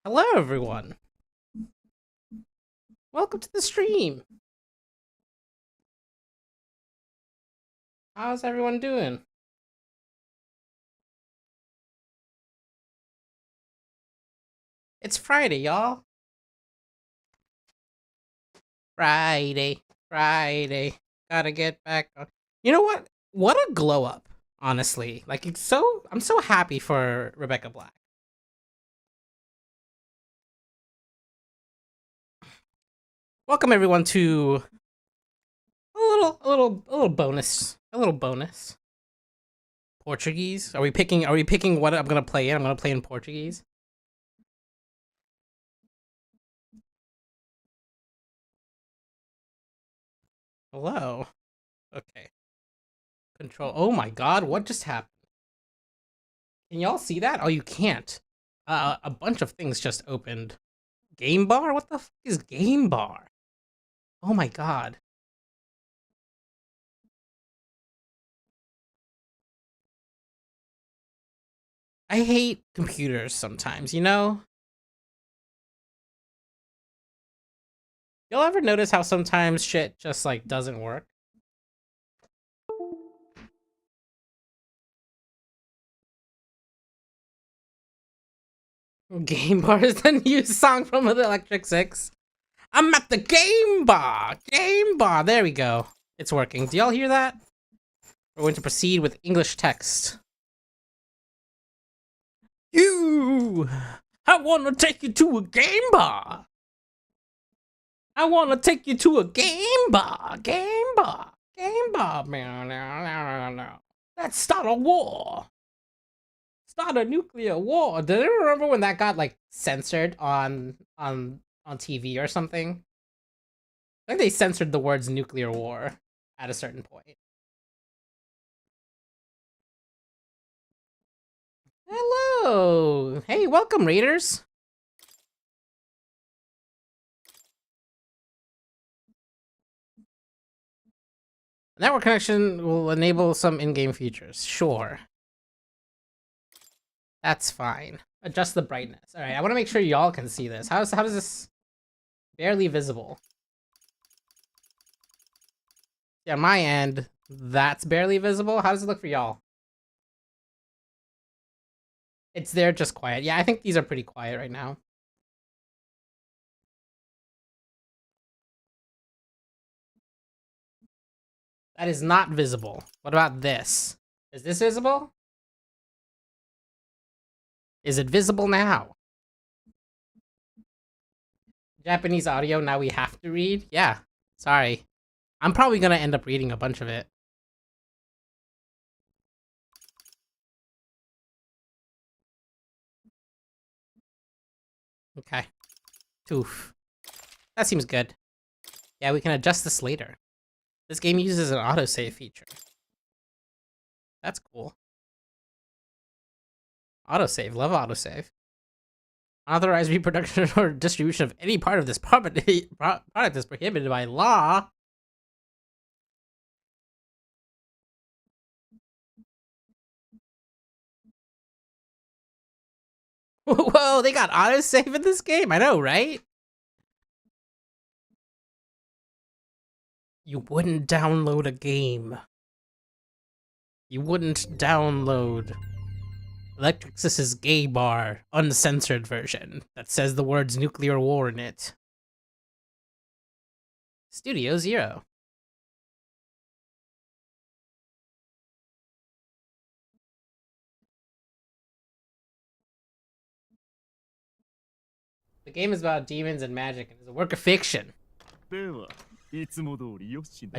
Hello, everyone. Welcome to the stream. How's everyone doing? It's Friday, y'all. Friday. Gotta get back on. You know what? What a glow up, honestly. Like, I'm so happy for Rebecca Black. Welcome everyone to a little bonus. A little bonus. Portuguese? Are we picking what I'm gonna play in? I'm gonna play in Portuguese. Hello. Okay. Control. Oh my god, what just happened? Can y'all see that? Oh, you can't. A bunch of things just opened. Game bar? What the fuck is game bar? Oh my god. I hate computers sometimes, you know? Y'all ever notice how sometimes shit just, like, doesn't work? Game bar is the new song from the Electric Six. I'm at the game bar! Game bar! There we go. It's working. Do y'all hear that? We're going to proceed with English text. I wanna take you to a game bar! I wanna take you to a game bar! Game bar! Game bar! Let's start a war! Start a nuclear war! Did anyone remember when that got, like, censored on TV or something? I think they censored the words nuclear war at a certain point. Hello! Hey, welcome, Raiders! Network connection will enable some in-game features. Sure. That's fine. Adjust the brightness. Alright, I want to make sure y'all can see this. How does this... Barely visible. Yeah, my end, that's barely visible. How does it look for y'all? It's there, just quiet. Yeah, I think these are pretty quiet right now. That is not visible. What about this? Is this visible? Is it visible now? Japanese audio, now we have to read? Yeah, sorry. I'm probably gonna end up reading a bunch of it. Okay. Oof. That seems good. Yeah, we can adjust this later. This game uses an autosave feature. That's cool. Autosave, love autosave. Unauthorized reproduction or distribution of any part of this product is prohibited by law. Whoa, they got autosave in this game? I know, right? You wouldn't download a game. You wouldn't download Electric Six's Gay Bar uncensored version that says the words nuclear war in it. Studio Zero. The game is about demons and magic and is a work of fiction. I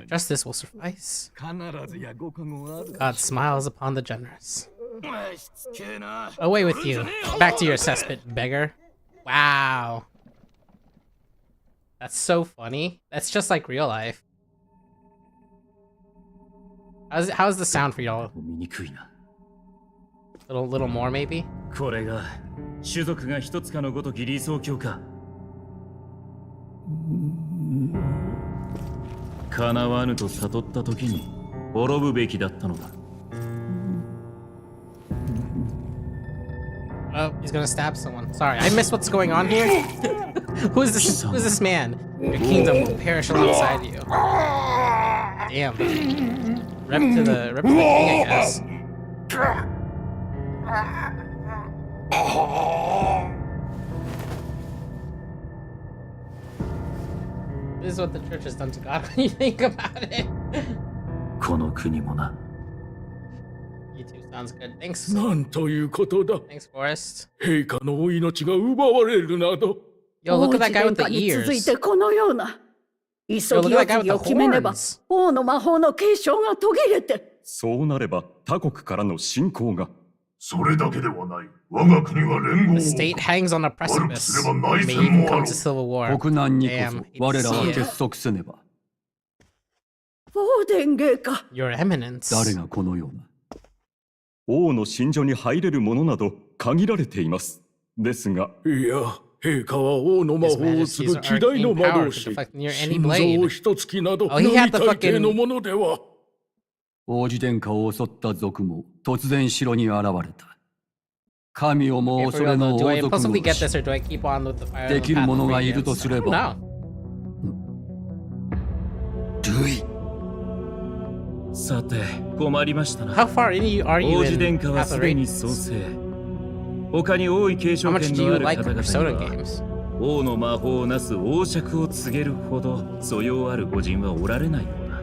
trust this will suffice. God smiles upon the generous. Away with you. Back to your cesspit, beggar. Wow. That's so funny. That's just like real life. How's the sound for y'all? Little more, maybe? これが種族が一つかのごとき理想郷か。叶わぬと悟った時に滅ぶべきだったのだ。Oh, he's gonna stab someone. Sorry, I missed what's going on here. Who is this? Who is this man? Your kingdom will perish alongside you. Damn. Rep to the king, I guess. This is what the church has done to God when you think about it. You two sounds good. Thanks. Thanks, Forrest. Yo, look at that guy with the ears. Yo, look at that guy with the horns. そうなれば他国からの侵攻が。それだけではない。我が国は連合を The state hangs on a precipice. May even come to civil war. 国難にこそ Damn, 我らは hate to see 結束せねば。 Your Eminence. 誰がこのような。王の寝所に入れるものなど限られています。ですが、いや、陛下は王の魔法を継ぐ希代の魔導士。心臓を一突きなど、並大抵のものでは。王子殿下を襲った賊も突然城に現れた。神をも Okay, 恐れの do I 王族 impulsively を get this or do I keep on with the fire? できる者がいるとすれば。No. ルイ。さて、困りましたな。 How far in are you 王子 in 殿下は Path す of でに Radiance? 創生。他に王位継 How 承 much 権 do の you ある like 方々 Persona には games? 王の魔法をなす王爵を告げるほど素養ある御人はおられないような。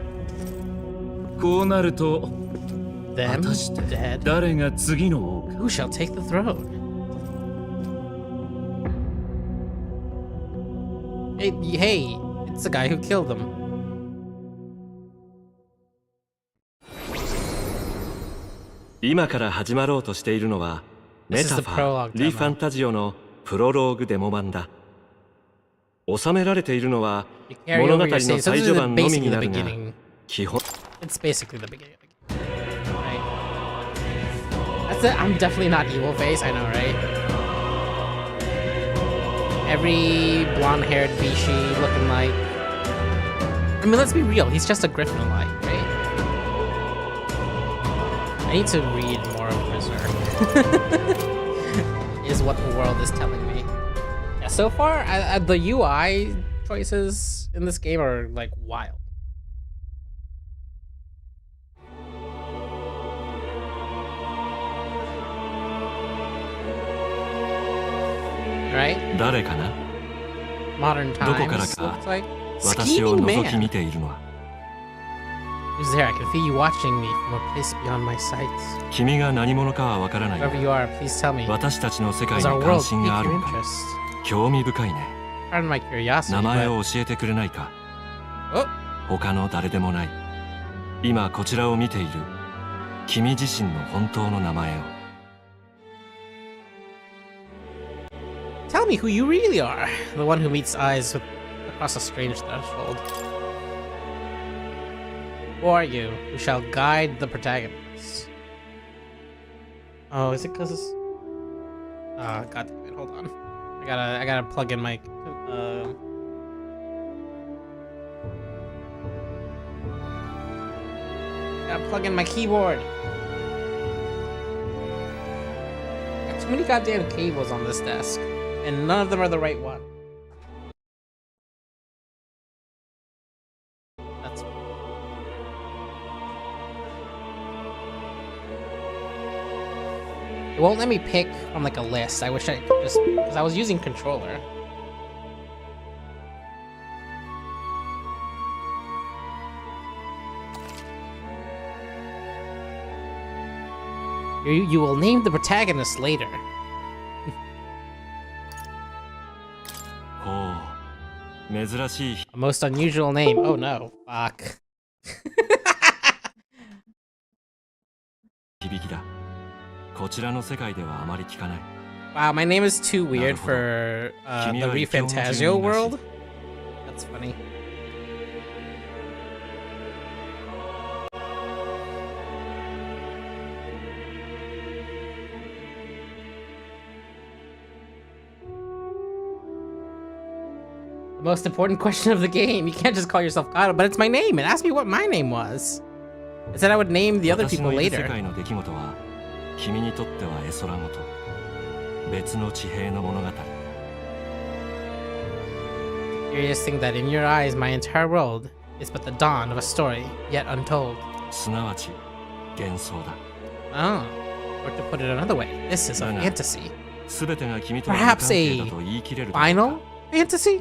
こうなると、果 Them たして dead. 誰が次の王か。 Who shall take the throne? Hey, it's the guy who killed them. 今から始まろうとしているのはメタファー・リファンタジオのプロローグデモ版だ。収められているのは物語の最序盤のみになるが、基本 It's basically the beginning of the game. Right. That's it. I'm definitely not evil face, I know, right? Every blonde-haired Vichy looking like... I mean, let's be real, he's just a Griffin-like, right? I need to read more of Prisoner. Is what the world is telling me. Yeah, so far, the UI choices in this game are, like, wild. Right? 誰かな？ Modern どこから times か looks like 私を scheming 覗き man. 見ているのは Who's there? I can feel you watching me from a place beyond my sight. 君が何者かはわからないが Whoever you are, please tell me. 私たちの世界 Does our に関 world 心 pique がある your のか interest? 興味深いね。 Pardon my curiosity, 名前 but... を教えてくれないか。 Oh, 他の誰でもない。今こちらを見ている君自身の本当の名前を。 tell me who you really are. The one who meets eyes across a strange threshold. Who are you who shall guide the protagonist? Oh, is it because... God damn it, hold on. I gotta plug in my... Gotta plug in my keyboard. Got too many goddamn cables on this desk, and none of them are the right one. That's... It won't let me pick from like a list. I wish I could just... because I was using controller. You will name the protagonist later. ほう、珍しい A most unusual name. Oh no. Fuck. 響きだ。こちらの世界ではあまり聞かない。 Wow, my name is too weird for the ReFantazio world. That's funny. The most important question of the game. You can't just call yourself Cado, but it's my name. It asked me what my name was. It said I would name the other 私 people のいる世 later. 界の出来事は君にとっては絵空事。別の地平の物語。 Curious thing that in your eyes, my entire world is but the dawn of a story yet untold. すなわち幻想だ。 Oh, or to put it another way, this is a fantasy. すべてが君との無関 Perhaps 係だ a と言い切れるだろうか。 final fantasy?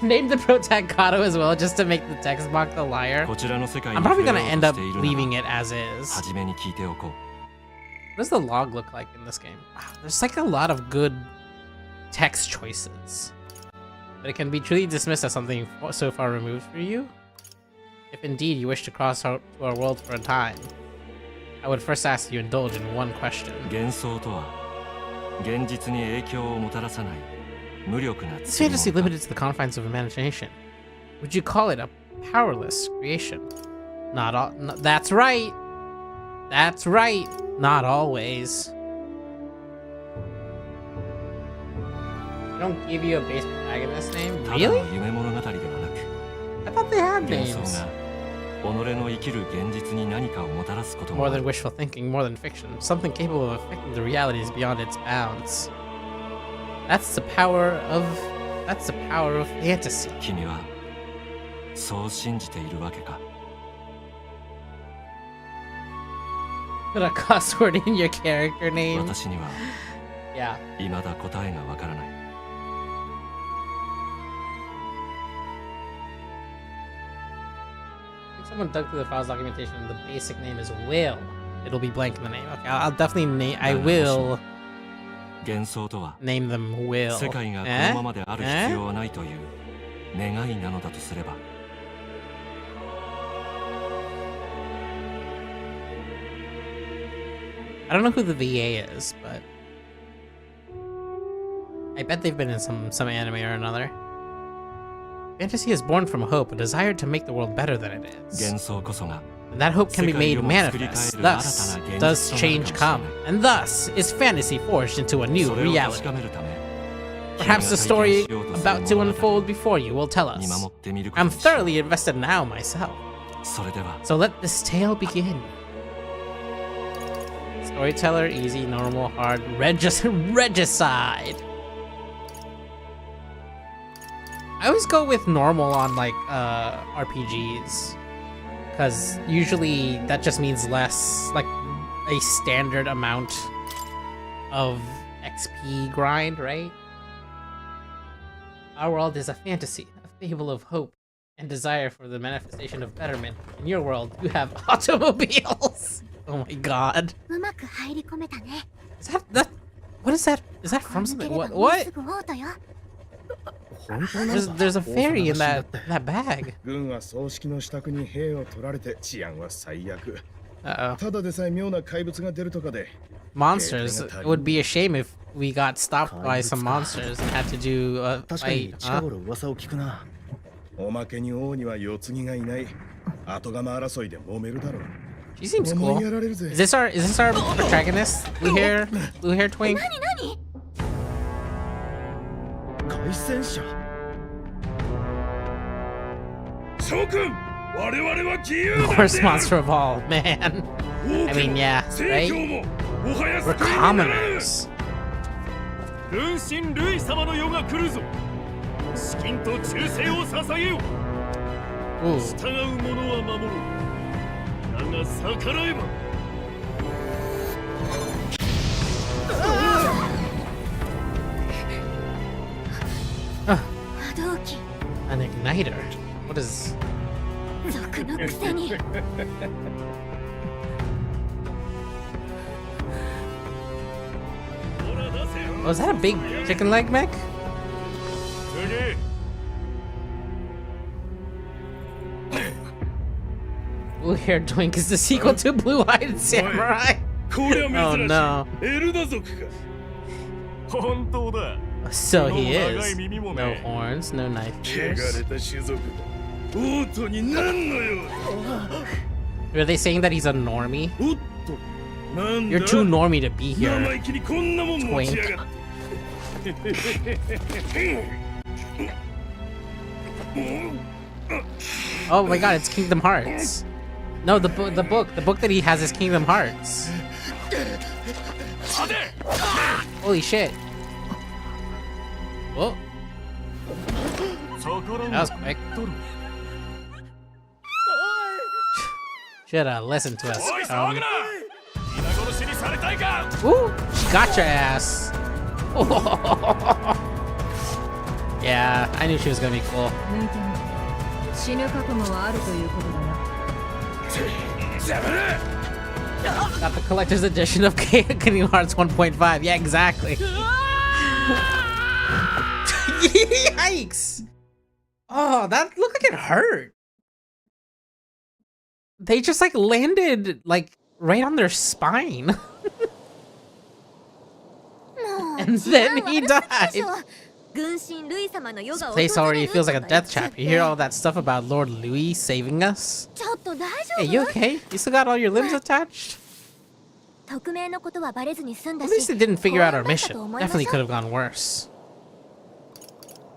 Name the protag Cado as well, just to make the text box a liar. こちらの世界に I'm probably 触れ gonna よう end と up しているな leaving ら it as is. 初めに聞いておこう。 What does the log look like in this game? Wow, there's like a lot of good text choices. But it can be truly dismissed as something so far removed for you. If indeed you wish to cross out to our world for a time, I would first ask you to indulge in one question. 幻想とは現実に影響をもたらさない無力な Is 作り fantasy 物だ。 limited to the confines of imagination? Would you call it a powerless creation? Not all. No, that's right. That's right. Not always. They don't give you a base protagonist name? ただ Really? の夢物語ではなく I thought they had 幻想 names. が己の生きる現実に何かをもたらすことも More あ than る。 wishful thinking, more than fiction. Something capable of affecting the realities beyond its bounds. That's the power of fantasy. 君はそう信じているわけか。 Put a cuss word in your character name. 私には Yeah. 未だ答えがわからない。 If someone dug through the file's documentation, the basic name is Will. It'll be blank in the name. Okay, I'll definitely name. I will 幻想とは name them Will. 世界がこのままである必要はないという願いなのだとすれば。 I don't know who the VA is, but I bet they've been in some anime or another. Fantasy is born from hope, a desire to make the world better than it is. 幻想こそが And that hope can be made manifest. Thus, does change come. And thus, is fantasy forged into a new それを確 reality. かめるため Perhaps the story about to unfold before you will tell 見 us. 守ってみること I'm にしよう。 thoroughly invested now myself. それでは So let this tale begin. Storyteller, easy, normal, hard, regicide. I always go with normal on like RPGs, because usually that just means less, like a standard amount of XP grind, right? Our world is a fantasy, a fable of hope and desire for the manifestation of betterment. In your world, you have automobiles. Oh my god. うまく入り込めたね。 Is that what is that? Is that from something? What? すぐオートよ。 There's a fairy in that bag. 軍は葬式の支度に兵を取られて治安は最悪。 Uh-oh. ただでさえ妙な怪物が出るとかで。 Monsters. It would be a shame if we got stopped by some monsters and had to do a 確かに fight. 近頃噂を聞くな。おまけに王には世継ぎがいない。後釜争いで揉めるだろう。 She seems 思 cool. いやられるぜ。 Is this our protagonist? Blue hair twink? 何何？凱旋者。諸君、我々は自由だ。 Worst monster of all, man. I mean, yeah, right? We're commoners. 軍神ルイ様の世が来るぞ。資金と忠誠を捧げよ。 Ooh. 従う者は守る。だが逆らえば。 波動機。 An igniter. What is? 賊のくせに。 Oh, is that a big chicken leg mech? 次。 Blue hair twink is the sequel to Blue Eyed Samurai. こりゃ珍しい。 Oh no. エルダ族か。本当だ。 So he 長い is. 耳も No ね。 horns, no knife 汚 ears. れた種族だ。王都に何の用だ。 Are they saying that he's a normie? おっと、なんだ。 You're too normie to be 生 here. 意気にこんなもん持ちやがって。 Oh my god, it's Kingdom Hearts. No, the book that he has is Kingdom Hearts. Holy shit. Whoa. That was quick. Should've listened to us. Ooh, she got your ass. Yeah, I knew she was gonna be cool. Got the collector's edition of Kingdom Hearts 1.5. Yeah, exactly. Yikes! Oh, that looked like it hurt. They just like landed like right on their spine. And then he died. This place already feels like a death trap. You hear all that stuff about Lord Louis saving us? Hey, you okay? You still got all your limbs attached? At least they didn't figure out our mission. Definitely could have gone worse.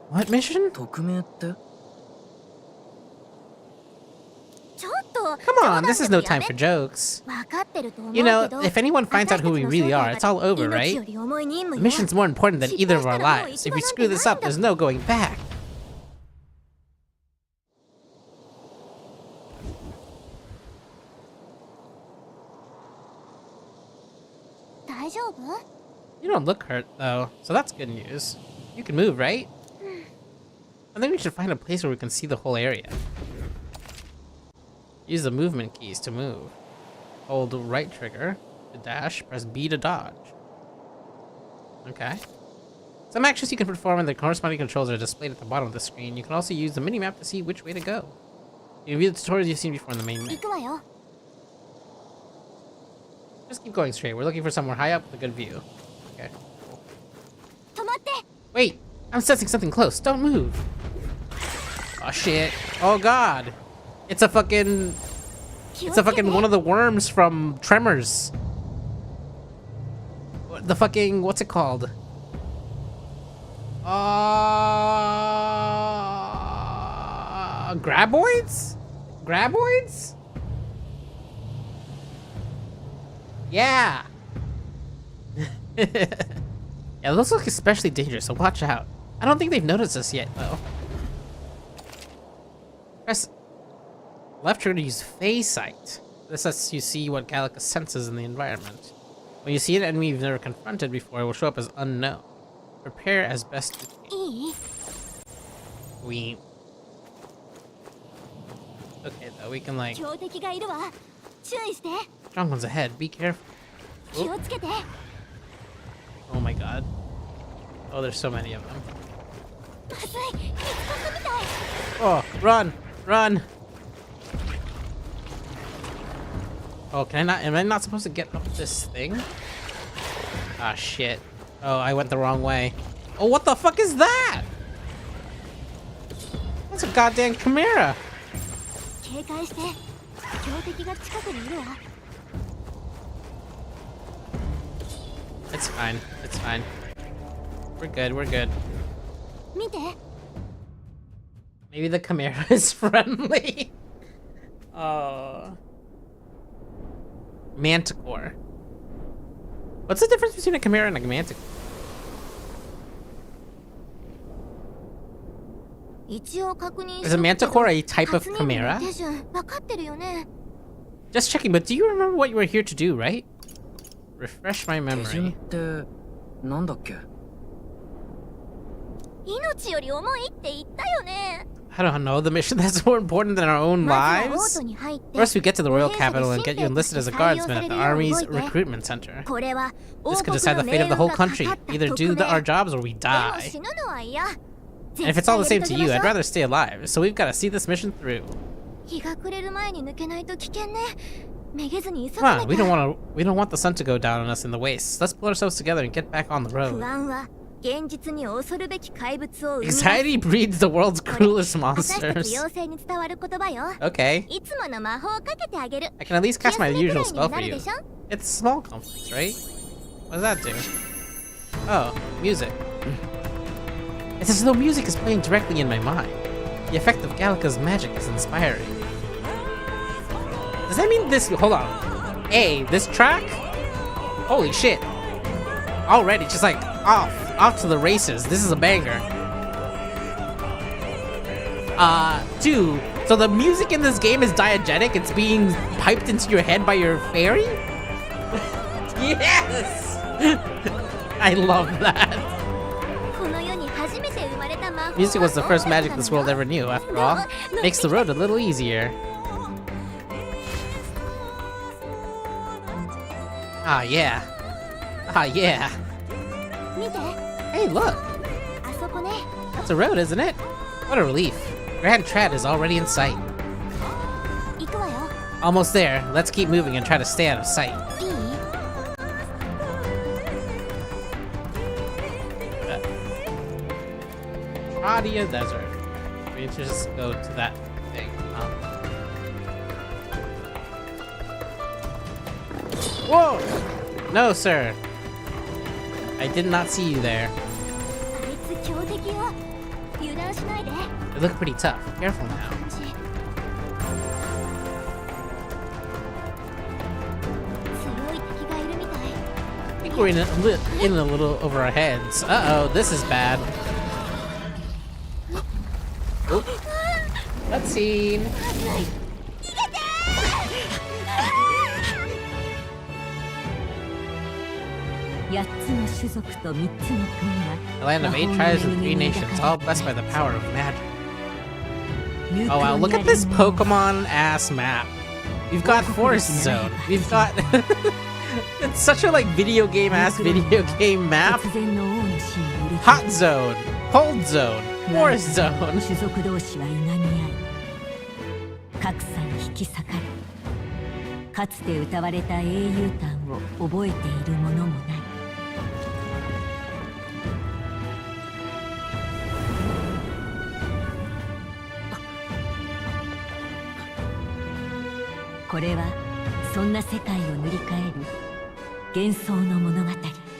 What mission? Come on, this is no time for jokes. You know, if anyone finds out who we really are, it's all over, right? The mission's more important than either of our lives. If we screw this up, there's no going back. You don't look hurt, though, so that's good news. You can move, right? I think we should find a place where we can see the whole area. Use the movement keys to move. Hold right trigger to dash, press B to dodge. Okay. Some actions you can perform and the corresponding controls are displayed at the bottom of the screen. You can also use the minimap to see which way to go. You can view the tutorials you've seen before in the main menu. Just keep going straight. We're looking for somewhere high up with a good view. Okay. Wait! I'm sensing something close. Don't move. Oh shit. Oh god. It's a fucking one of the worms from Tremors. The fucking, what's it called? Graboids? Graboids? Yeah. Yeah, those look especially dangerous, so watch out. I don't think they've noticed us yet, though. Press left trigger to use phase sight. This lets you see what Gallica senses in the environment. When you see an enemy you've never confronted before, it will show up as unknown. Prepare as best you can. Okay, though, we can like... Strong ones ahead, be careful. Oop. Oh my god. Oh, there's so many of them. Oh, run! Run! Oh, can I not? Am I not supposed to get up this thing? Ah, shit. Oh, I went the wrong way. Oh, what the fuck is that? That's a goddamn chimera. It's fine. It's fine. We're good. We're good. Maybe the chimera is friendly. Oh. Manticore. What's the difference between a chimera and a manticore? Is a manticore a type of chimera? Just checking, but do you remember what you were here to do, right? Refresh my memory. I don't know, the mission that's more important than our own lives? First we get to the royal capital and get you enlisted as a guardsman at the army's recruitment center. This could decide the fate of the whole country. Either do our jobs or we die. And if it's all the same to you, I'd rather stay alive, so we've got to see this mission through. Come on, we don't want the sun to go down on us in the waste. Let's pull ourselves together and get back on the road. Anxiety breeds the world's cruelest monsters. Okay. I can at least cast my usual spell for you. It's small comforts, right? What does that do? Oh, music. It's as though music is playing directly in my mind. The effect of Gallica's magic is inspiring. Does that mean this? Hold on. This track? Holy shit. Already, just like off to the races. This is a banger. 2. So the music in this game is diegetic. It's being piped into your head by your fairy? Yes! I love that. Music was the first magic this world ever knew, after all. Makes the road a little easier. Ah, yeah. Ah, yeah. Hey, look. That's a road, isn't it? What a relief. Grand Trad is already in sight. Almost there. Let's keep moving and try to stay out of sight. Tradia Desert. We just go to that thing. Whoa! No, sir. I did not see you there. They look pretty tough. Careful now. I think we're in a little over our heads. Uh-oh, this is bad. Oh. Cutscene. A land of 8 tribes and 3 nations, all blessed by the power of magic. Oh wow, look at this Pokemon-ass map. We've got Forest Zone. We've got... It's such a like video game-ass video game map. Hot Zone. Cold Zone. Forest Zone.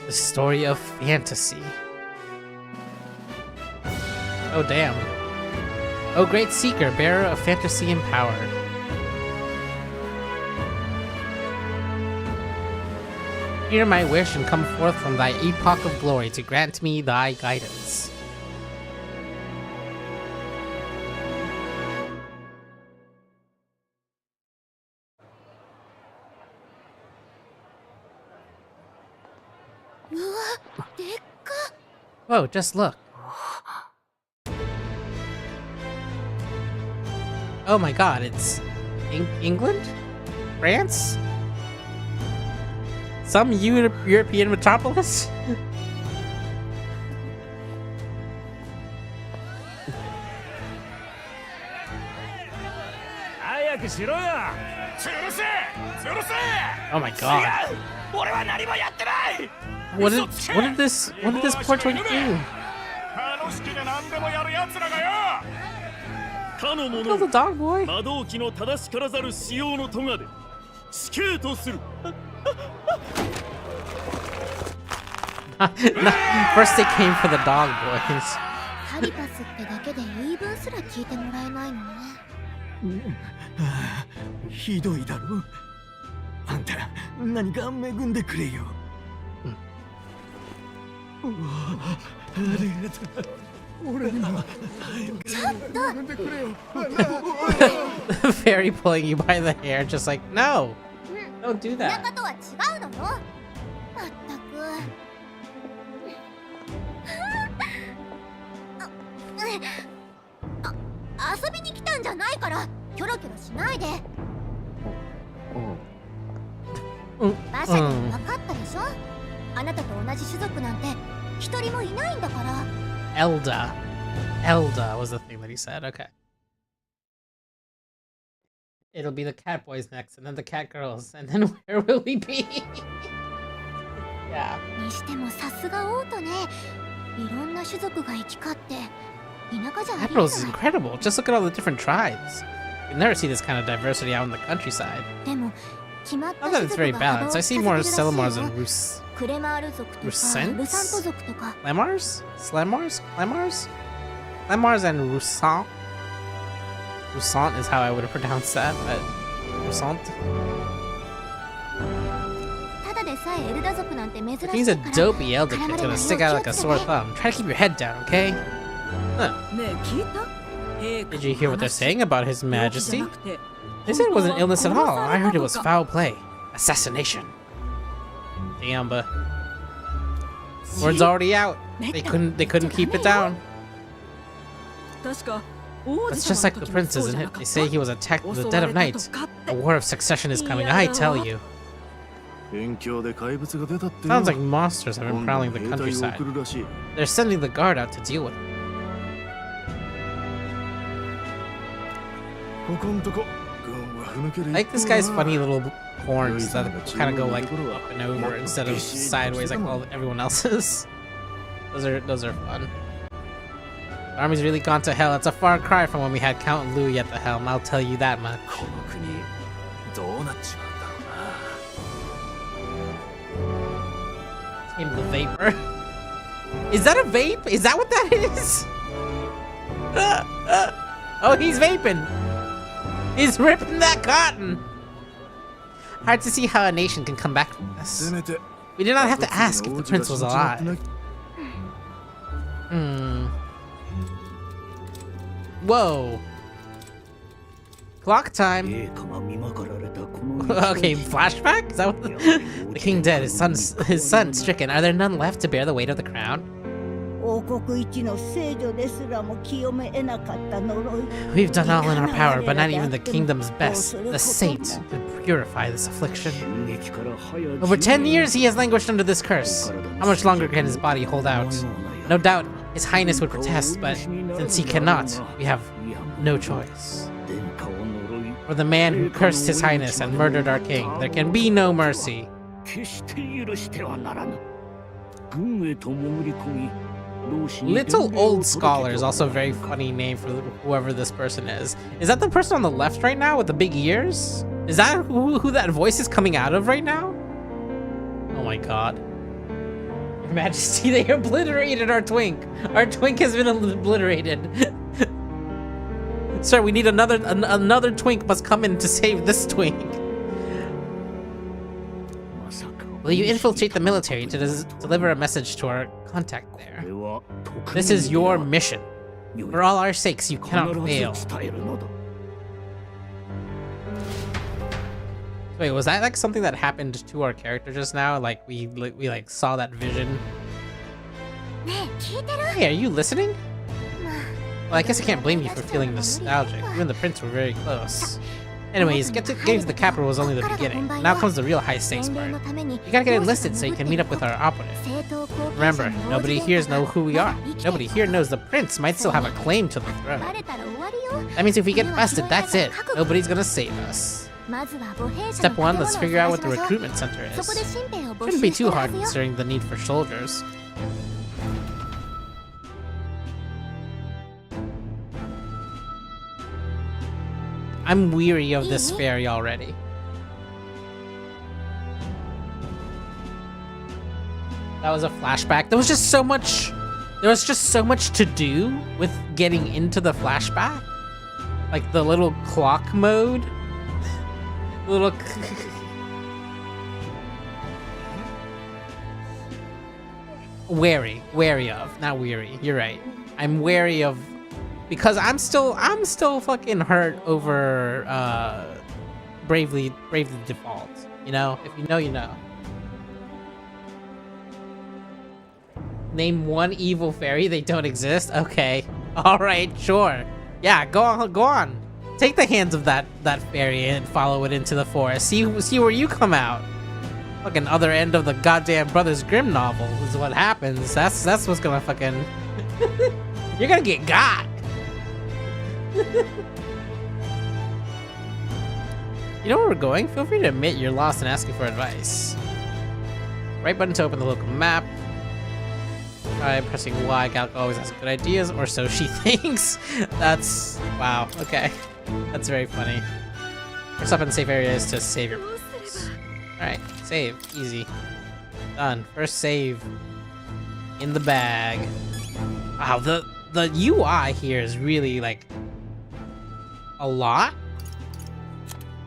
The story of fantasy. Oh damn. Oh great seeker, bearer of fantasy and power. Hear my wish and come forth from thy epoch of glory to grant me thy guidance. Whoa, just look. Oh my god, it's England? France? Some European metropolis? Oh my god. What did this poor twink do? Kill the dog boy. First they came for the dog boys. The fairy pulling you by the hair, just like, no, don't do that. Elda was the thing that he said. Okay. It'll be the cat boys next, and then the cat girls, and then where will we be? Yeah. Admirals is incredible. Just look at all the different tribes. You never see this kind of diversity out in the countryside. Not that it's very balanced. I see more Selamars and Rusents? Lamars? Slamars? Lamars? Lamars and Rusent. Rusent is how I would have pronounced that, but croissant. He's a dopey elder kid gonna stick out like a sore thumb. Try to keep your head down, okay? Huh. Did you hear what they're saying about His Majesty? They said it wasn't illness at all. I heard it was foul play. Assassination. Damn, but word's already out. They couldn't keep it down. That's just like the prince, isn't it? They say he was attacked in the dead of night. A war of succession is coming, I tell you. Sounds like monsters have been prowling the countryside. They're sending the guard out to deal with it. I like this guy's funny little horns that kind of go like up and over instead of sideways like everyone else's. Those are fun. The army's really gone to hell. It's a far cry from when we had Count Louis at the helm, I'll tell you that much. Came the vapor. Is that a vape? Is that what that is? Oh, he's vaping. He's ripping that cotton. Hard to see how a nation can come back from this. We did not have to ask if the prince was alive. Whoa. Clock time. Okay, flashback? Is that what the king dead, his son stricken. Are there none left to bear the weight of the crown? We've done all in our power, but not even the kingdom's best, the saint, could purify this affliction. Over 10 years he has languished under this curse. How much longer can his body hold out? No doubt his highness would protest, but since he cannot, we have no choice. For the man who cursed his highness and murdered our king, there can be no mercy. Little Old Scholar is also a very funny name for whoever this person is. Is that the person on the left right now with the big ears? Is that who that voice is coming out of right now? Oh my god. Your Majesty, they obliterated our twink. Our twink has been obliterated. Sir, we need another twink must come in to save this twink. Will you infiltrate the military to deliver a message to our contact there? This is your mission. For all our sakes, you cannot fail. Wait, was that like something that happened to our character just now? Like we like saw that vision? Hey, are you listening? Well, I guess I can't blame you for feeling nostalgic. You and the prince were very close. Anyways, getting to the capital was only the beginning. Now comes the real high stakes part. You gotta get enlisted so you can meet up with our opponent. Remember, nobody here knows who we are. Nobody here knows the prince might still have a claim to the throne. That means if we get busted, that's it. Nobody's gonna save us. Step 1, let's figure out what the recruitment center is. Shouldn't be too hard considering the need for soldiers. I'm weary of this ferry already. That was a flashback. There was just so much to do with getting into the flashback. Like the little clock mode. Little wary of, not weary. You're right. I'm wary of, because I'm still fucking hurt over Bravely Default. You know, if you know, you know. Name one evil fairy. They don't exist. Okay. All right. Sure. Yeah. Go on. Take the hands of that fairy and follow it into the forest. See where you come out. Fucking other end of the goddamn Brothers Grimm novel is what happens. That's what's gonna fucking. You're gonna get got. You know where we're going? Feel free to admit you're lost and asking for advice. Right button to open the local map. Try pressing Y. Gal always has good ideas, or so she thinks. That's wow. Okay, that's very funny. First up in the safe area is to save your progress. All right, save, easy, done. First save in the bag. Wow, the UI here is really like a lot.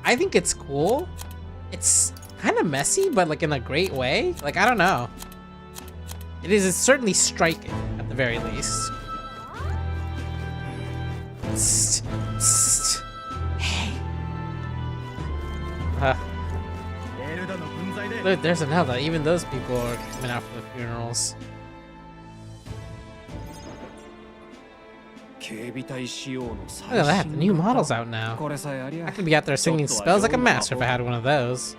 I think it's cool. It's kind of messy, but like in a great way. Like, I don't know. It's certainly striking at the very least. Hey. Look, there's another. Even those people are coming out for the funerals. Look at that, the new model's out now. I could be out there singing spells like a master if I had one of those.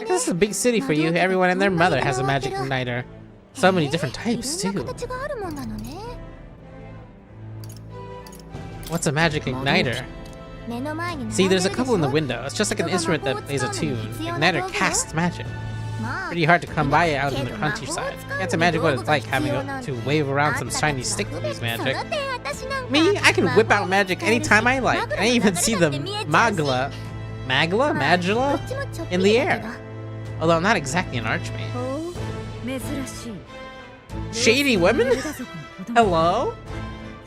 This is a big city for you. Everyone and their mother has a magic igniter. So many different types, too. What's a magic igniter? See, there's a couple in the window. It's just like an instrument that plays a tune. The igniter casts magic. Pretty hard to come by out in the countryside. Can't imagine what it's like having to wave around some shiny stick to use magic. Me, I can whip out magic anytime I like. I even see the magla in the air. Although I'm not exactly an archmage. Shady women? Hello?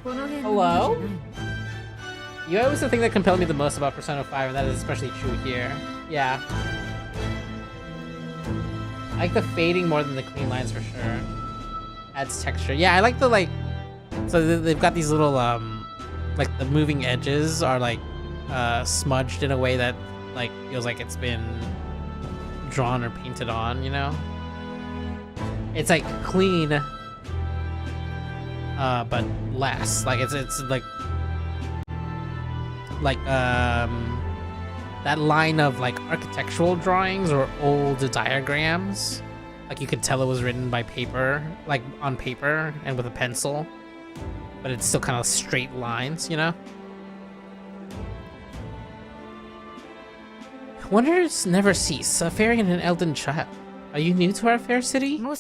Hello? You know, it was the thing that compelled me the most about Persona 5, and that is especially true here. Yeah. I like the fading more than the clean lines for sure. Adds texture. Yeah, I like the like. So they've got these little like the moving edges are like smudged in a way that like feels like it's been drawn or painted on. You know. It's like clean, but less. Like it's like that line of like architectural drawings or old diagrams, like you could tell it was written by paper, like on paper and with a pencil, but it's still kind of straight lines, you know? Wonders never cease, a fairy and an elden child. Are you new to our fair city? Well,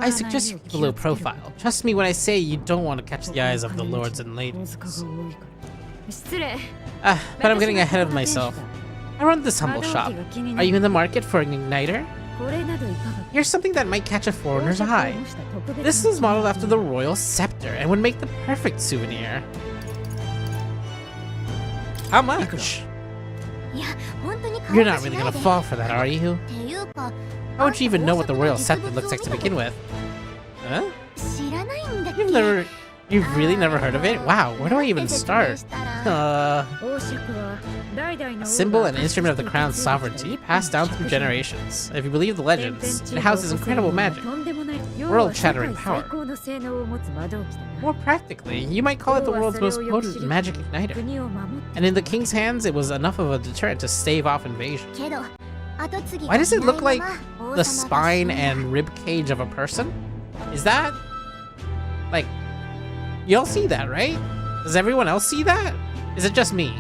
I suggest you keep a low profile. Trust me when I say you don't want to catch the eyes of the lords and ladies. But I'm getting ahead of myself. I run this humble shop. Are you in the market for an igniter? Here's something that might catch a foreigner's eye. This is modeled after the royal scepter and would make the perfect souvenir. How much? You're not really gonna fall for that, are you? How would you even know what the royal scepter looks like to begin with? Huh? You've really never heard of it? Wow, where do I even start? A symbol and instrument of the crown's sovereignty, passed down through generations. If you believe the legends, it houses incredible magic, world-shattering power. More practically, you might call it the world's most potent magic igniter. And in the king's hands, it was enough of a deterrent to stave off invasion. Why does it look like the spine and rib cage of a person? Is that like... Y'all see that, right? Does everyone else see that? Is it just me?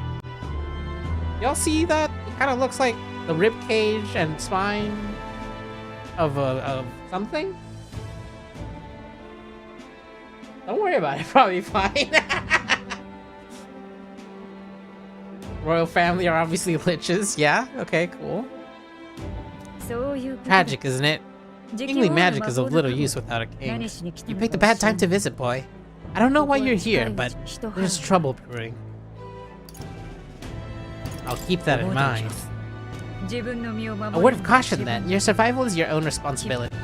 Y'all see that? It kind of looks like the rib cage and spine of something. Don't worry about it. Probably fine. Royal family are obviously liches. Yeah. Okay. Cool. Tragic, isn't it? Kingly magic is of little use without a king. You picked a bad time to visit, boy. I don't know why you're here, but there's trouble brewing. I'll keep that in mind. A word of caution then, your survival is your own responsibility.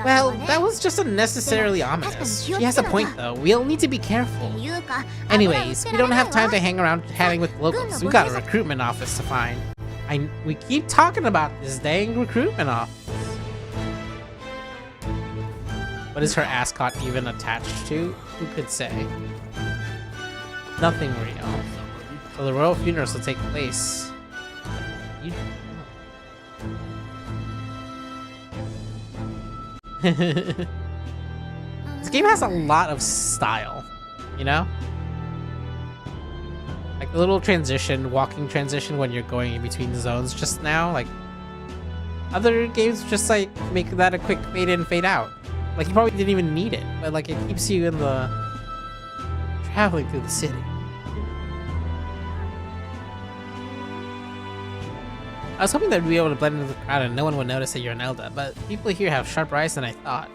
Well, that was just unnecessarily ominous. She has a point though, we'll need to be careful. Anyways, we don't have time to hang around chatting with locals. We got a recruitment office to find. We keep talking about this dang recruitment office. What is her ascot even attached to? Who could say? Nothing real. So the royal funerals will take place. This game has a lot of style, you know? Like the little transition, walking transition when you're going in between the zones just now, like other games just like make that a quick fade in, fade out. Like you probably didn't even need it, but like it keeps you in the traveling through the city. I was hoping that we'd be able to blend into the crowd and no one would notice that you're an Elda, but people here have sharper eyes than I thought.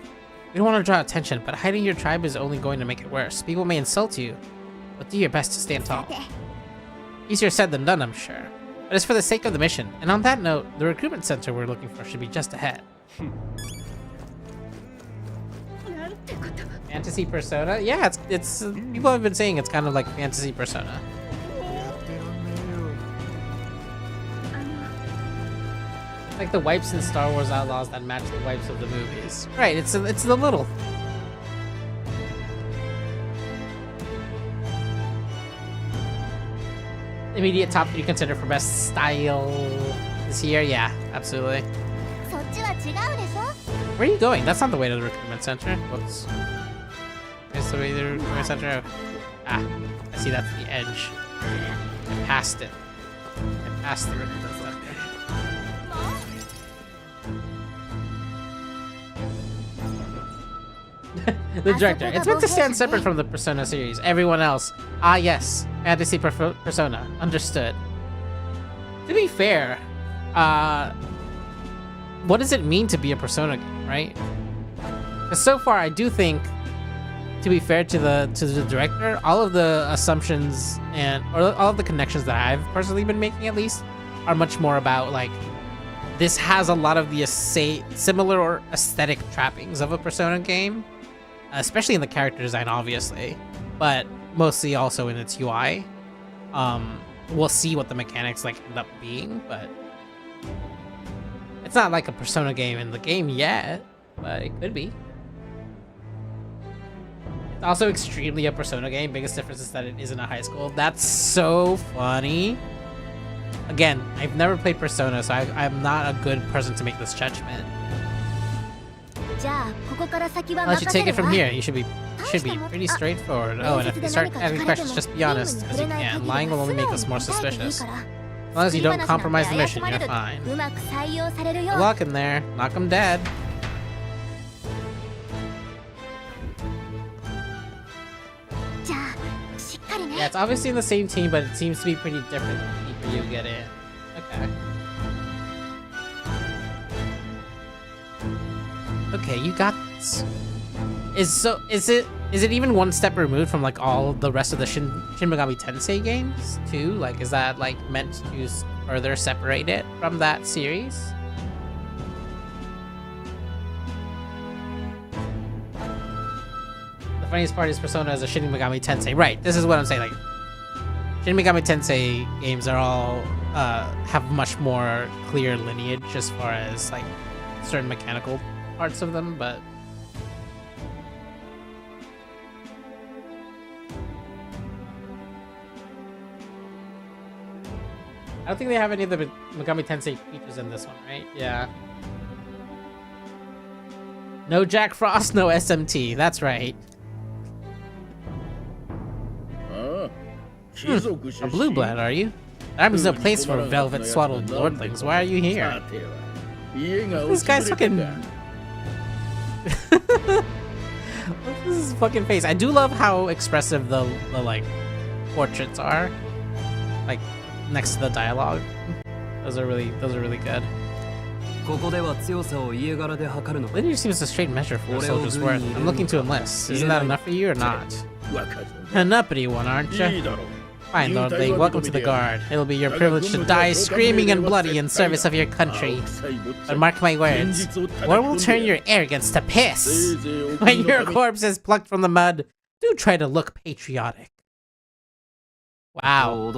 We don't want to draw attention, but hiding your tribe is only going to make it worse. People may insult you, but do your best to stand tall. Easier said than done, I'm sure. But it's for the sake of the mission. And on that note, the recruitment center we're looking for should be just ahead. Fantasy Persona? Yeah, it's people have been saying it's kind of like Fantasy Persona. Like the wipes in Star Wars Outlaws that match the wipes of the movies. Right, it's the little. Immediate top 3 considered for best style this year? Yeah, absolutely. Where are you going? That's not the way to the recruitment center. Whoops. It's the way to the recruitment center. Ah, I see that's the edge. I passed it. I passed the recruitment center. The director. It's meant to stand separate from the Persona series. Everyone else. Ah, yes. Fantasy Persona. Understood. To be fair, what does it mean to be a Persona game, right? Because so far, I do think, to be fair to the director, all of the assumptions or all of the connections that I've personally been making, at least, are much more about like this has a lot of the similar or aesthetic trappings of a Persona game. Especially in the character design, obviously, but mostly also in its UI. We'll see what the mechanics like end up being, but it's not like a Persona game in the game yet, but it could be. It's also extremely a Persona game. Biggest difference is that it isn't a high school. That's so funny. Again, I've never played Persona, so I'm not a good person to make this judgment. I'll let you take it from here. You should be pretty straightforward. Oh, and if you start having questions, just be honest, as you can. Lying will only make us more suspicious. As long as you don't compromise the mission, you're fine. Good luck in there. Knock 'em dead. Yeah, it's obviously in the same team, but it seems to be pretty different the deeper you get in. Okay. Okay, you got this. Is it even one step removed from like all the rest of the Shin Megami Tensei games too? Like, is that like meant to further separate it from that series? The funniest part is Persona is a Shin Megami Tensei. Right, this is what I'm saying. Like, Shin Megami Tensei games are all have much more clear lineage as far as like certain mechanical parts of them, but I don't think they have any of the Megami Tensei features in this one, right? Yeah. No Jack Frost, no SMT. That's right. A blue blood, are you? The army's no place for velvet swaddled lordlings. Why are you here? This guy's fucking... Look at his fucking face. I do love how expressive the like portraits are, like next to the dialogue. Those are really good. Lineage seems a straight measure for a soldier's worth. I'm looking to enlist. Isn't that enough for you or not? An uppity one, aren't you? Fine, lordling. Welcome to the guard. It'll be your privilege to die screaming and bloody in service of your country. But mark my words, war will turn your arrogance to piss. When your corpse is plucked from the mud, do try to look patriotic. Wow.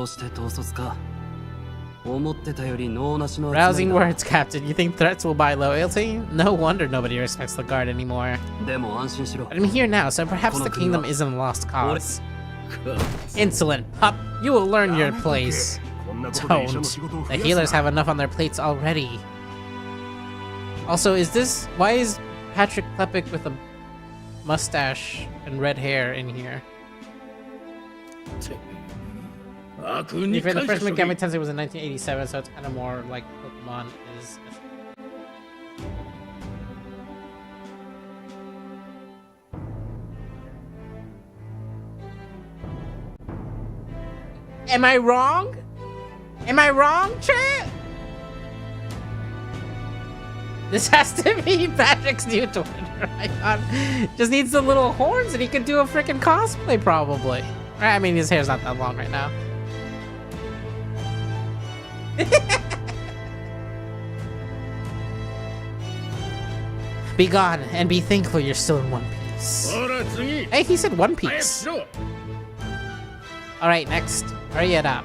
Rousing words, Captain. You think threats will buy loyalty? No wonder nobody respects the guard anymore. But I'm here now, so perhaps the kingdom isn't a lost cause. Insolent pup, you will learn your place. Don't. The healers have enough on their plates already. Also, why is Patrick Klepek with a mustache and red hair in here? The first Megami Tensei was in 1987, so it's kind of more like Pokemon is. Am I wrong? Am I wrong, chat? This has to be Patrick's new Twitter icon. Just needs the little horns and he can do a freaking cosplay probably. I mean, his hair's not that long right now. Be gone and be thankful you're still in one piece. Hey, he said one piece. Alright, next. Hurry it up.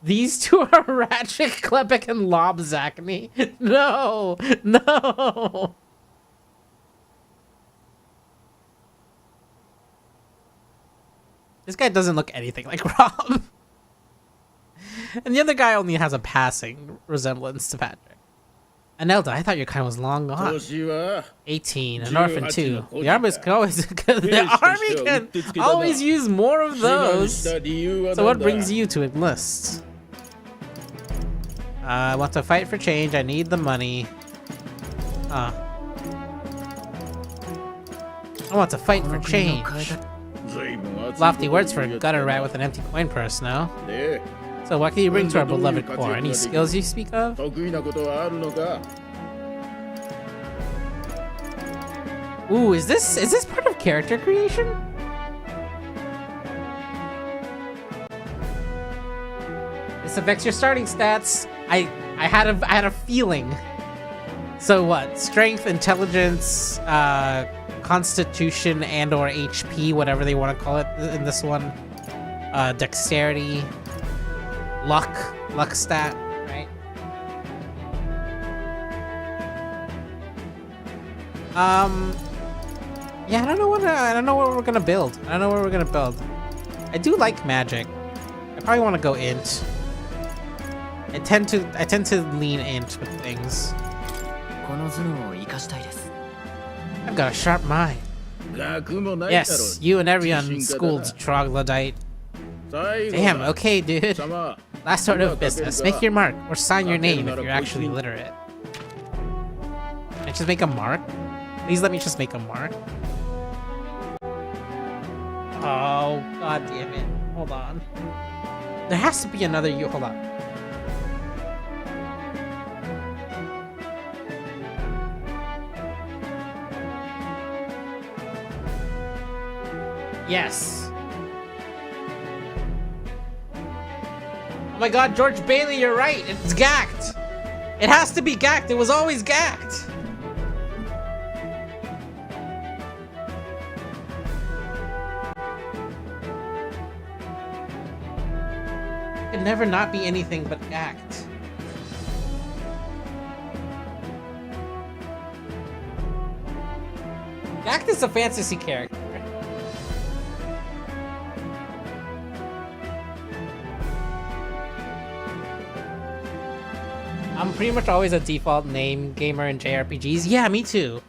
These two are Ratchet, Klepek, and Lobzacne. No! No! This guy doesn't look anything like Rob. And the other guy only has a passing resemblance to Patrick. Anelda, I thought your kind was long gone. 18, an orphan too. The army can always use more of those. So what brings you to enlist? I want to fight for change. I need the money. I want to fight for change. Lofty words for a gutter rat with an empty coin purse, no? So what can you bring to our beloved corps? Any skills you speak of? Ooh, is this part of character creation? This affects your starting stats. I had a feeling. So what? Strength, intelligence, constitution, and/or HP, whatever they want to call it in this one. Dexterity, luck stat, right? Yeah, I don't know what we're gonna build. I do like magic. I probably want to go int. I tend to lean int with things. I've got a sharp mind. Yes, you and every unschooled troglodyte. Damn, okay, dude. Last order of business. Make your mark, or sign your name if you're actually literate. Can I just make a mark? Please let me just make a mark. Oh, god damn it. Hold on. There has to be another U. Hold on. Yes. Oh my god, George Bailey, you're right. It's gacked. It has to be gacked. It was always gacked. It could never not be anything but gacked. Gacked is a fantasy character. I'm pretty much always a default name gamer in JRPGs. Yeah, me too.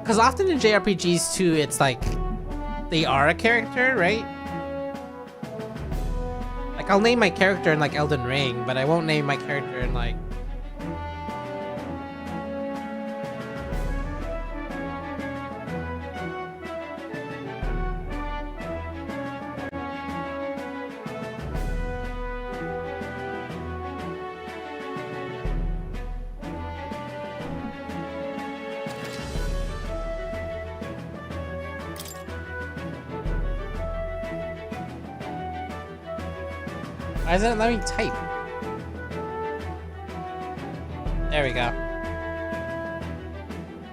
Because often in JRPGs too, it's like they are a character, right? Like I'll name my character in like Elden Ring, but I won't name my character in like why isn't it letting me type? There we go.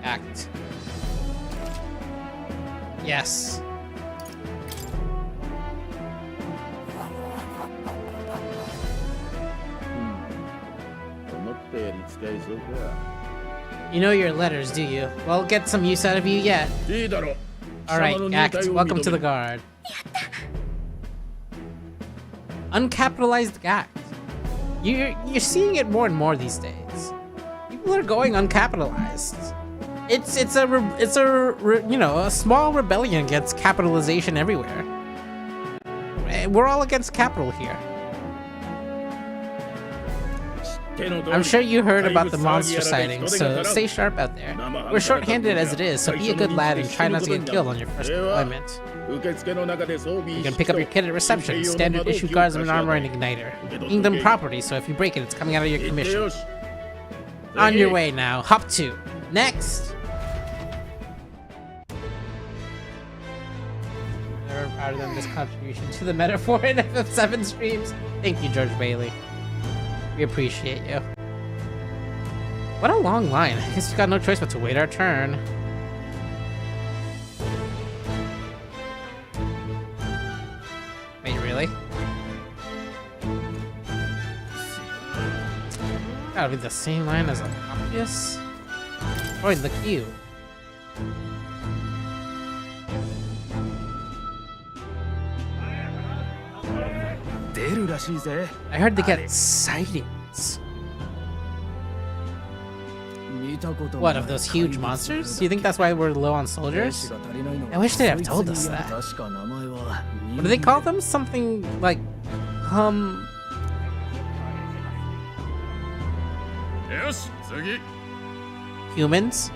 Act. Yes. You know your letters, do you? Well, get some use out of you yet. Alright, Act. Welcome to the guard. Uncapitalized gacked. You're seeing it more and more these days. People are going uncapitalized. It's a small rebellion against capitalization everywhere. We're all against capital here. I'm sure you heard about the monster sightings, so stay sharp out there. We're short-handed as it is, so be a good lad and try not to get killed on your first deployment. You can pick up your kit at reception, standard issue guardsman armor and igniter. Kingdom property, so if you break it, it's coming out of your commission. On your way now. Hop 2. Next! Never prouder than this contribution to the metaphor in FF7 streams. Thank you, George Bailey. We appreciate you. What a long line. I guess we got no choice but to wait our turn. Wait, really? Gotta be the same line as Obvious? Or the queue. I heard they get sightings. What, of those huge monsters? Do you think that's why we're low on soldiers? I wish they'd have told us that. What do they call them? Something like... Humans?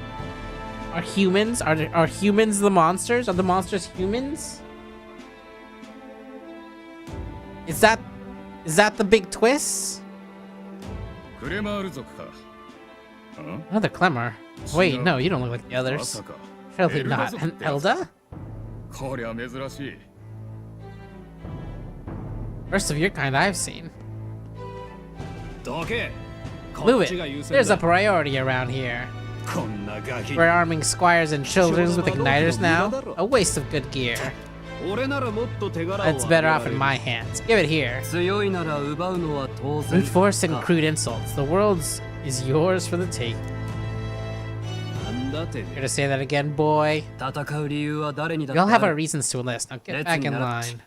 Are humans? Are humans the monsters? Are the monsters humans? Is that the big twist? Another Clemmer. Wait, no, you don't look like the others. Surely not. An Elda? First of your kind I've seen. Louis, there's a priority around here. We're arming squires and children with igniters now. A waste of good gear. It's better off in my hands. Give it here. Brute force and crude insults. The world's is yours for the take. Here to say that again, boy. We all have our reasons to enlist. Now get back in line.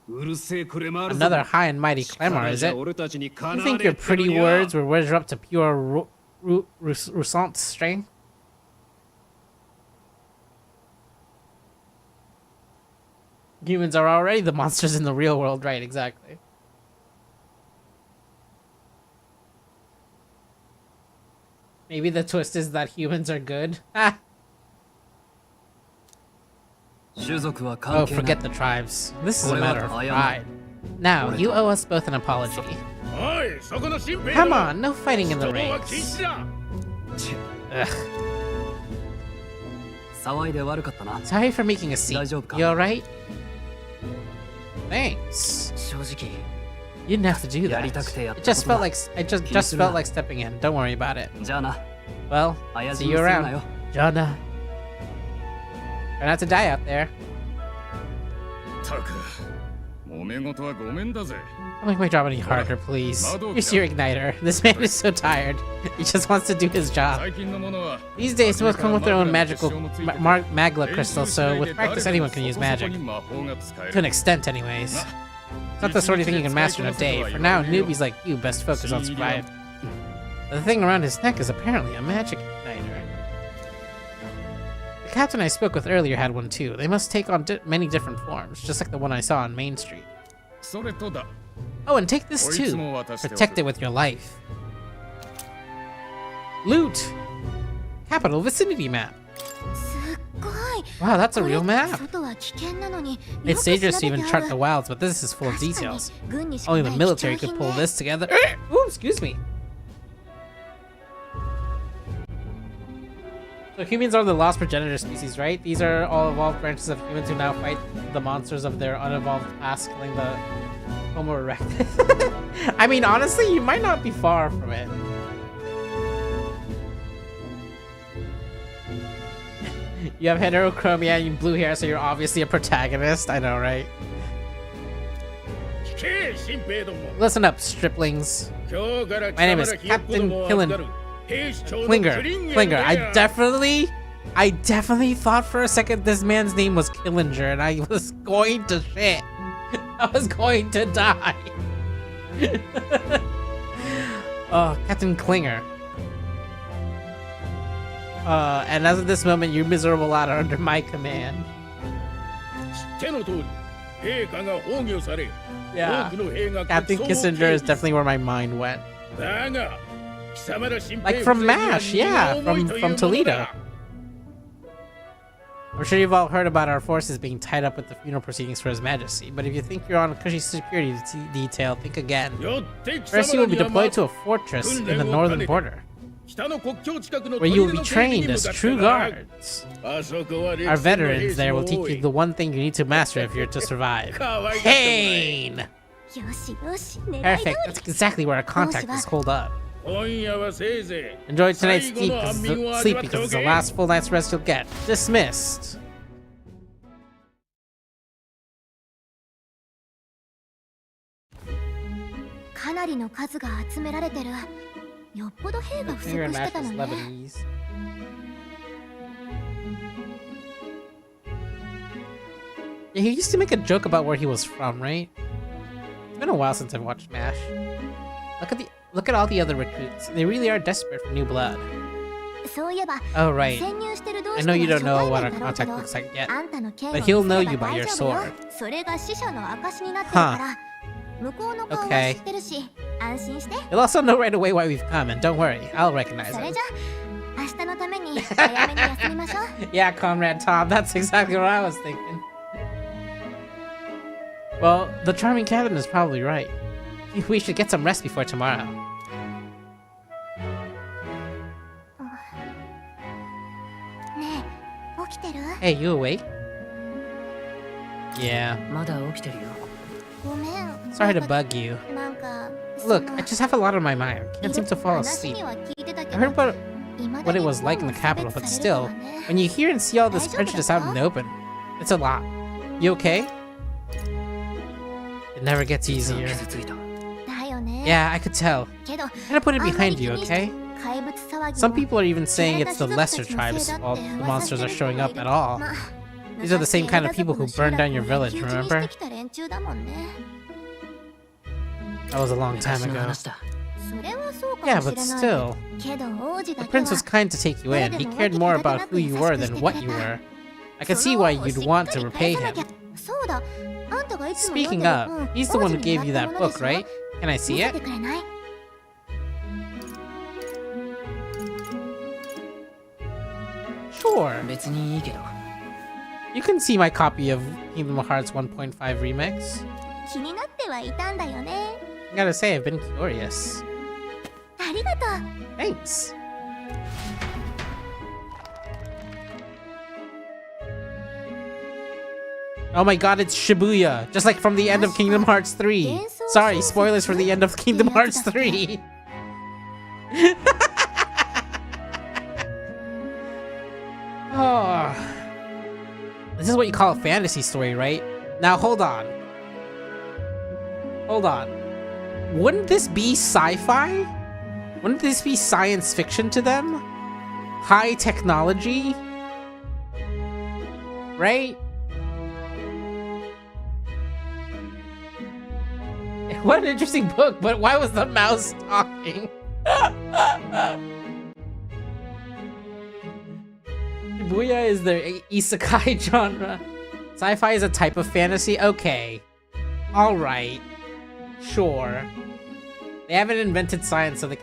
Another high and mighty clamor, is it? You think your pretty words will measure up to pure Roussant strength? Humans are already the monsters in the real world, right? Exactly. Maybe the twist is that humans are good. Ah. Oh, forget the tribes. This is a matter of pride. Now, you owe us both an apology. Come on, no fighting in the ranks. Ugh. Sorry for making a scene. You alright? Thanks. You didn't have to do that. It just felt like I just felt like stepping in. Don't worry about it. Well, see you around. Jana. Try not to die out there. Don't make my job any harder, please. Use your igniter. This man is so tired. He just wants to do his job. These days, most come with their own magical magla crystal, so with practice, anyone can use magic. To an extent, anyways. It's not the sort of thing you can master in a day. For now, newbies like you best focus on survive. The thing around his neck is apparently a magic igniter. The captain I spoke with earlier had one too. They must take on many different forms, just like the one I saw on Main Street. Oh, and take this too. Protect it with your life. Loot! Capital vicinity map. Wow, that's a real map. It's dangerous to even chart the wilds, but this is full of details. Only the military could pull this together. Ooh, excuse me. So humans are the lost progenitor species, right? These are all evolved branches of humans who now fight the monsters of their unevolved past, killing the Homo erectus. I mean, honestly, you might not be far from it. You have heterochromia and blue hair, so you're obviously a protagonist. I know, right? Listen up, striplings. My name is Captain Klinger. I definitely thought for a second this man's name was Killinger, and I was going to shit. I was going to die. Oh, Captain Klinger. And as of this moment, you miserable lad are under my command. Yeah. Captain Kissinger is definitely where my mind went. Like from MASH, yeah, from Toledo. I'm sure you've all heard about our forces being tied up with the funeral proceedings for His Majesty, but if you think you're on a cushy security detail, think again. First, you will be deployed to a fortress in the northern border, where you will be trained as true guards. Our veterans there will teach you the one thing you need to master if you're to survive. Pain! Perfect, that's exactly where our contact is holed up. Enjoy tonight's sleep because it's the last full night's rest you'll get. Dismissed. Finger and match is Lebanese. Yeah, he used to make a joke about where he was from, right? It's been a while since I've watched MASH. Look at all the other recruits. They really are desperate for new blood. Oh, right. I know you don't know what our contact looks like yet, but he'll know you by your sword. Huh. Okay. He'll also know right away why we've come, and don't worry, I'll recognize him. Yeah, Comrade Tom, that's exactly what I was thinking. Well, the charming captain is probably right. We should get some rest before tomorrow. Hey, you awake? Yeah. Sorry to bug you. Look, I just have a lot on my mind. Can't seem to fall asleep. I heard about what it was like in the capital, but still, when you hear and see all this prejudice out in the open, it's a lot. You okay? It never gets easier. Yeah, I could tell. Gotta put it behind you, okay? Some people are even saying it's the lesser tribes while the monsters are showing up at all. These are the same kind of people who burned down your village, remember? That was a long time ago. Yeah, but still. The prince was kind to take you in. He cared more about who you were than what you were. I could see why you'd want to repay him. Speaking of, he's the one who gave you that book, right? Can I see it? Sure. You can see my copy of Kingdom Hearts 1.5 Remix. I gotta say, I've been curious. Thanks. Oh my god, it's Shibuya! Just like from the end of Kingdom Hearts 3. Sorry, spoilers for the end of Kingdom Hearts 3. Oh. This is what you call a fantasy story, right? Now hold on. Hold on. Wouldn't this be sci-fi? Wouldn't this be science fiction to them? High technology? Right? What an interesting book, but why was the mouse talking? Shibuya is the isekai genre. Sci-fi is a type of fantasy? Okay. Alright. Sure. They haven't invented science, so they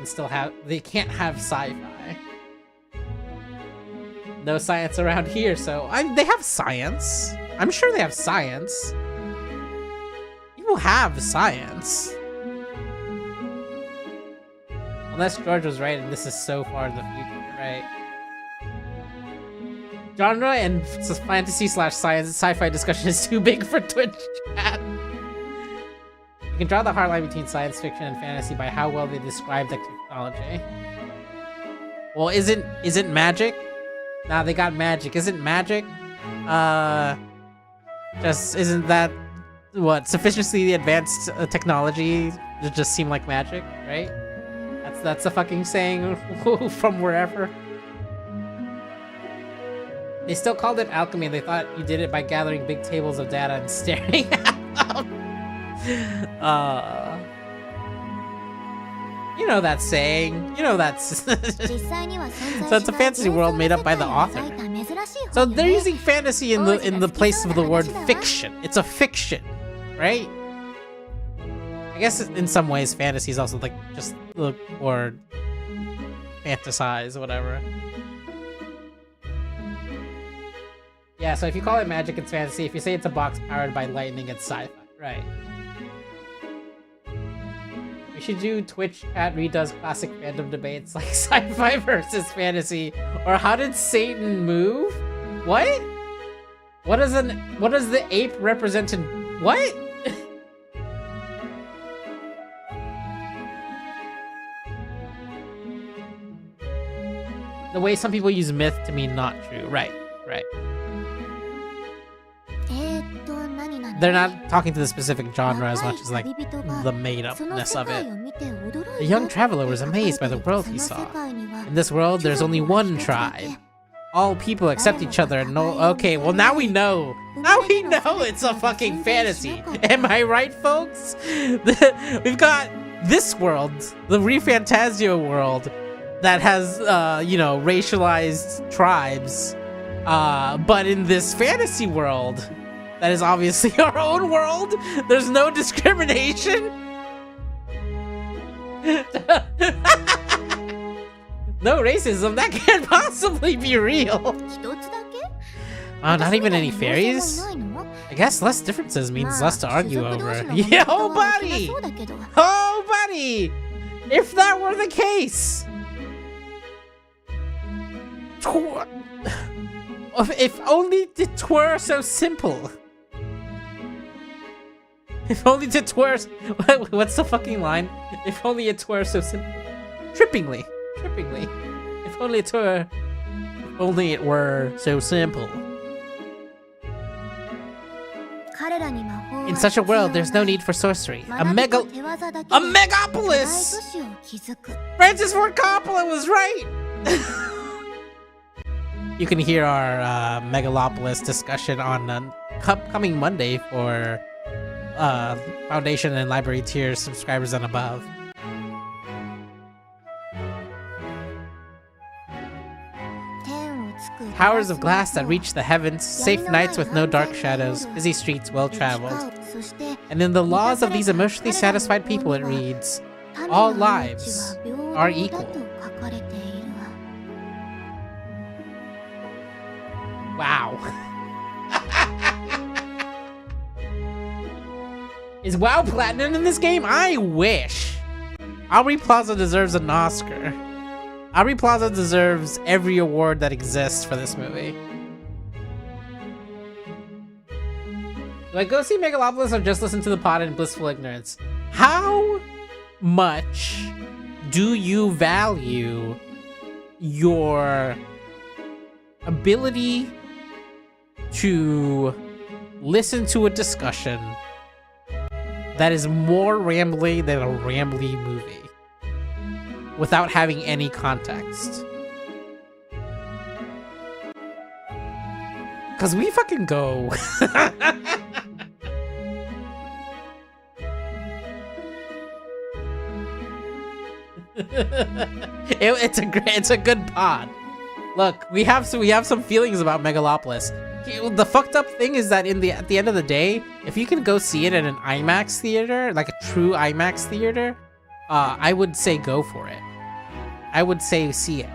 can't have sci-fi. No science around here, so they have science. I'm sure they have science. People have science. Unless George was right and this is so far in the future, right? Genre and fantasy / science sci-fi discussion is too big for Twitch chat. You can draw the hard line between science fiction and fantasy by how well they describe the technology. Well, isn't magic? Nah, they got magic. Isn't magic? Just isn't that what sufficiently advanced technology to just seem like magic, right? That's a fucking saying from wherever. They still called it alchemy, and they thought you did it by gathering big tables of data and staring at them. You know that saying. You know that's... So it's a fantasy world made up by the author. So they're using fantasy in the place of the word fiction. It's a fiction, right? I I guess in some ways fantasy is also like just look or fantasize, whatever. Yeah, so if you call it magic, it's fantasy. If you say it's a box powered by lightning, it's sci-fi. Right. We should do Twitch chat redoes classic fandom debates like sci-fi versus fantasy, or how did Satan move? What? What does the ape represent in what? The way some people use myth to mean not true. Right, right. They're not talking to the specific genre as much as like the made-upness of it. The young traveler was amazed by the world he saw. In this world, there's only one tribe. All people accept each other. No, okay, well now we know. Now we know it's a fucking fantasy. Am I right, folks? We've got this world, the ReFantazio world, that has, you know, racialized tribes. But in this fantasy world, that is obviously our own world, there's no discrimination. No racism, that can't possibly be real. Not even any fairies? I guess less differences means less to argue over. Yeah, oh buddy! Oh buddy! If that were the case! If only it were so simple. If only it were... What's the fucking line? If only it were so simple. Trippingly. If only it were... If only it were so simple. In such a world, there's no need for sorcery. A megapolis! Francis Ford Coppola was right! You can hear our Megalopolis discussion on coming Monday for Foundation and Library tier subscribers and above. Towers of glass that reach the heavens, safe nights with no dark shadows, busy streets well traveled. And in the laws of these emotionally satisfied people it reads, all lives are equal. Wow. Is WoW Platinum in this game? I wish. Aubrey Plaza deserves an Oscar. Aubrey Plaza deserves every award that exists for this movie. Do I go see Megalopolis or just listen to the pod in blissful ignorance? How much do you value your ability to listen to a discussion that is more rambly than a rambly movie without having any context? Because we fucking go. It's a good pod. Look, we have some feelings about Megalopolis. The fucked up thing is that at the end of the day, if you can go see it in an IMAX theater, like a true IMAX theater, I would say go for it. I would say see it.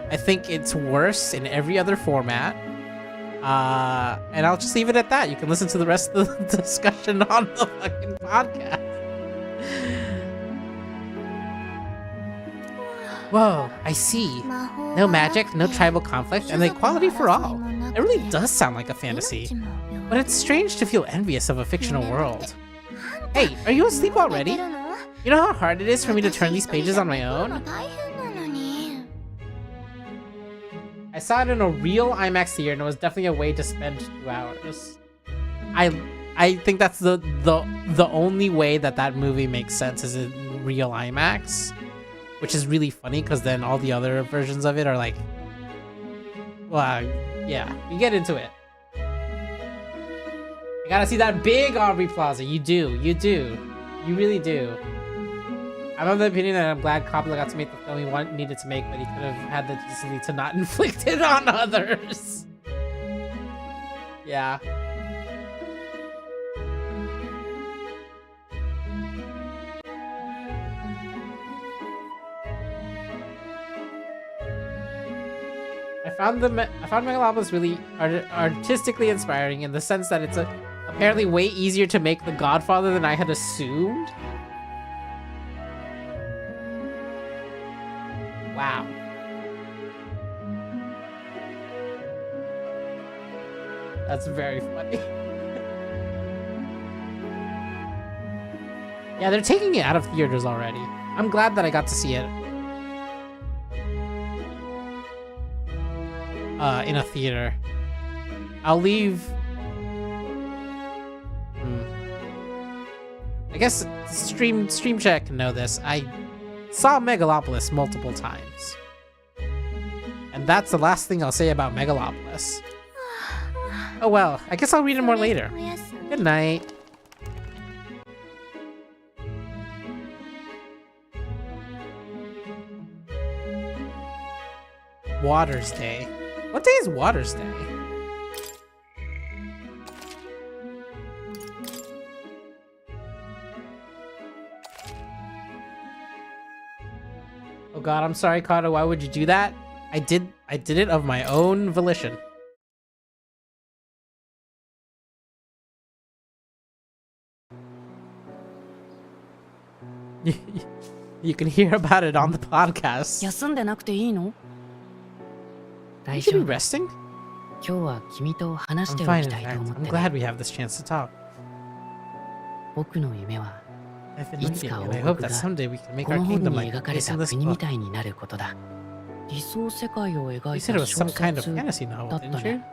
I think it's worse in every other format. And I'll just leave it at that. You can listen to the rest of the discussion on the fucking podcast. Whoa, I see. No magic, no tribal conflict, and equality for all. It really does sound like a fantasy. But it's strange to feel envious of a fictional world. Hey, are you asleep already? You know how hard it is for me to turn these pages on my own? I saw it in a real IMAX theater, and it was definitely a way to spend 2 hours. I think that's the only way that movie makes sense is in real IMAX. Which is really funny, because then all the other versions of it are like... Well, yeah, you get into it. You gotta see that big Aubrey Plaza. You do. You really do. I'm of the opinion that I'm glad Coppola got to make the film he needed to make, but he could have had the decency to not inflict it on others. Yeah. I found Megalopolis really artistically inspiring in the sense that it's apparently way easier to make The Godfather than I had assumed. Wow. That's very funny. Yeah, they're taking it out of theaters already. I'm glad that I got to see it. In a theater. I'll leave... I guess stream chat can know this. I saw Megalopolis multiple times. And that's the last thing I'll say about Megalopolis. Oh well, I guess I'll read it more later. Good night. Waters Day. What day is Waters Day? Oh god, I'm sorry, Cado. Why would you do that? I did it of my own volition. You can hear about it on the podcast. You should be resting. I'm fine, in fact. I'm glad we have this chance to talk. I've been thinking, and I hope that someday we can make our kingdom like the place in this book. You said it was some kind of fantasy novel, didn't you?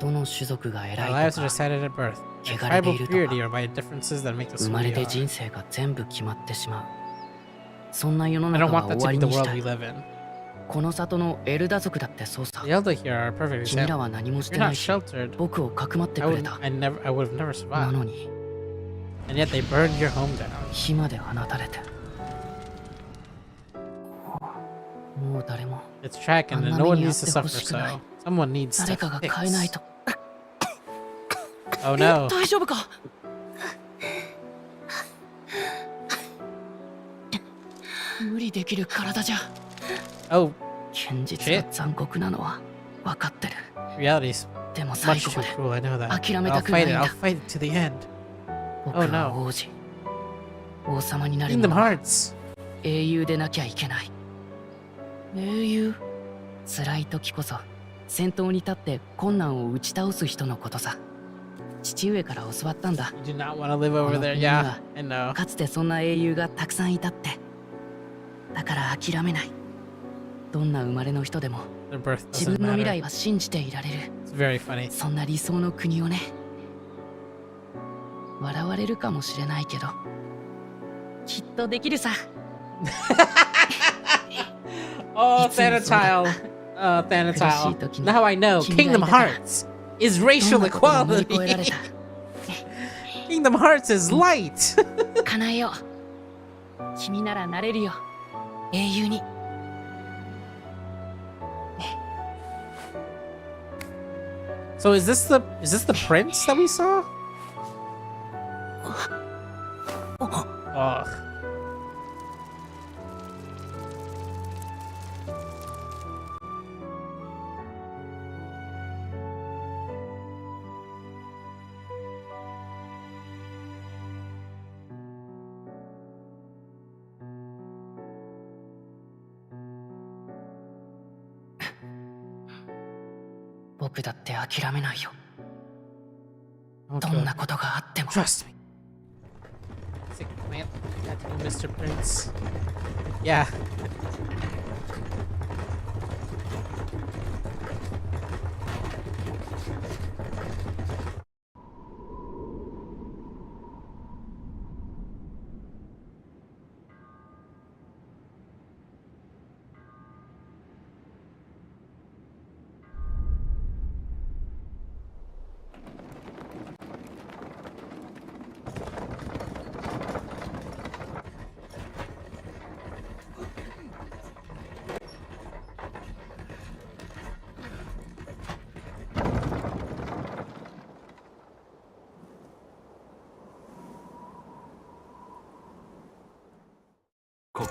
Our lives are decided at birth. By tribal purity or by differences that make us who we are. I don't want that to be the world we live in. The elder here are a perfect example. If you're not sheltered, I would have never survived. And yet they burned your home down. It's tragic and no one needs to suffer, so someone needs to fix. Oh no. Oh, shit. Reality's much too cruel, I know that. I'll fight it to the end. Oh no. Kingdom Hearts. 辛い時こそ先頭に立って困難を打ち倒す人のことさ。父上から教わったんだ。You do not want to live over there, yeah, I know. かつてそんな英雄がたくさんいたって。だから諦めない。どんな生まれの人でも自分の未来は信じていられる。It's very funny. そんな理想の国をね。笑われるかもしれないけど、きっとできるさ。Oh, Thanatile. Thanatile. Now I know. Kingdom Hearts is racial equality. Kingdom Hearts is light. So is this the prince that we saw? Ugh. Trust me. Sick man. Mr. Prince. Yeah. Till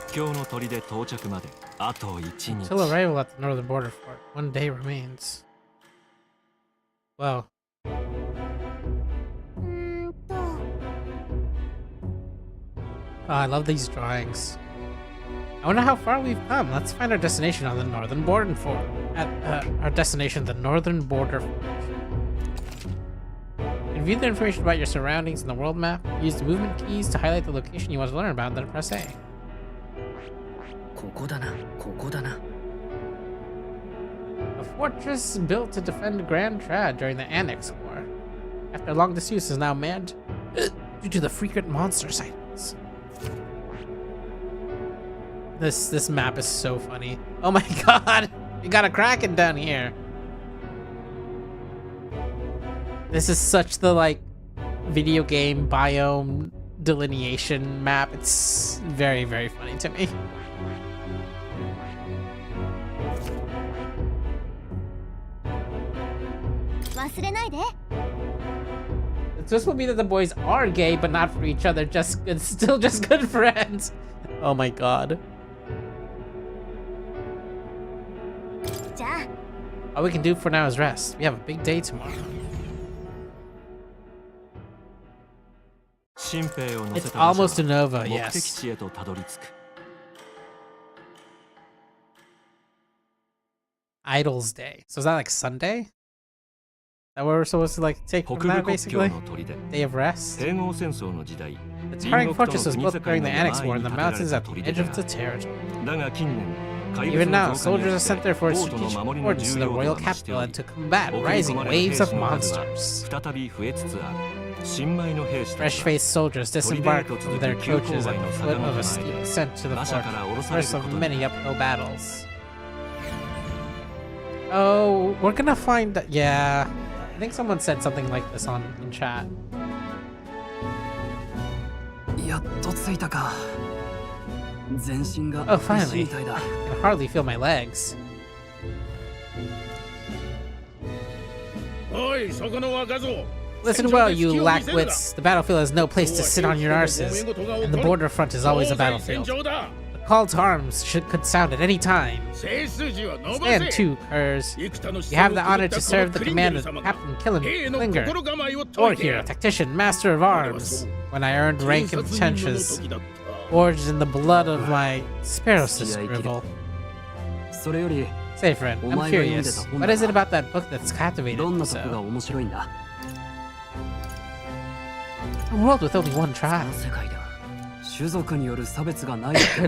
arrival at the northern border fort, 1 day remains. Wow. Oh, I love these drawings. I wonder how far we've come. Let's find our destination on the northern border fort. Our destination, the northern border fort. View the information about your surroundings in the world map. Use the movement keys to highlight the location you want to learn about, then press A. A fortress built to defend Grand Trad during the Annex War. After long disuse is now manned due to the frequent monster sightings. This map is so funny. Oh my god! You got a Kraken down here! This is such the, like, video game biome delineation map. It's very, very funny to me. It's just would be that the boys are gay, but not for each other. Just good, still just good friends. Oh my god. All we can do for now is rest. We have a big day tomorrow. It's almost a Nova, yes. Idol's Day. So is that like Sunday? Is that what we're supposed to like take from that basically? Day of rest? The towering fortress was built during the Annex War in the mountains at the edge of the territory. Even now, soldiers are sent there for its strategic importance to the royal capital and to combat rising waves of monsters. Fresh-faced soldiers disembarked from their coaches at the foot of a steep ascent to the fort, first of many uphill battles. Oh, we're gonna find... yeah, I think someone said something like this in chat. Oh, finally. I can hardly feel my legs. Listen well, you lackwits. The battlefield has no place to sit on your arses, and the border front is always a battlefield. The call to arms could sound at any time. Stand to, Curs. You have the honor to serve the command of Captain Killinger, or here, tactician, master of arms. When I earned rank in the trenches, forged in the blood of my sparrow scribble. Say, friend, I'm curious. What is it about that book that's captivated you so? A world with only one tribe.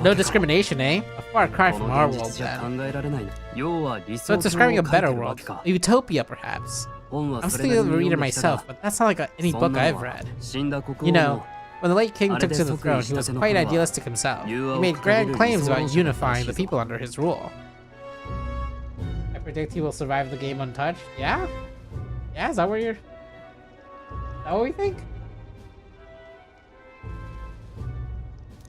No discrimination, eh? A far cry from our world, then. So it's describing a better world. A utopia, perhaps. I'm still a reader myself, but that's not like any book I've read. You know, when the late king took to the throne, he was quite idealistic himself. He made grand claims about unifying the people under his rule. I predict he will survive the game untouched. Yeah? Yeah, is that what we think?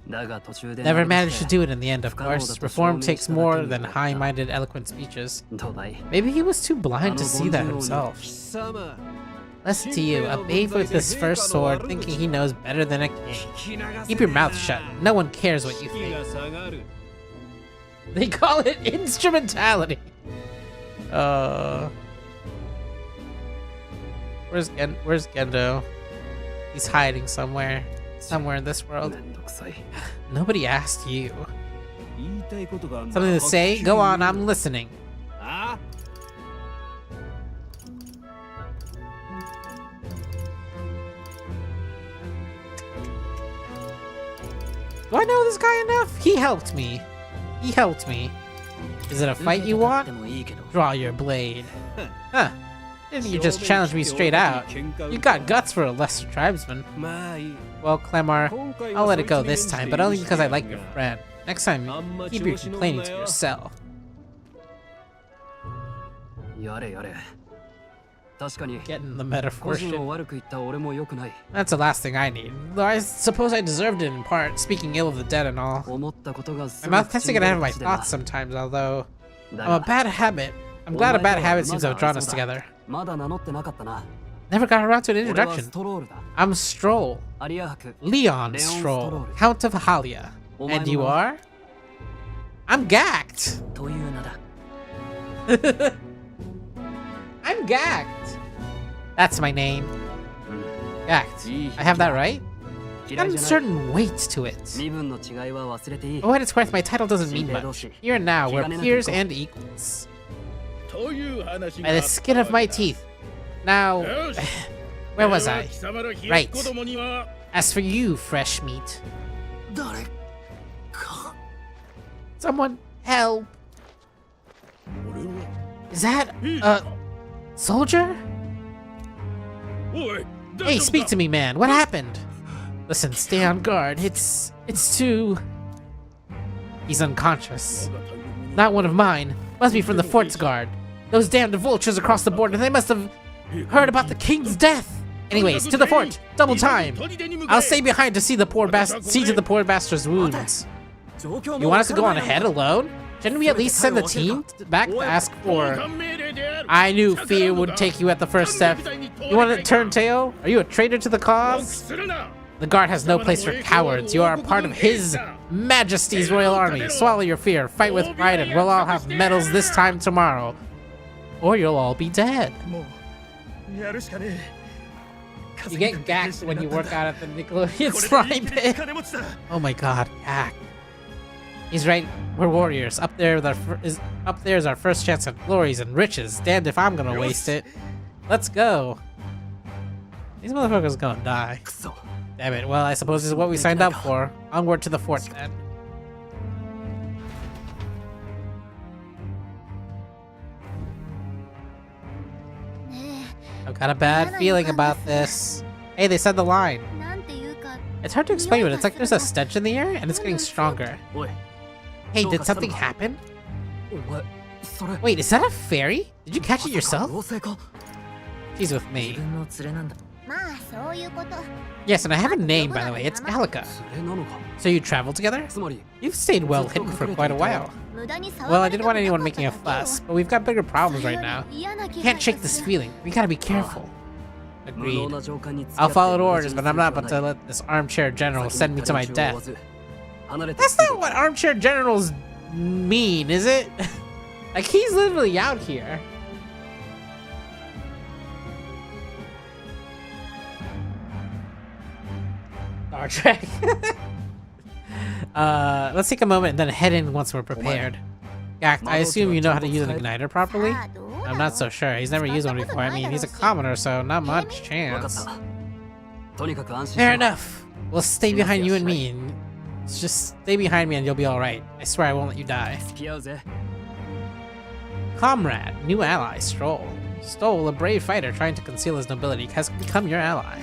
Never managed to do it in the end, of course. Reform takes more than high-minded, eloquent speeches. Maybe he was too blind to see that himself. Listen to you, a babe with his first sword, thinking he knows better than a king. Keep your mouth shut. No one cares what you think. They call it instrumentality. Where's Gendo? He's hiding somewhere in this world. Nobody asked you. Something to say? Go on, I'm listening. Do I know this guy enough? He helped me. Is it a fight you want? Draw your blade. Huh. Didn't you just challenge me straight out? You got guts for a lesser tribesman. Well, Clemar, I'll let it go this time, but only because I like your friend. Next time, keep your complaining to yourself. Getting the metaphor shit. That's the last thing I need. Though I suppose I deserved it in part, speaking ill of the dead and all. My mouth tends to get ahead of my thoughts sometimes, although I'm glad a bad habit seems to have drawn us together. Never got around to an introduction. I'm Stroll. Leon Stroll, Count of Halia. And you are? I'm gacked. I'm gacked. That's my name. Gacked. I have that right? Got a certain weight to it. For what it's worth, my title doesn't mean much. Here and now, we're peers and equals. By the skin of my teeth. Now, where was I? Right. As for you, fresh meat. Someone help. Is that a soldier? Hey, speak to me, man. What happened? Listen, stay on guard. It's too... He's unconscious. Not one of mine. Must be from the fort's guard. Those damned vultures across the border, they must have heard about the king's death. Anyways, to the fort. Double time. I'll stay behind to see to the poor bastard's wounds. You want us to go on ahead alone? Shouldn't we at least send the team back to ask for... I knew fear would take you at the first step. You want to turn tail? Are you a traitor to the cause? The guard has no place for cowards. You are a part of His Majesty's Royal Army. Swallow your fear, fight with pride, and we'll all have medals this time tomorrow. Or you'll all be dead. You get gacked when you work out at the Nickelodeon slime pit. Oh my god, gack. He's right, we're warriors. Up there is our first chance at glories and riches. Damned if I'm gonna waste it. Let's go. These motherfuckers gonna die. Damn it, well I suppose this is what we signed up for. Onward to the fort then. I've got a bad feeling about this. Hey, they said the line. It's hard to explain, but it's like there's a stench in the air and it's getting stronger. Hey, did something happen? Wait, is that a fairy? Did you catch it yourself? She's with me. Yes, and I have a name, by the way. It's Gallica. So you travel together? You've stayed well hidden for quite a while. Well, I didn't want anyone making a fuss, but we've got bigger problems right now. Can't shake this feeling. We gotta be careful. Agreed. I'll follow orders, but I'm not about to let this armchair general send me to my death. That's not what armchair generals mean, is it? Like, he's literally out here. Star Trek. Let's take a moment and then head in once we're prepared. Gact, I assume you know how to use an igniter properly? I'm not so sure. He's never used one before. I mean, he's a commoner, so not much chance. Fair enough. We'll stay behind you and me, and just stay behind me and you'll be alright. I swear I won't let you die. Comrade, new ally, Stroll. Stroll, a brave fighter trying to conceal his nobility, has become your ally.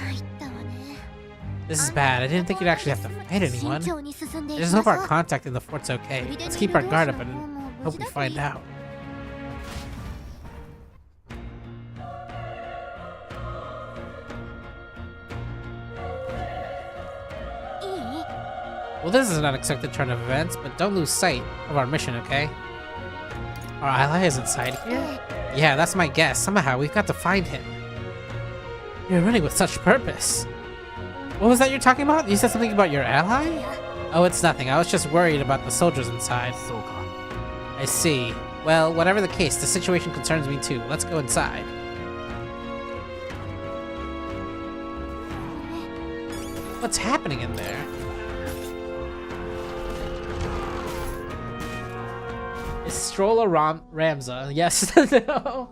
This is bad. I didn't think you'd actually have to fight anyone. I just hope our contact in the fort's okay. Let's keep our guard up and hope we find out. Well, this is an unexpected turn of events, but don't lose sight of our mission, okay? Our ally is inside here? Yeah, that's my guess. Somehow, we've got to find him. You're running with such purpose. What was that you're talking about? You said something about your ally? Oh, it's nothing. I was just worried about the soldiers inside. I see. Well, whatever the case, the situation concerns me too. Let's go inside. What's happening in there? Is Stroll a Ramza? Yes. No.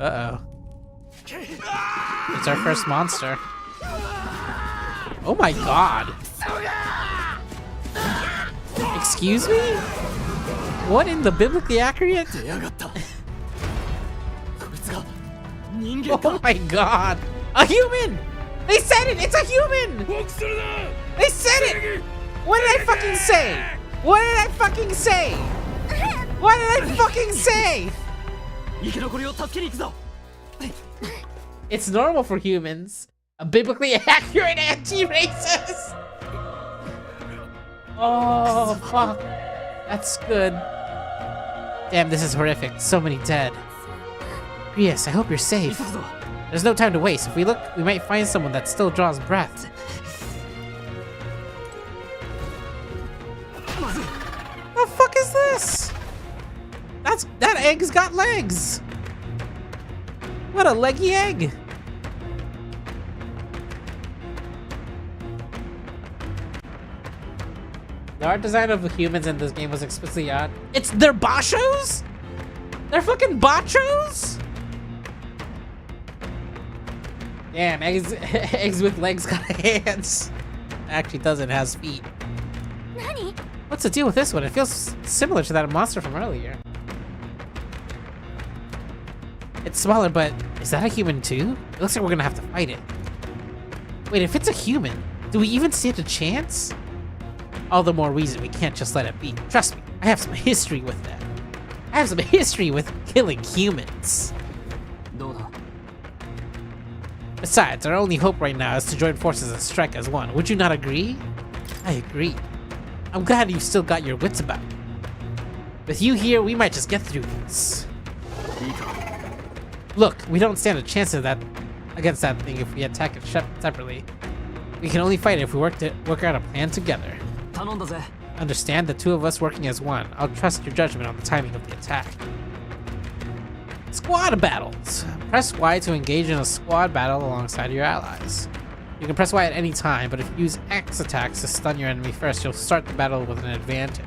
Uh-oh. It's our first monster. Oh my god. Excuse me? What in the biblically accurate? Oh my god. A human! They said it! It's a human! They said it! What did I fucking say? What did I fucking say? What did I fucking say? It's normal for humans. A biblically accurate anti-racist. Oh, fuck. That's good. Damn, this is horrific. So many dead. Yes, I hope you're safe. There's no time to waste. If we look, we might find someone that still draws breath. The fuck is this? That egg's got legs. What a leggy egg. The art design of the humans in this game was explicitly odd. They're bachos? They're fucking bachos? Damn, eggs with legs got hands. Actually doesn't, has feet. Nani? What's the deal with this one? It feels similar to that monster from earlier. It's smaller, but is that a human too? It looks like we're gonna have to fight it. Wait, if it's a human, do we even stand a chance? All the more reason we can't just let it be. Trust me, I have some history with that. I have some history with killing humans. Besides, our only hope right now is to join forces and strike as one. Would you not agree? I agree. I'm glad you've still got your wits about you. With you here, we might just get through this. Look, we don't stand a chance of that against that thing if we attack it separately. We can only fight it if we work out a plan together. Understand, the two of us working as one. I'll trust your judgment on the timing of the attack. Squad battles. Press Y to engage in a squad battle alongside your allies. You can press Y at any time, but if you use X attacks to stun your enemy first, you'll start the battle with an advantage.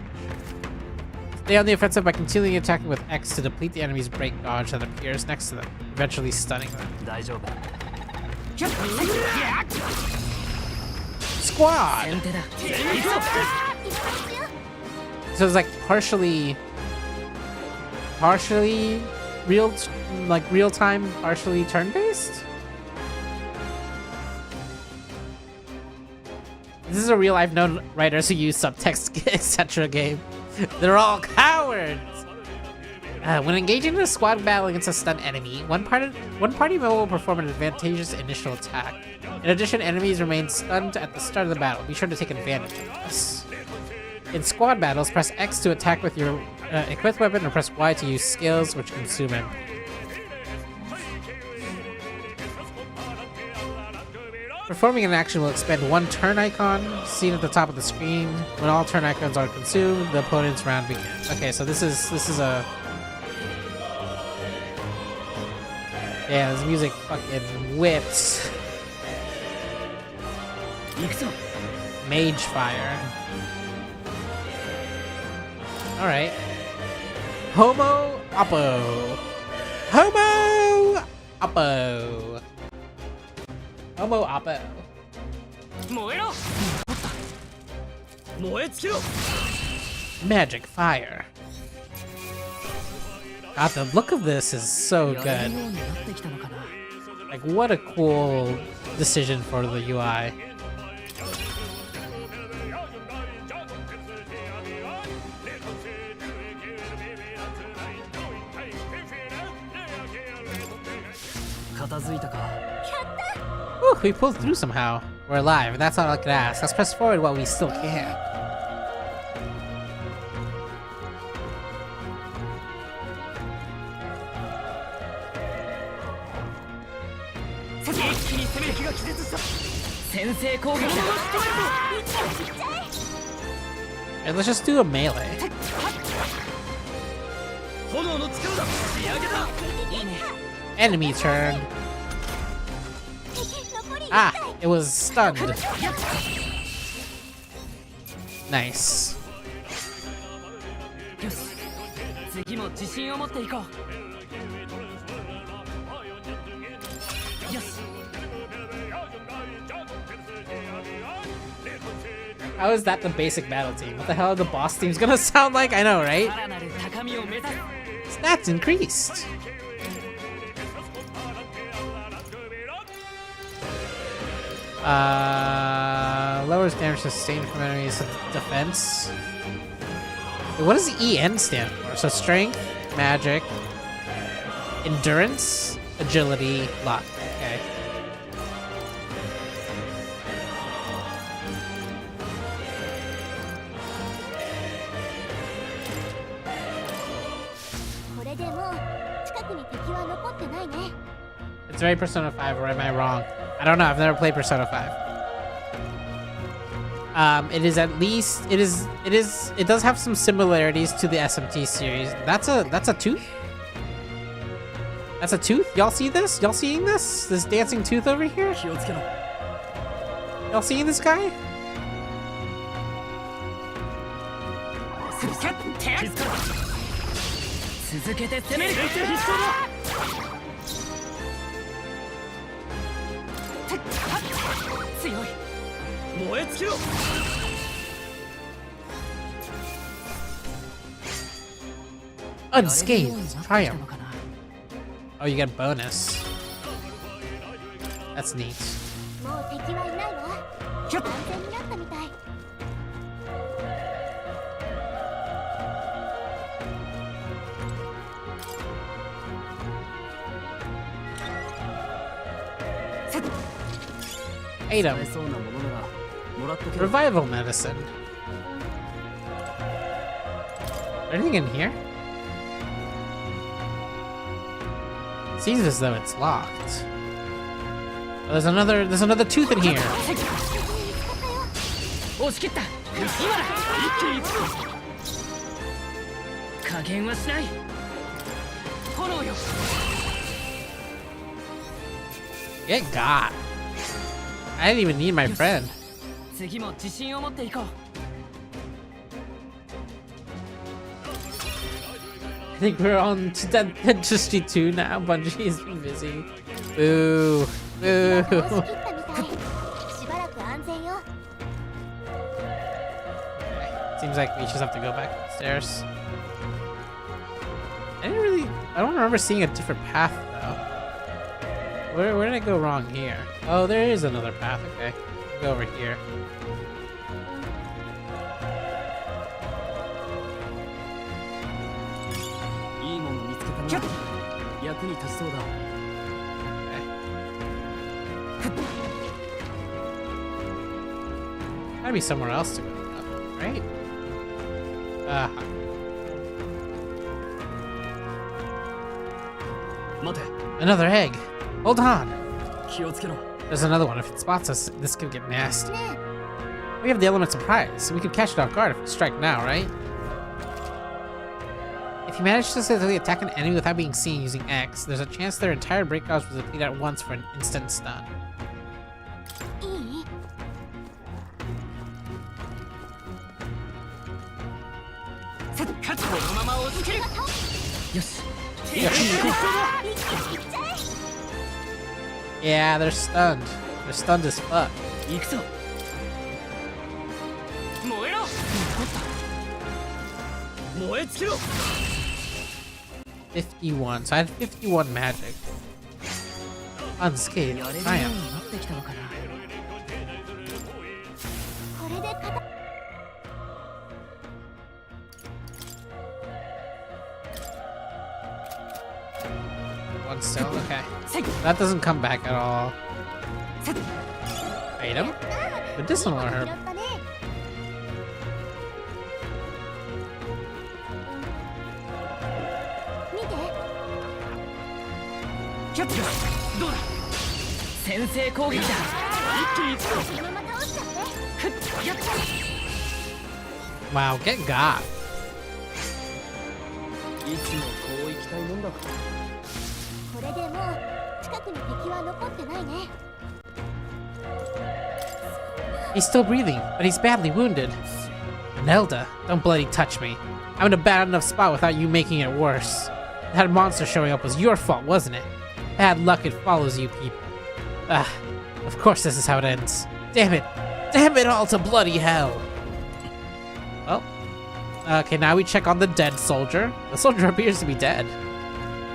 Stay on the offensive by continually attacking with X to deplete the enemy's break dodge that appears next to them, eventually stunning them. Squad! So it's like partially real time, partially turn-based? This is a real I've known writers who use subtext, etc. game. They're all cowards! When engaging in a squad battle against a stunned enemy, one party member will perform an advantageous initial attack. In addition, enemies remain stunned at the start of the battle. Be sure to take advantage of this. In squad battles, press X to attack with your equipped weapon, or press Y to use skills which consume MP. Performing an action will expend one turn icon seen at the top of the screen. When all turn icons are consumed, the opponent's round begins. Okay, so this is a... Yeah, this music fucking whips. Mage fire. Alright. Homo Oppo. Homo Oppo. Homo Oppo. Magic fire. God, the look of this is so good. Like, what a cool decision for the UI. Whew, we pulled through somehow. We're alive, and that's all I can ask. Let's press forward while we still can. And let's just do a melee. Enemy turn. Ah, it was stunned. Nice. How is that the basic battle team? What the hell are the boss teams gonna sound like? I know, right? Stats increased. Lowers damage sustained from enemies defense. Wait, what does EN stand for? So strength, magic, endurance, agility, luck. Okay. It's very Persona 5, or am I wrong? I don't know. I've never played Persona 5. It is at least it does have some similarities to the SMT series. That's a tooth? That's a tooth? Y'all see this? Y'all seeing this? This dancing tooth over here? Y'all seeing this guy? Unscathed triumph. Oh, you get bonus. That's neat. もう敵はいないわ。安全になったみたい。Item. Revival medicine. Anything in here? Seems as though it's locked. Oh, there's another tooth in here. Get got. I didn't even need my friend. I think we're on to Dentistry 2 now. Bungie is busy. Boo. Boo. Seems like we just have to go back upstairs. I don't remember seeing a different path though. Where did I go wrong here? Oh, there is another path. Okay, go over here. Might be somewhere else to go, right? Another egg. Hold on. There's another one. If it spots us, this could get nasty. We have the element surprise, so we could catch it off guard if we strike now, right? If you manage to successfully attack an enemy without being seen using X, there's a chance their entire break gauge will deplete at once for an instant stun. Yeah, they're stunned. They're stunned as fuck. 51. So I had 51 magic. Unscathed. I am. One still? Okay. That doesn't come back at all. Item? Medicinal herb. Wow, get got. He's still breathing, but he's badly wounded. Nelda, don't bloody touch me. I'm in a bad enough spot without you making it worse. That monster showing up was your fault, wasn't it? Bad luck, it follows you people. Of course this is how it ends. Damn it! Damn it all to bloody hell! Well, okay, now we check on the dead soldier. The soldier appears to be dead.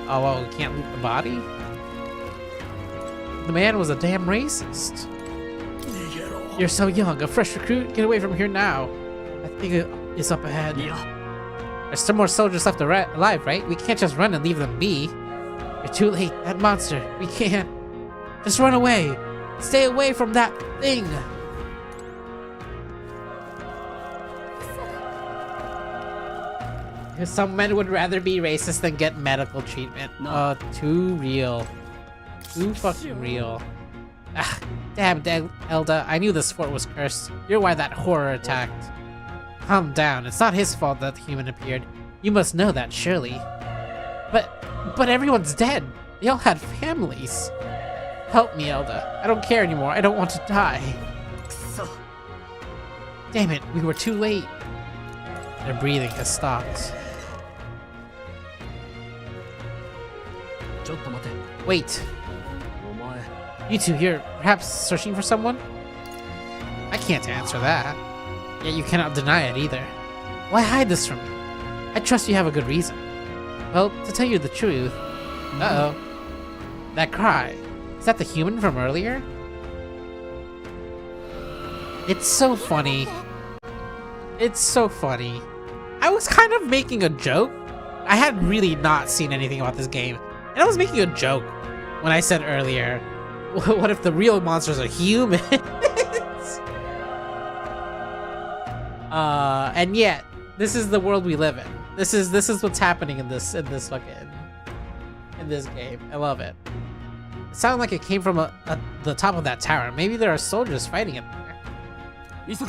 Oh, well, we can't loot the body? The man was a damn racist. You're so young, a fresh recruit? Get away from here now. I think it is up ahead. There's still more soldiers left alive, right? We can't just run and leave them be. You're too late. That monster. We can't. Just run away. Stay away from that thing. Some men would rather be racist than get medical treatment. No. Oh, too real. Too fucking real. Ah, damn, Elda. I knew this fort was cursed. You're why that horror attacked. Calm down. It's not his fault that the human appeared. You must know that, surely. But everyone's dead. They all had families. Help me, Elda. I don't care anymore. I don't want to die. Damn it, we were too late. Their breathing has stopped. Wait. You two here, perhaps searching for someone? I can't answer that. Yet you cannot deny it either. Why hide this from me? I trust you have a good reason. Well, to tell you the truth... Uh-oh. That cry. Is that the human from earlier? It's so funny. It's so funny. I was kind of making a joke. I had really not seen anything about this game. And I was making a joke when I said earlier, what if the real monsters are humans? And yet, this is the world we live in. This is what's happening in this game. I love it. It sounded like it came from the top of that tower. Maybe there are soldiers fighting in there. This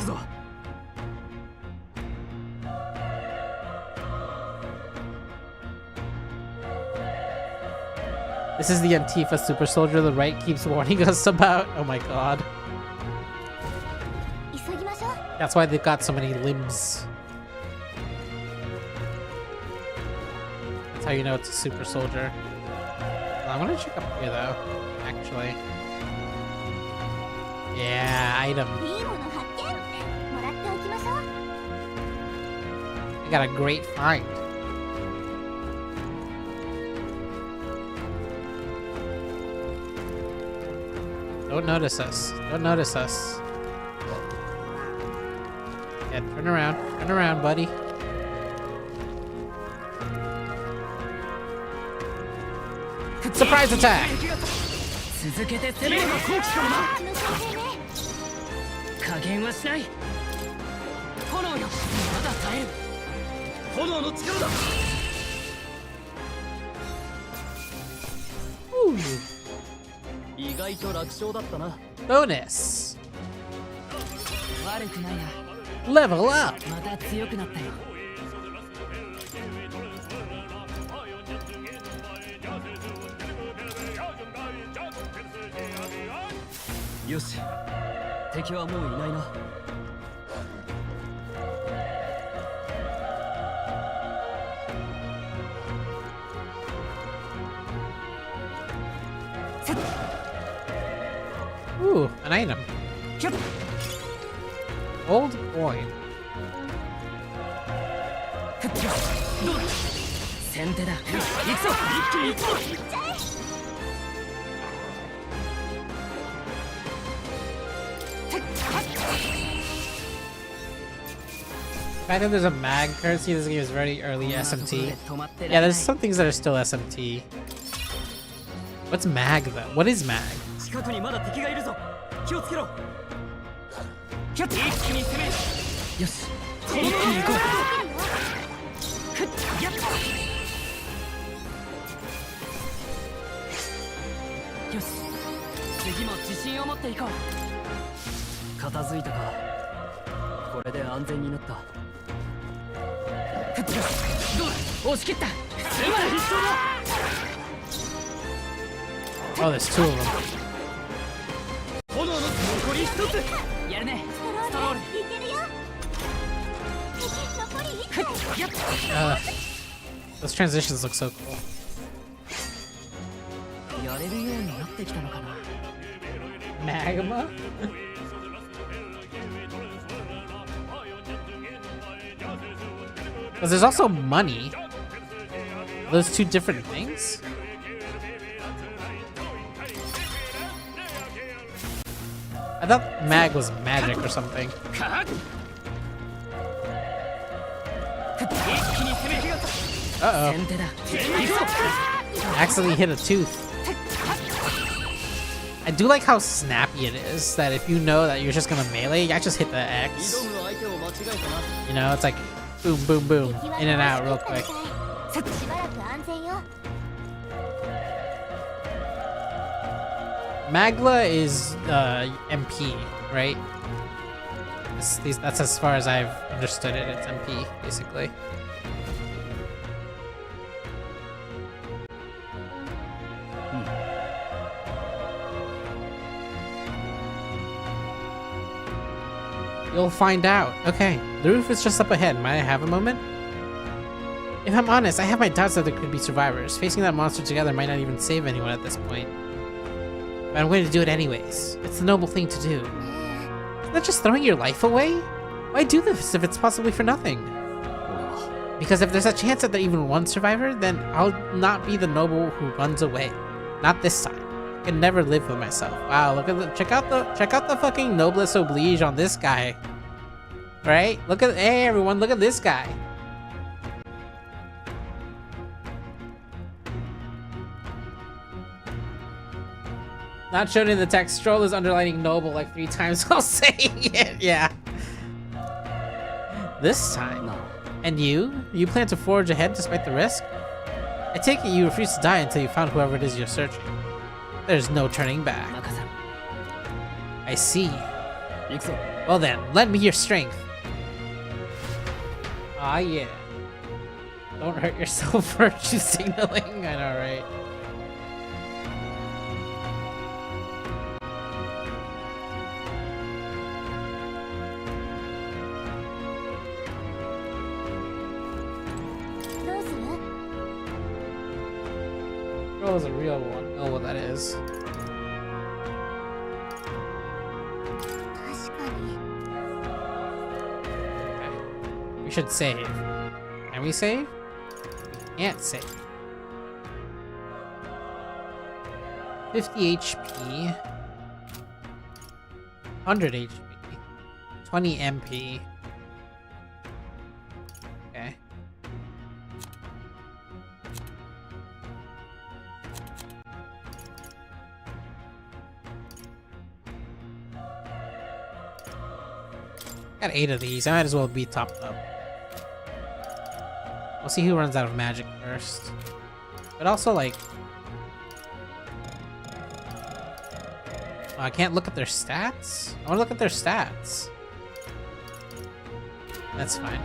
is the Antifa super soldier the right keeps warning us about. Oh my god. That's why they've got so many limbs. That's how you know it's a super soldier. Well, I'm gonna check up here though, actually. Yeah, item. I got a great find. Don't notice us. Don't notice us. Yeah, turn around. Turn around, buddy. Surprise attack! Ooh. Bonus. Level up. Ooh, an item. Old coin. The fact that there's a mag currency in this game is very early SMT. Yeah, there's some things that are still SMT. What's mag though? What is mag? Oh, there's two of them. Those transitions look so cool. Magma? Because there's also money. Are those two different things? I thought mag was magic or something. Uh-oh. Accidentally hit a tooth. I do like how snappy it is, that if you know that you're just gonna melee, I just hit the X. You know, it's like boom, boom, boom, in and out real quick. Magla is MP, right? That's as far as I've understood it. It's MP, basically. You'll find out. Okay, the roof is just up ahead. Might I have a moment? If I'm honest, I have my doubts that there could be survivors. Facing that monster together might not even save anyone at this point. But I'm going to do it anyways. It's the noble thing to do. Isn't that just throwing your life away? Why do this if it's possibly for nothing? Because if there's a chance that there's even one survivor, then I'll not be the noble who runs away. Not this time. I can never live with myself. Wow, look at check out the fucking noblesse oblige on this guy. Right? Hey everyone, look at this guy. Not shown in the text. Stroll is underlining noble like 3 times while saying it. Yeah. This time. And you? You plan to forge ahead despite the risk? I take it you refuse to die until you found whoever it is you're searching. There's no turning back. I see. Well then, lend me your strength. Ah yeah. Don't hurt yourself virtue signaling. I know, right? That was a real one. I don't know what that is. Okay. We should save. Can we save? We can't save. 50 HP. 100 HP. 20 MP. Okay. Got 8 of these. I might as well be topped up. We'll see who runs out of magic first. But also, like... Oh, I can't look at their stats? I want to look at their stats. That's fine.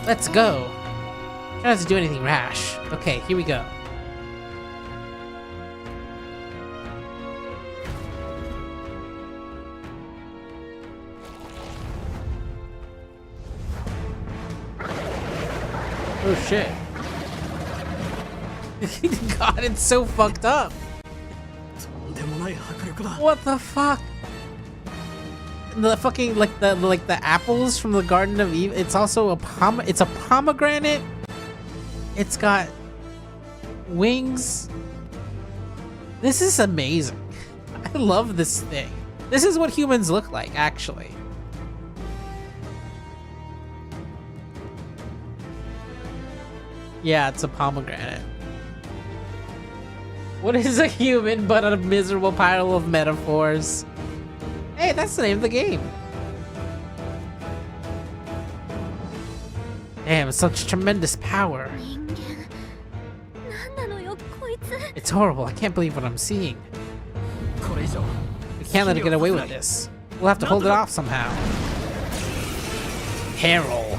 Let's go. Try not to do anything rash. Okay, here we go. Oh shit. God, it's so fucked up. What the fuck? The fucking like the apples from the Garden of Eve. It's also a pomegranate. It's got wings. This is amazing. I love this thing. This is what humans look like, actually. Yeah, it's a pomegranate. What is a human but a miserable pile of metaphors? Hey, that's the name of the game. Damn, such tremendous power. It's horrible. I can't believe what I'm seeing. We can't let it get away with this. We'll have to hold it off somehow. Herald.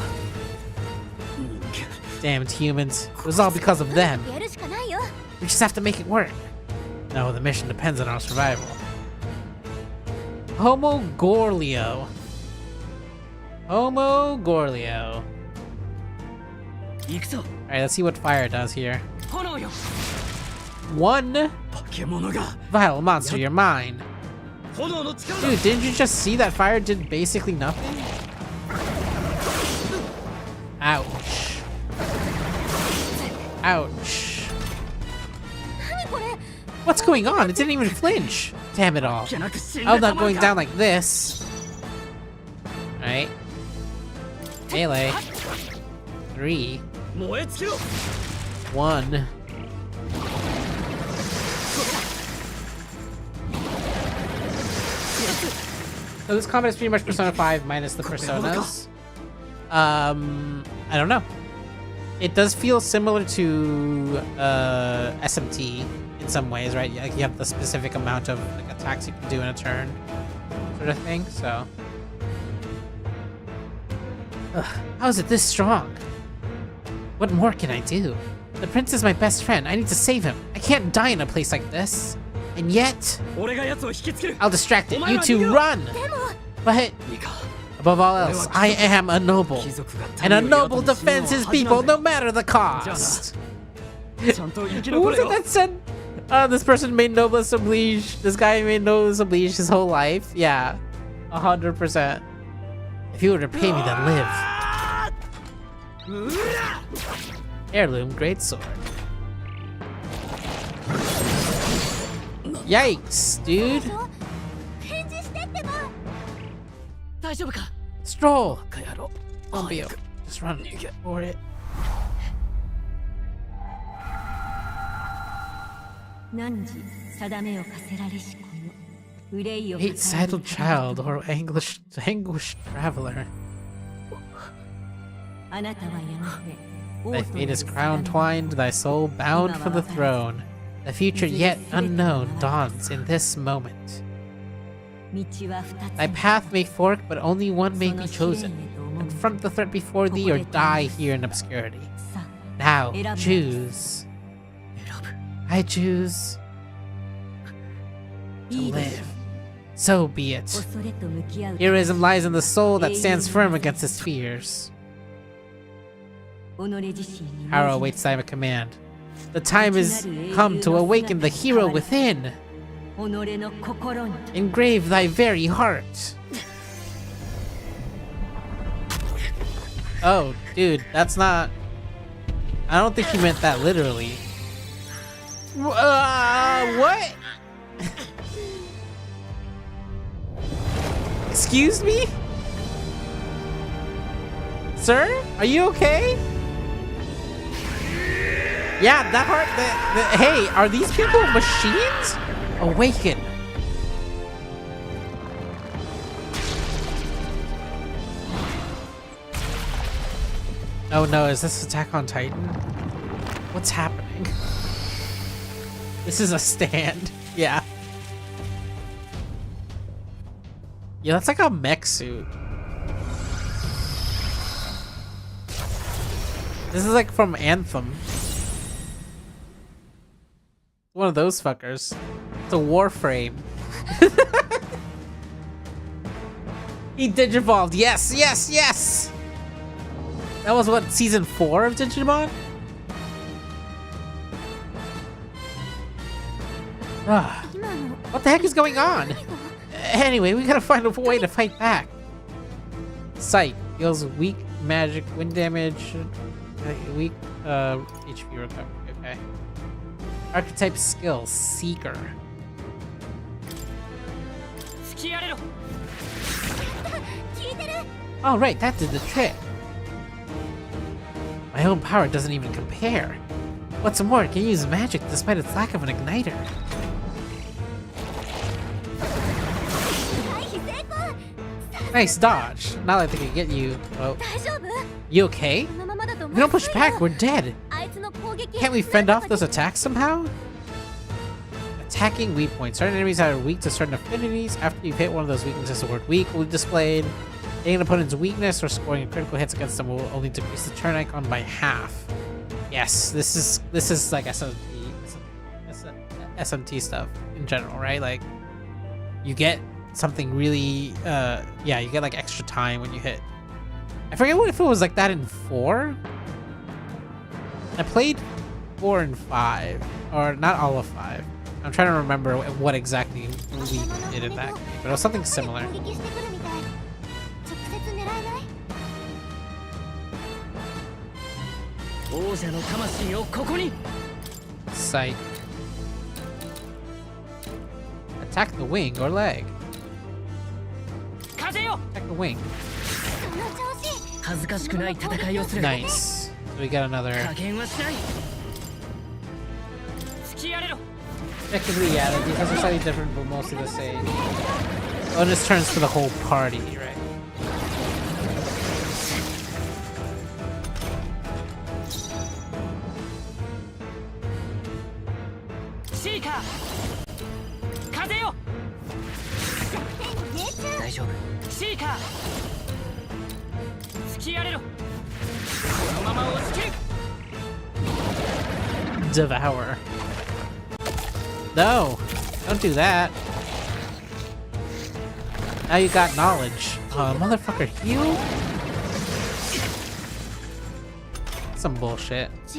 Damned humans. It was all because of them. We just have to make it work. No, the mission depends on our survival. Homo Gorlio. Homo Gorlio. Alright, let's see what fire does here. 1 vile monster, you're mine. Dude, didn't you just see that fire did basically nothing? Ouch. Ouch. What's going on? It didn't even flinch. Damn it all. I'm not going down like this. Alright. Melee. 3. 1. So this combat is pretty much Persona 5 minus the personas. I don't know. It does feel similar to SMT in some ways, right? Like you have the specific amount of like attacks you can do in a turn, sort of thing. So, how is it this strong? What more can I do? The prince is my best friend. I need to save him. I can't die in a place like this. And yet, I'll distract it. You two run! But, above all else, I am a noble. And a noble defends his people no matter the cost. Who was it that said, this person made noblesse oblige? This guy made noblesse oblige his whole life? Yeah, 100%. If you were to pay me, then live. Heirloom greatsword. Yikes, dude. Stroll. Don't be just run for it. Hate saddled child or anguished traveler. Thy fate is crown twined, thy soul bound for the throne. The future yet unknown dawns in this moment. Thy path may fork, but only one may be chosen. Confront the threat before thee or die here in obscurity. Now, choose. I choose to live. So be it. Heroism lies in the soul that stands firm against its fears. Haro awaits thy command. The time is come to awaken the hero within. Engrave thy very heart. Oh, dude, that's not... I don't think he meant that literally. What? Excuse me? Sir? Are you okay? Yeah, that heart... hey, are these people machines? Awaken. Oh no, is this Attack on Titan? What's happening? This is a stand. Yeah. Yeah, that's like a mech suit. This is like from Anthem. One of those fuckers. It's a Warframe. He digivolved. Yes, yes, yes! That was what, season 4 of Digimon? What the heck is going on? Anyway, we gotta find a way to fight back. Sight deals weak magic, wind damage, weak HP recovery. Okay. Archetype skill, Seeker. Oh right, that did the trick. My own power doesn't even compare. What's more, it can use magic despite its lack of an igniter. Nice dodge. Not like they can get you. Oh. You okay? If we don't push back, we're dead. Can't we fend off those attacks somehow? Attacking weak points. Certain enemies are weak to certain affinities. After you've hit one of those weaknesses, the word weak will be displayed. Taking an opponent's weakness or scoring a critical hits against them will only decrease the turn icon by half. Yes, this is like SMT stuff in general, right? Like you get something really yeah, you get like extra time when you hit. I forget if it was like that in 4. I played 4 and 5, or not all of 5. I'm trying to remember what exactly we did in that game, but it was something similar. Sight. Attack the wing or leg. Attack the wing. Nice. So we got another. Technically, yeah, the details are slightly different, but mostly the same. Oh, this turns for the whole party, right? Devour. No, don't do that. Now you got knowledge. Motherfucker, heal? Some bullshit. It's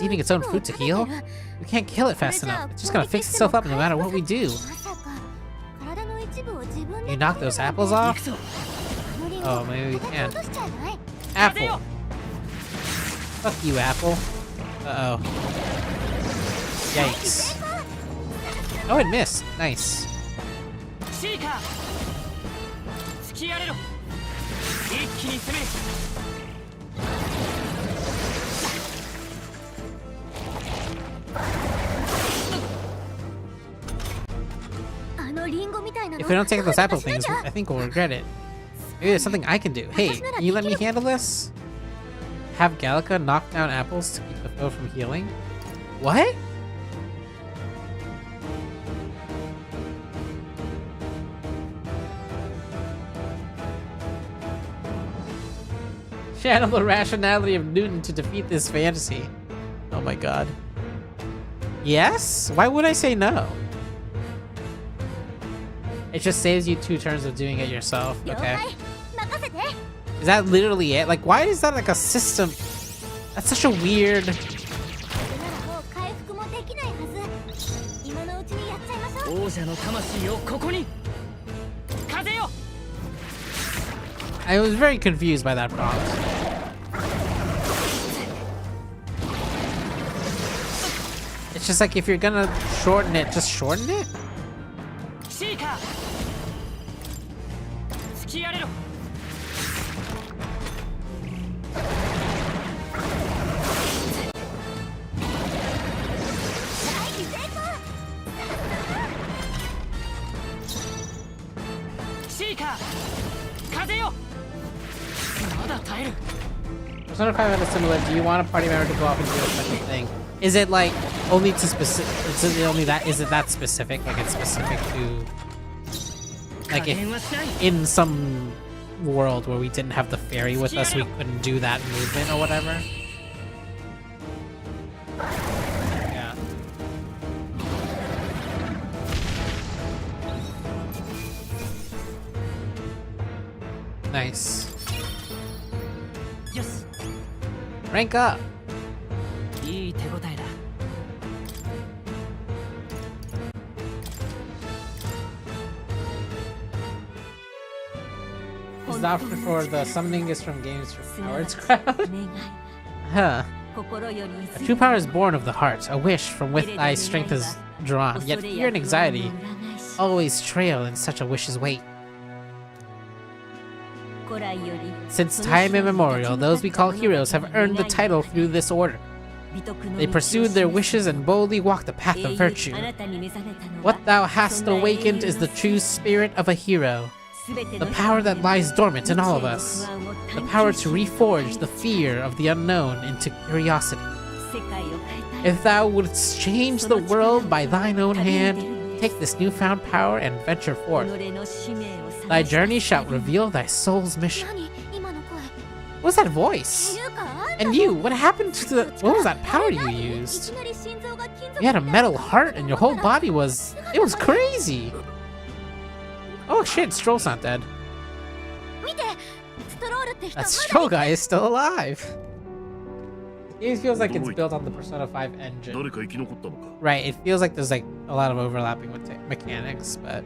eating its own fruit to heal? We can't kill it fast enough. It's just gonna fix itself up no matter what we do. You knock those apples off? Oh, maybe we can. Apple! Fuck you, apple. Uh-oh. Yikes. Oh, it missed. Nice. If we don't take those apple things, I think we'll regret it. Maybe there's something I can do. Hey, can you let me handle this? Have Gallica knock down apples to keep the foe from healing? What? Channel the rationality of Newton to defeat this fantasy. Oh my god. Yes? Why would I say no? It just saves you 2 turns of doing it yourself. Okay. Is that literally it? Like, why is that like a system? That's such a weird... I was very confused by that prompt. It's just like, if you're gonna shorten it, just shorten it? Persona 5 had a similar, do you want a party member to go off and do a special thing? Is it like only to specific, is it only that, is it that specific? Like it's specific to, like if in some world where we didn't have the fairy with us, we couldn't do that movement or whatever? Yeah. Nice. Rank up! The option for the summoning is from games from Howard's Crowd? Huh. A true power is born of the heart, a wish from which thy strength is drawn, yet fear and anxiety always trail in such a wish's wait. Since time immemorial, those we call heroes have earned the title through this order. They pursued their wishes and boldly walked the path of virtue. What thou hast awakened is the true spirit of a hero. The power that lies dormant in all of us. The power to reforge the fear of the unknown into curiosity. If thou wouldst change the world by thine own hand, take this newfound power and venture forth. Thy journey shall reveal thy soul's mission. What's that voice? And you, what happened to the... What was that power you used? You had a metal heart and your whole body was... It was crazy! Oh shit, Stroll's not dead. That Stroll guy is still alive! It feels like it's built on the Persona 5 engine. Right, it feels like there's like a lot of overlapping with mechanics, but...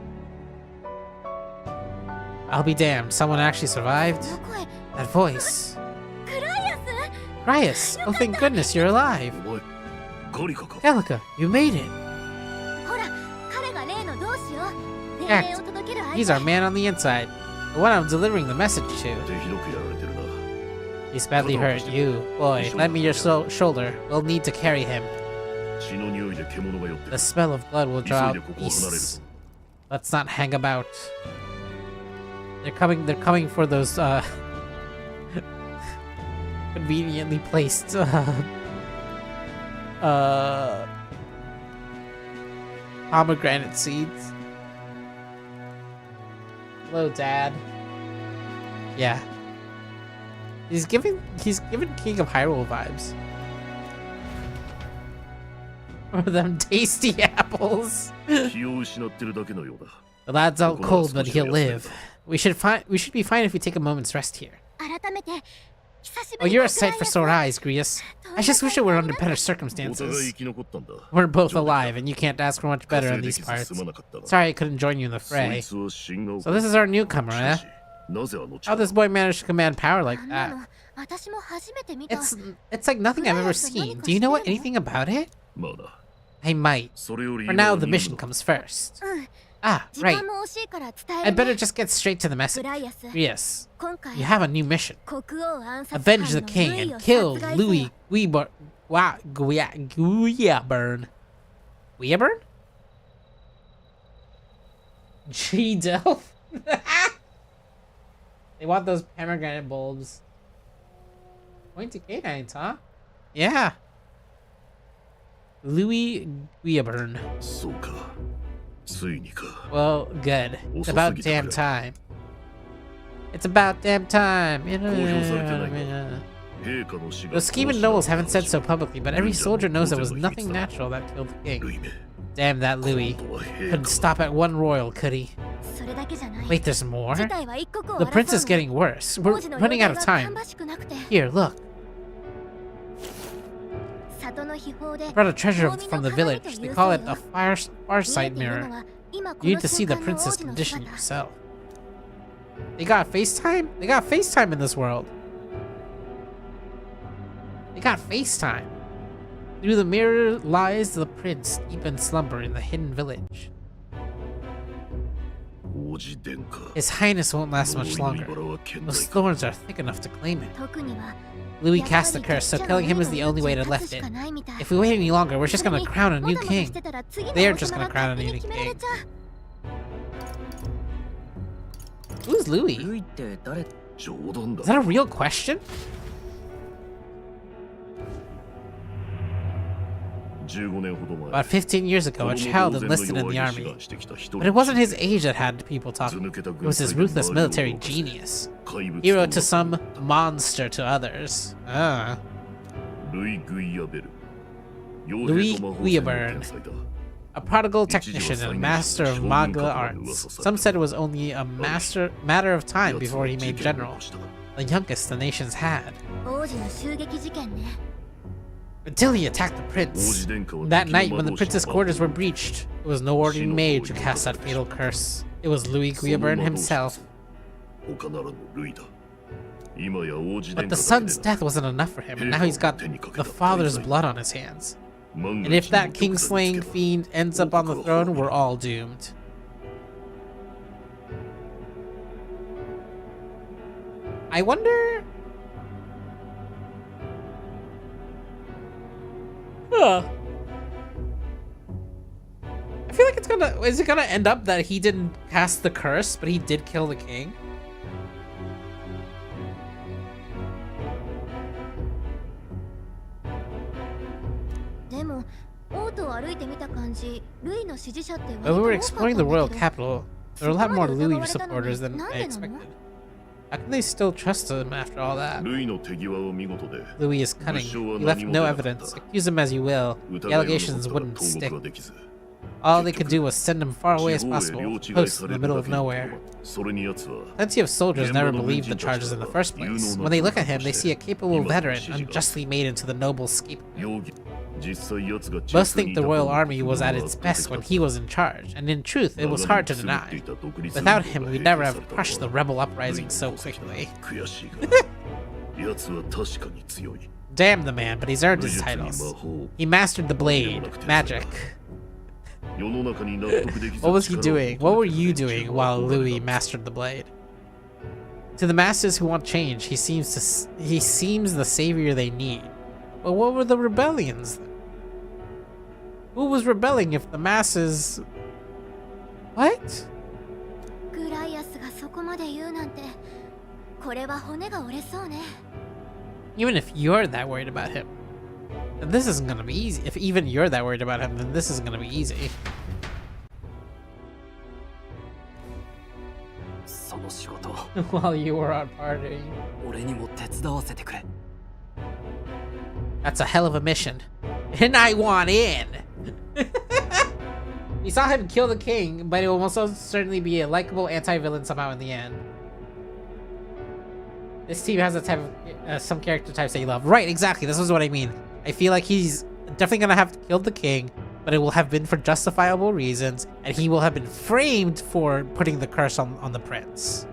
I'll be damned, someone actually survived? That voice. Rias! Oh thank goodness you're alive! Gallica, you made it! Act. He's our man on the inside. The one I'm delivering the message to. He's badly hurt. You, boy, lend me your shoulder. We'll need to carry him. The smell of blood will draw out beasts. Let's not hang about. They're coming for those, conveniently placed, pomegranate seeds. slow, Dad. Yeah. He's giving King of Hyrule vibes. Or them tasty apples. The lad's out cold, but he'll live. We should be fine if we take a moment's rest here. Oh, you're a sight for sore eyes, Grius. I just wish it were under better circumstances. We're both alive, and you can't ask for much better in these parts. Sorry I couldn't join you in the fray. So this is our newcomer, eh? How this boy managed to command power like that? It's like nothing I've ever seen. Do you know anything about it? I might. For now, the mission comes first. Ah, right. I'd better just get straight to the message. Yes. You have a new mission. Avenge the king and kill Louis Guillaburn. Guillaburn? G-Delph? They want those pomegranate bulbs. Pointy canines, huh? Yeah. Louis Guillaburn. Well, good. It's about damn time. It's about damn time. The scheming nobles haven't said so publicly, but every soldier knows there was nothing natural that killed the king. Damn that Louis. Couldn't stop at one royal, could he? Wait, there's more? The prince is getting worse. We're running out of time. Here, look. Brought a treasure from the village. They call it a farsight mirror. You need to see the prince's condition yourself. They got FaceTime? They got FaceTime in this world. They got FaceTime. Through the mirror lies the prince, deep in slumber in the hidden village. His Highness won't last much longer. Those thorns are thick enough to claim it. Louis cast the curse, so killing him is the only way to lift it. If we wait any longer, we're just gonna crown a new king. They're just gonna crown a new king. Who's Louis? Is that a real question? About 15 years ago, a child enlisted in the army. But it wasn't his age that had people talking. It was his ruthless military genius. Hero to some, monster to others. Louis Guillaburn. A prodigal technician and a master of manga arts. Some said it was only a matter of time before he made general. The youngest the nation's had. Until he attacked the prince. That night, when the prince's quarters were breached, it was no ordinary mage who cast that fatal curse. It was Louis Guillaburn himself. But the son's death wasn't enough for him, and now he's got the father's blood on his hands. And if that king-slaying fiend ends up on the throne, we're all doomed. I wonder... Huh. I feel like it's gonna... Is it gonna end up that he didn't cast the curse, but he did kill the king? When we were exploring the royal capital, there were a lot more Louis supporters than I expected. How can they still trust him after all that? Louis is cunning. He left no evidence. Accuse him as you will. The allegations wouldn't stick. All they could do was send him far away as possible, post in the middle of nowhere. Plenty of soldiers never believed the charges in the first place. When they look at him, they see a capable veteran unjustly made into the noble scapegoat. Most think the royal army was at its best when he was in charge, and in truth, it was hard to deny. Without him, we'd never have crushed the rebel uprising so quickly. Damn the man, but he's earned his titles. He mastered the blade, magic. What was he doing? What were you doing while Louis mastered the blade? To the masses who want change, he seems the savior they need. But what were the rebellions then? Who was rebelling if the masses... What? Even if you're that worried about him, then this isn't gonna be easy. If even you're that worried about him, then this isn't gonna be easy. While you were out partying. That's a hell of a mission. And I want in! We saw him kill the king, but it will most certainly be a likable anti-villain somehow in the end. This team has a type of some character types that you love. Right, exactly. This is what I mean. I feel like he's definitely gonna have to kill the king, but it will have been for justifiable reasons, and he will have been framed for putting the curse on the prince.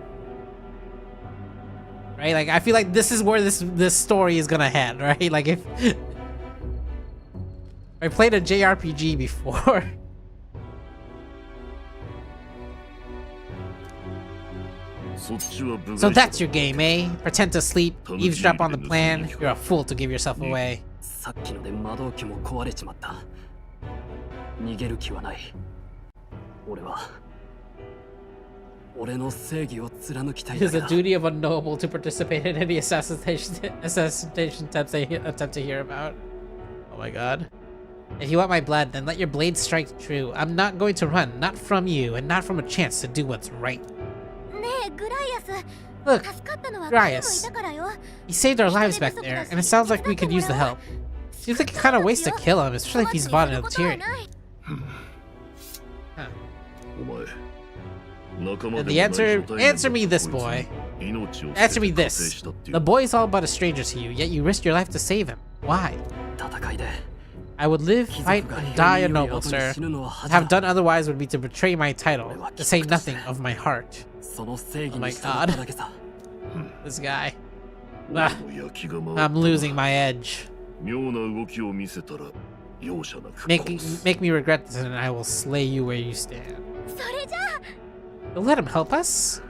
Right? Like, I feel like this is where this story is gonna head, right? Like, if I played a JRPG before. So that's your game, eh? Pretend to sleep, eavesdrop on the plan. You're a fool to give yourself away. It is the duty of a noble to participate in any assassination attempts they attempt to hear about. Oh my god. If you want my blood, then let your blade strike true. I'm not going to run, not from you, and not from a chance to do what's right. Look, Grias. He saved our lives back there, and it sounds like we could use the help. Seems like a kind of waste to kill him, especially if he's bonded to Tyrion. Huh. And the answer me this, boy. Answer me this. The boy is all but a stranger to you, yet you risked your life to save him. Why? I would live, fight, and die a noble, sir. To have done otherwise would be to betray my title, to say nothing of my heart. Oh my god. This guy. Ah, I'm losing my edge. Make me regret this and I will slay you where you stand. You'll let him help us?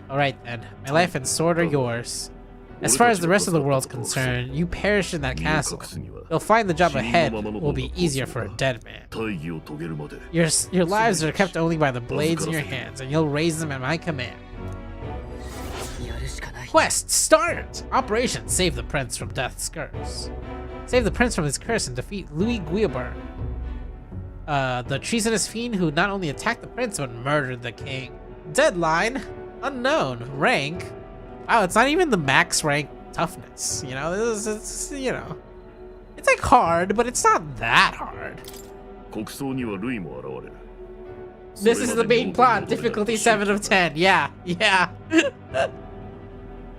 Alright then, my life and sword are yours. As far as the rest of the world's concerned, you perish in that castle. You'll find the job ahead will be easier for a dead man. Your lives are kept only by the blades in your hands, and you'll raise them at my command. Quest start! Operation Save the Prince from Death's Curse. Save the Prince from his curse and defeat Louis Guilbert, the treasonous fiend who not only attacked the prince but murdered the king. Deadline unknown. Rank. Wow, it's not even the max rank toughness. You know, it's you know, it's like hard, but it's not that hard. This is the main plot. Difficulty 7 of 10. Yeah.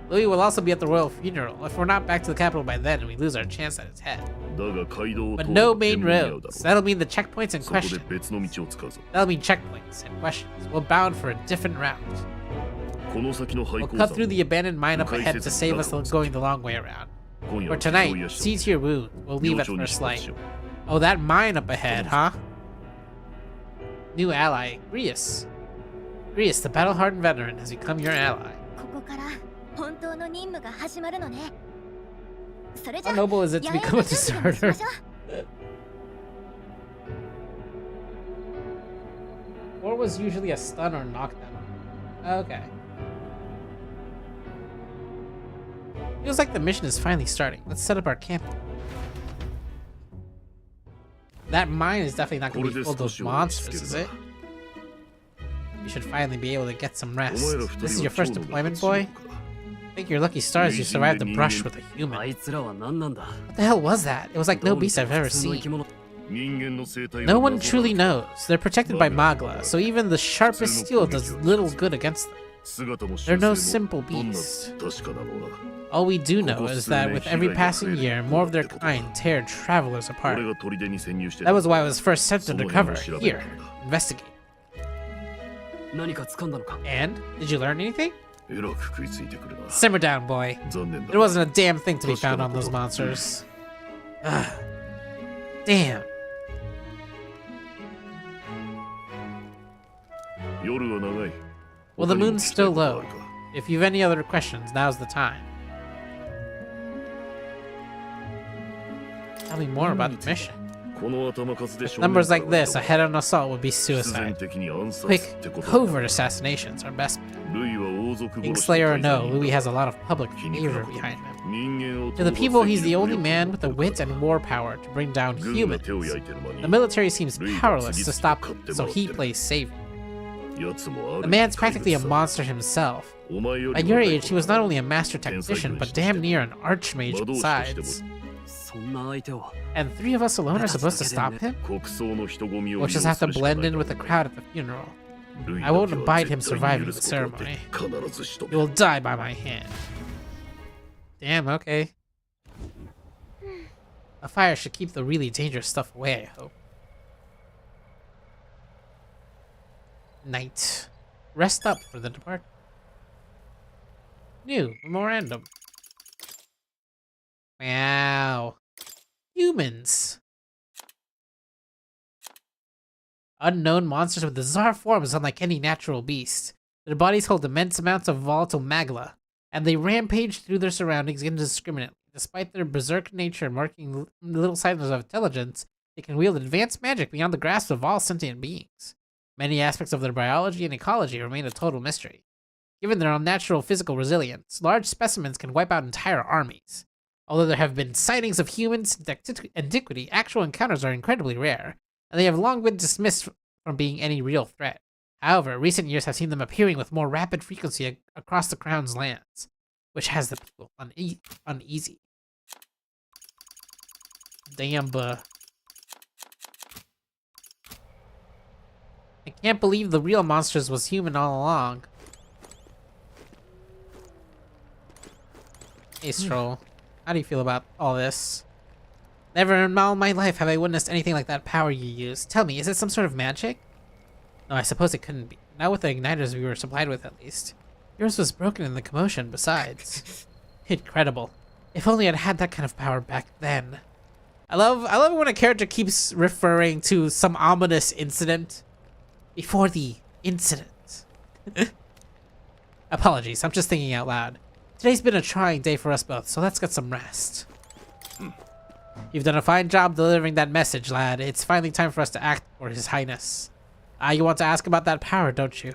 Louis will also be at the royal funeral. If we're not back to the capital by then, we lose our chance at its head. But no main roads. That'll mean the checkpoints in question. That'll mean checkpoints and questions. We're bound for a different route. We'll cut through the abandoned mine up ahead to save us going the long way around. For tonight, see to your wound. We'll leave at first light. Oh, that mine up ahead, huh? New ally, Grias. Grias, the battle-hardened veteran, has become your ally. How noble is it to become a deserter? War was usually a stun or knockdown. Okay. Feels like the mission is finally starting. Let's set up our camp. That mine is definitely not going to be full of those monsters, is it? You should finally be able to get some rest. This is your first deployment, boy? I think your lucky stars you survived the brush with a human. What the hell was that? It was like no beast I've ever seen. No one truly knows. They're protected by Magla, so even the sharpest steel does little good against them. They're no simple beast. All we do know is that with every passing year, more of their kind tear travelers apart. That was why I was first sent undercover. Here, investigate. And? Did you learn anything? Simmer down, boy. There wasn't a damn thing to be found on those monsters. Ugh. Damn. Well, the moon's still low. If you've any other questions, now's the time. Tell me more about the mission. With numbers like this, a head-on assault would be suicide. Quick, covert assassinations are best bet. Kingslayer or no, Louis has a lot of public favor behind him. To the people, he's the only man with the wit and war power to bring down humans. The military seems powerless to stop him, so he plays safe. The man's practically a monster himself. At your age, he was not only a master tactician, but damn near an archmage besides. And 3 of us alone are supposed to stop him? We'll just have to blend in with the crowd at the funeral. I won't abide him surviving the ceremony. He will die by my hand. Damn, okay. A fire should keep the really dangerous stuff away, I hope. Night. Rest up for the departure. New memorandum. Wow. Humans. Unknown monsters with bizarre forms unlike any natural beast. Their bodies hold immense amounts of volatile magma, and they rampage through their surroundings indiscriminately. Despite their berserk nature marking little signs of intelligence, they can wield advanced magic beyond the grasp of all sentient beings. Many aspects of their biology and ecology remain a total mystery. Given their unnatural physical resilience, large specimens can wipe out entire armies. Although there have been sightings of humans in antiquity, actual encounters are incredibly rare, and they have long been dismissed from being any real threat. However, recent years have seen them appearing with more rapid frequency across the Crown's lands, which has the people uneasy. Damn, I can't believe the real monsters was human all along. Hey, Stroll. How do you feel about all this? Never in all my life have I witnessed anything like that power you use. Tell me, is it some sort of magic? No, I suppose it couldn't be. Not with the igniters we were supplied with, at least. Yours was broken in the commotion, besides. Incredible. If only I'd had that kind of power back then. I love it when a character keeps referring to some ominous incident before the incident. Apologies, I'm just thinking out loud. Today's been a trying day for us both, so let's get some rest. You've done a fine job delivering that message, lad. It's finally time for us to act for His Highness. You want to ask about that power, don't you?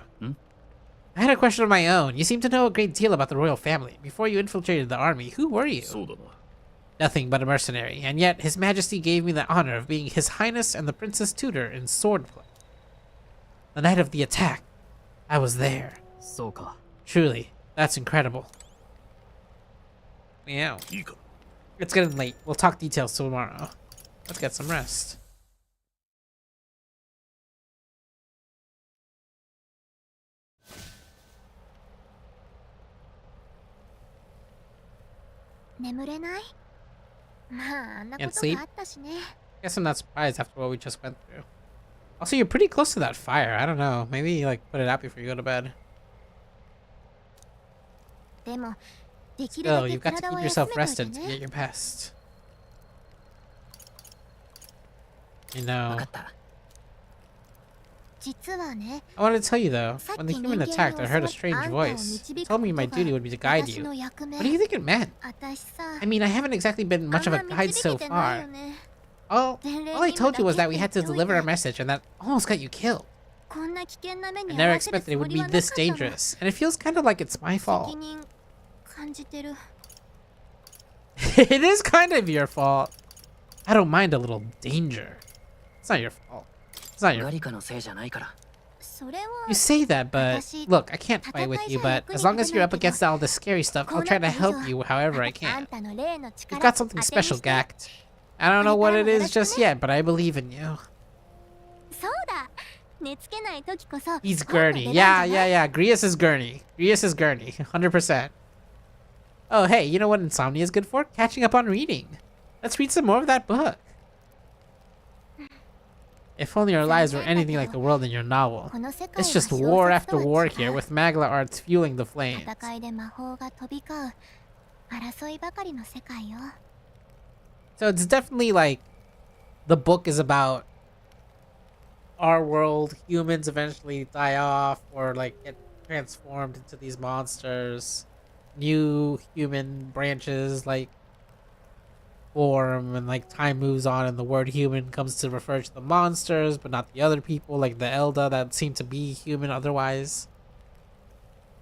I had a question of my own. You seem to know a great deal about the royal family. Before you infiltrated the army, who were you? Nothing but a mercenary, and yet His Majesty gave me the honor of being His Highness and the Princess tutor in swordplay. The night of the attack, I was there. Truly, that's incredible. Meow. It's getting late. We'll talk details tomorrow. Let's get some rest. Can't sleep? Guess I'm not surprised after what we just went through. Also, you're pretty close to that fire. I don't know. Maybe, like, put it out before you go to bed. Still, you've got to keep yourself rested to get your best. You know. I wanted to tell you though, when the human attacked, I heard a strange voice. It told me my duty would be to guide you. What do you think it meant? I mean, I haven't exactly been much of a guide so far. All I told you was that we had to deliver a message and that almost got you killed. I never expected it would be this dangerous, and it feels kind of like it's my fault. It is kind of your fault. I don't mind a little danger. It's not your fault. It's not your fault. You say that, but look, I can't fight with you, but as long as you're up against all this scary stuff, I'll try to help you however I can. You've got something special, Gact. I don't know what it is just yet, but I believe in you. He's Gurney. Yeah. Grius is Gurney. 100%. Oh, hey, you know what insomnia is good for? Catching up on reading. Let's read some more of that book. If only our lives were anything like the world in your novel. It's just war after war here, with Magla arts fueling the flames. So it's definitely like, the book is about our world, humans eventually die off or like get transformed into these monsters. New human branches like form, and like time moves on and the word human comes to refer to the monsters but not the other people, like the Elda that seem to be human otherwise,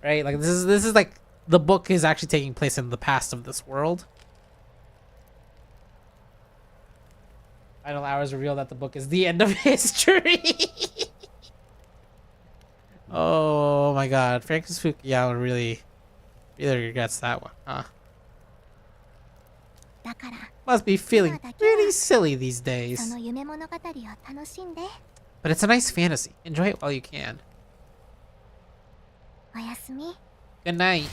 right? Like this is like the book is actually taking place in the past of this world. Final hours reveal that the book is the end of history. Oh my god, Francis Fukuyama really regrets that one, huh? Must be feeling really silly these days. But it's a nice fantasy. Enjoy it while you can. Good night.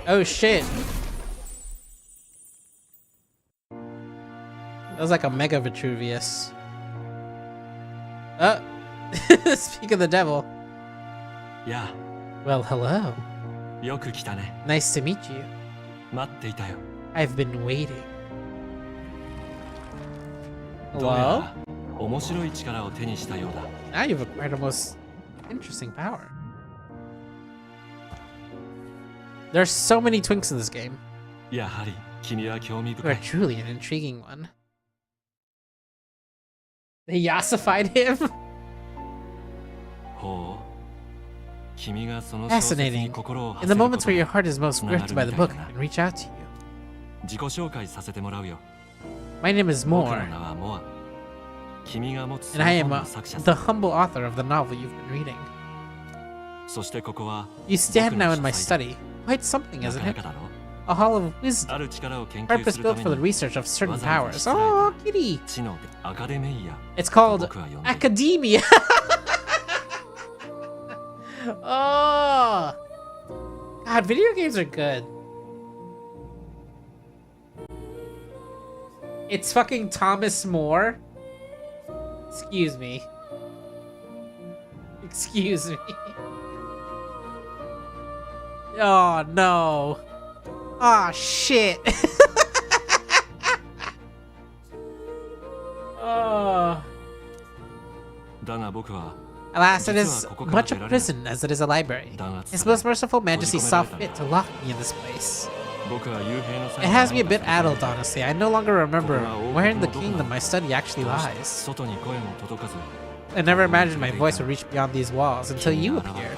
Oh shit. That was like a mega Vitruvius. Oh. Speak of the devil. Yeah. Well, hello. よく来たね。 Nice to meet you. 待っていたよ。 I've been waiting. どうや Hello? ら面白い力を手にしたようだ。 Now you've acquired a most interesting power. There's so many twinks in this game. やはり君は興味 You 深 are い。 truly an intriguing one. They yassified him? ほう。君がその小説に Fascinating. 心を In the 馳せるこ moments と where で your heart is most gripped by the book, I can reach out to you. 自己紹介させてもらうよ。 My name is 僕の Moore, 名はモア。君が持つそ and の I 本 am の作者 the さ。 humble author of the novel you've been reading. そしてここは You stand now in my 僕の書斎 study. Quite something, だ。 isn't なかな it? かだろ A hall of wisdom, ある力を研究 purpose するた built め for the に research of certain わざわざ powers. しつらえた Oh, kitty! 知のアカデメイヤ It's called 僕は呼んでいる academia. Oh, God, video games are good. It's fucking Thomas More. Excuse me. Excuse me. Oh no. Oh shit. Oh. だが僕は Alas, it is much a prison as it is a library. His most merciful majesty saw fit to lock me in this place. 僕は幽閉の It 際 has me a に bit addled, honestly. I no longer remember where in the kingdom my study actually どうして lies. 外に声も届かず I never imagined my voice would reach beyond these walls until you appeared.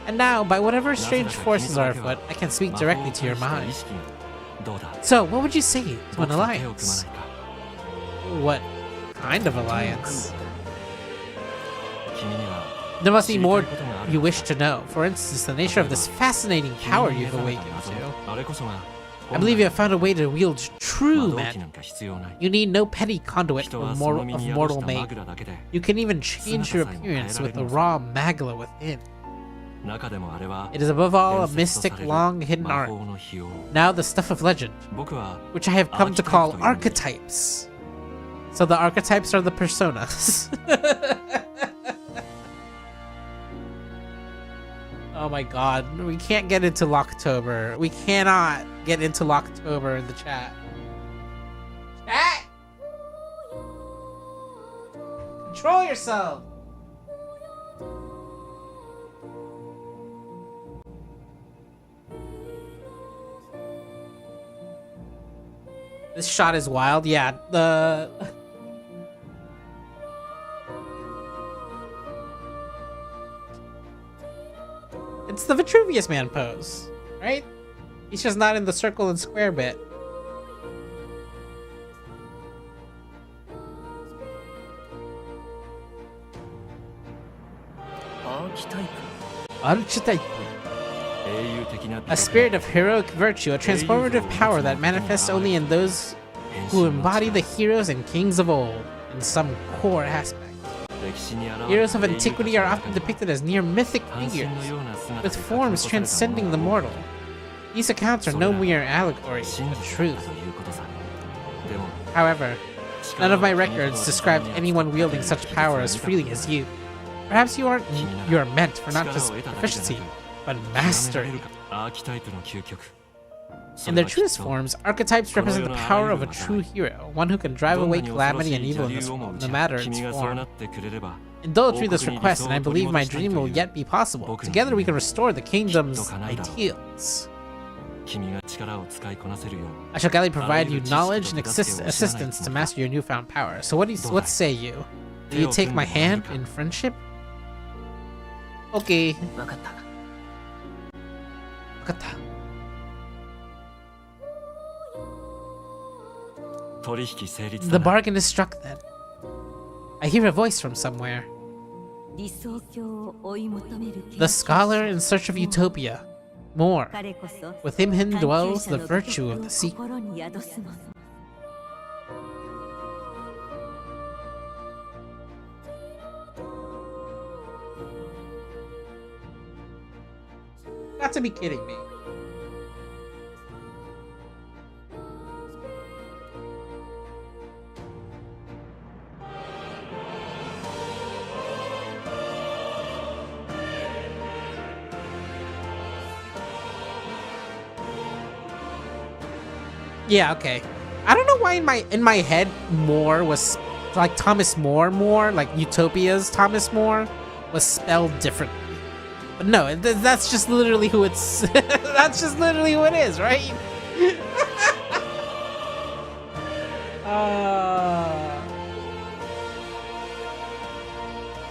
And now, by whatever strange forces are afoot, I can speak directly to your 魔法を介 mind. した意識がどうだ So, what would you say to an 僕と手を組まない alliance? か What kind of alliance? 君には There must 知 be りた more いことがある you wish to know. For instance, the nature of this fascinating power you've awakened to. あれこそが I believe you have found a way to wield 魔 true 導機 magic. なんか必要ない You need no petty conduit 人 of はその身に宿 mortal した make. 枕だけで You can even change your appearance with the raw magla within. 中でもあれは It is above all a 伝説と mystic, される long hidden 魔 art, 法の秘宝 now the stuff of legend, 僕は which I have come to call Archetype archetypes. So the archetypes are the personas. Oh my god, we can't get into Locktober. We cannot get into Locktober in the chat. Chat! Control yourself! This shot is wild. Yeah, the... It's the Vitruvius Man pose, right? He's just not in the circle and square bit. Archetype. 英雄的な A spirit of heroic virtue, a transformative power that manifests only in those who embody the heroes and kings of old in some core aspect. 歴史に現れた Heroes of 英雄たち antiquity are often depicted as near mythic 半身 figures, のような姿 with で forms 書き残された transcending the もの mortal. These accounts are no mere allegory, 真 but 実だ truth. ということさでも However, none of my records described anyone wielding such power as freely as you. Perhaps you are meant for not just proficiency, but 極められ mastery. るかアーキタイプの究極 In their truest forms, archetypes represent the power of a true hero, one who can drive away calamity and evil in this world, no matter its 君がそうな form. ってくれれば Indulge me this request, and I believe my dream will yet be possible. Together we can restore the kingdom's ideals. 君が力を使いこなせるよう I shall gladly provide you knowledge and assistance to master your newfound power. So what say you? Do you take my hand in friendship? Okay. 分かった Wakata. 取引成立 The だな bargain is struck then. I hear a voice from somewhere. The scholar in search of utopia. More. Within him dwells the virtue of the seeker. Got to be kidding me. Yeah, okay. I don't know why in my head More was like Thomas More, like Utopia's Thomas More was spelled differently. But no, that's just literally who it's that's just literally who it is, right?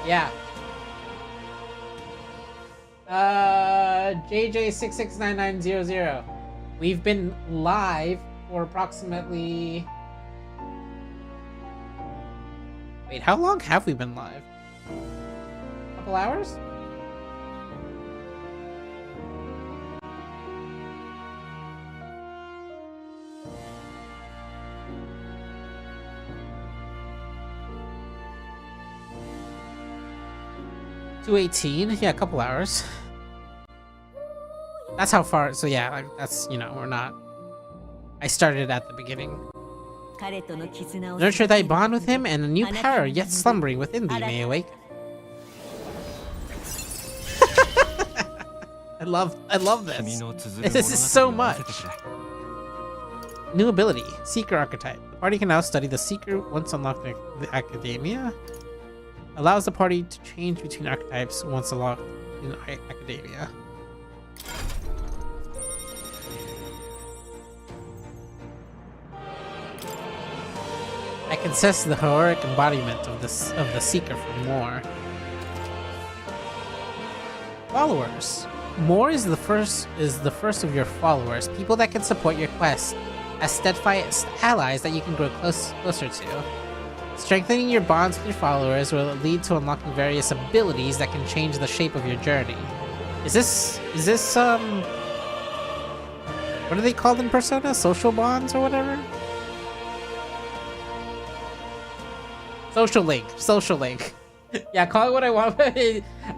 Yeah. JJ669900. We've been live for approximately... Wait, how long have we been live? A couple hours? $2:18? Yeah, a couple hours. That's how far, so yeah, like, that's, you know, we're not... I started at the beginning. Nurture thy bond with him, and a new power yet slumbering within thee may awake. I love this. This is so much. New ability, Seeker Archetype. The party can now study the Seeker once unlocked in the Academia. Allows the party to change between archetypes once unlocked in Academia. I can sense the heroic embodiment of the Seeker for More. Followers. More is the first of your followers, people that can support your quest, as steadfast allies that you can grow closer to. Strengthening your bonds with your followers will lead to unlocking various abilities that can change the shape of your journey. Is this what are they called in Persona? Social bonds or whatever? Social link. Yeah, call it what I want, but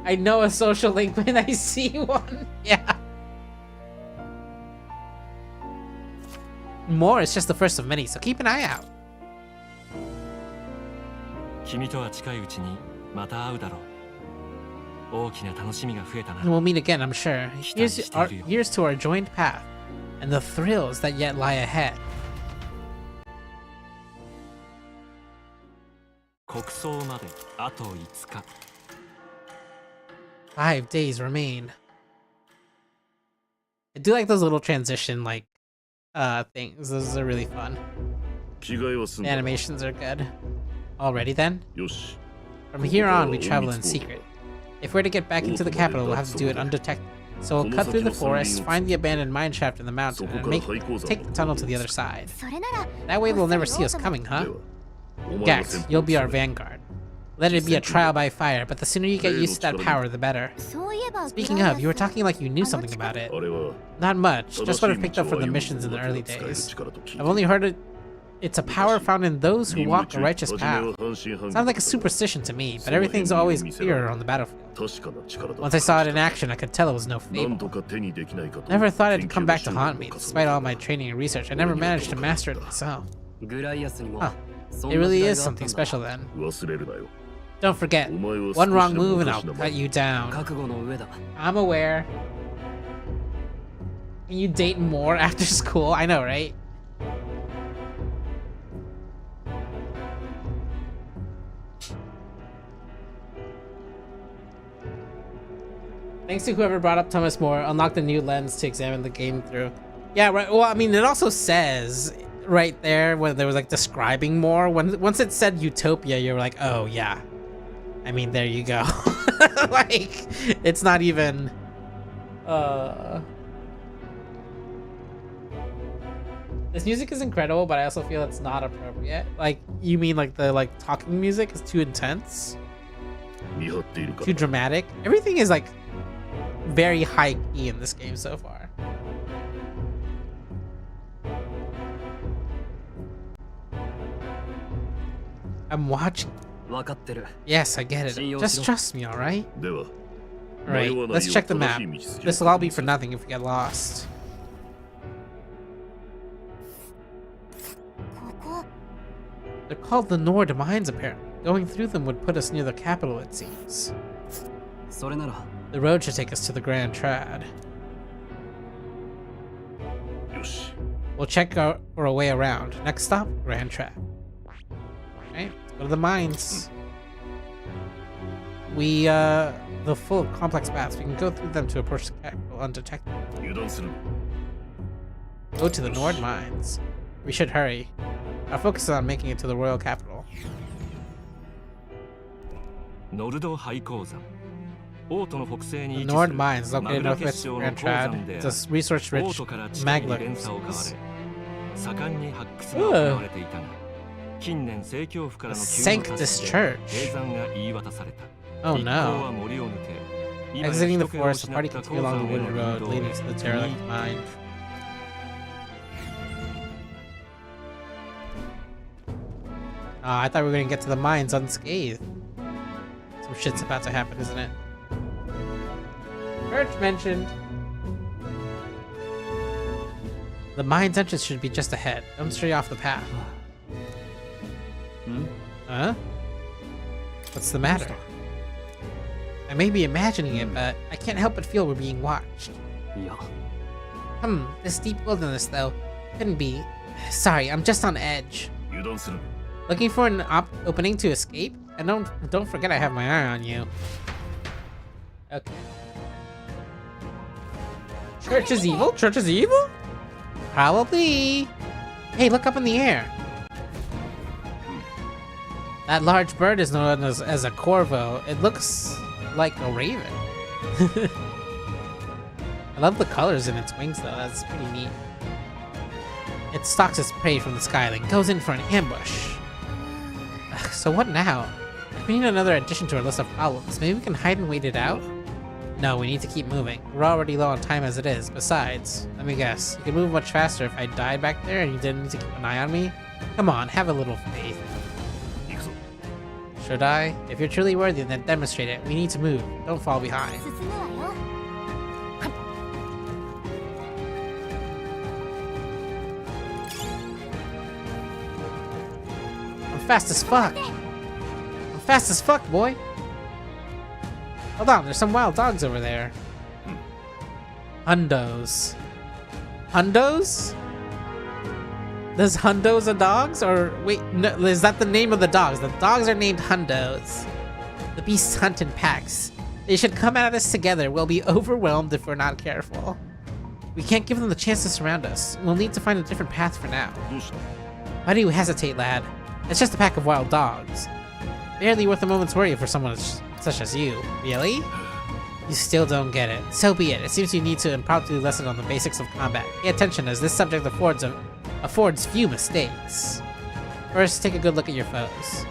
I know a social link when I see one. Yeah. More is just the first of many, so keep an eye out. We'll meet again, I'm sure. Here's to our joined path, and the thrills that yet lie ahead. 5 days remain. I do like those little transition things. Those are really fun. The animations are good. Already then? From here on, we travel in secret. If we're to get back into the capital, we'll have to do it undetected. So we'll cut through the forest, find the abandoned mineshaft in the mountain, and take the tunnel to the other side. That way they'll never see us coming, huh? Gax, you'll be our vanguard. Let it be a trial by fire, but the sooner you get used to that power, the better. Speaking of, you were talking like you knew something about it. Not much, just what I've picked up from the missions in the early days. I've only heard it's a power found in those who walk a righteous path. Sounds like a superstition to me, but everything's always clearer on the battlefield. Once I saw it in action, I could tell it was no fable. Never thought it'd come back to haunt me. Despite all my training and research, I never managed to master it myself. Huh. It really is something special then. Don't forget, one wrong move and I'll cut you down. I'm aware. Can you date more after school? I know, right? Thanks to whoever brought up Thomas More, unlocked a new lens to examine the game through. Yeah, right. Well, I mean, it also says right there when there was like describing more. Once it said Utopia, you were like, oh yeah. I mean, there you go. Like, it's not even. This music is incredible, but I also feel it's not appropriate. Like, you mean like the talking music is too intense? Too dramatic? Everything is like very high key in this game so far. I'm watching. Yes, I get it. Just trust me, alright? Alright, let's check the map. This will all be for nothing if we get lost. They're called the Nord Mines, apparently. Going through them would put us near the capital, it seems. The road should take us to the Grand Trad. We'll check for a way around. Next stop, Grand Trad. Alright, let's go to the mines. The full complex paths. We can go through them to approach the capital undetected. Go to the Nord Mines. We should hurry. Our focus is on making it to the royal capital. The Nord Mines, located northwest of Grand Trad, it's a resource-rich magma. The Sanctus Church. Oh no. Exiting the forest, the party continued along the wooded road leading to the derelict mine. I thought we were gonna get to the mines unscathed. Some shit's about to happen, isn't it? Church mentioned. The mine's entrance should be just ahead. Don't stray off the path. Huh? What's the matter? I may be imagining it, but I can't help but feel we're being watched. This deep wilderness, though, couldn't be. Sorry, I'm just on edge. Looking for an opening to escape? And don't forget I have my eye on you. Okay. Church is evil? Church is evil? Probably. Hey, look up in the air. That large bird is known as a corvo. It looks like a raven. I love the colors in its wings, though. That's pretty neat. It stalks its prey from the sky, then goes in for an ambush. So what now? We need another addition to our list of problems. Maybe we can hide and wait it out? No, we need to keep moving. We're already low on time as it is. Besides, let me guess, you could move much faster if I died back there and you didn't need to keep an eye on me? Come on, have a little faith. Should I? If you're truly worthy, then demonstrate it. We need to move. Don't fall behind. I'm fast as fuck. I'm fast as fuck, boy. Hold on, there's some wild dogs over there. Hundos. Hundos? There's Hundos and dogs? Or wait, no, is that the name of the dogs? The dogs are named Hundos. The beasts hunt in packs. They should come at us together. We'll be overwhelmed if we're not careful. We can't give them the chance to surround us. We'll need to find a different path for now. Why do you hesitate, lad? It's just a pack of wild dogs. Barely worth a moment's worry for someone such as you. Really? You still don't get it. So be it. It seems you need to impromptu lesson on the basics of combat. Pay attention, as this subject affords few mistakes. First, take a good look at your foes.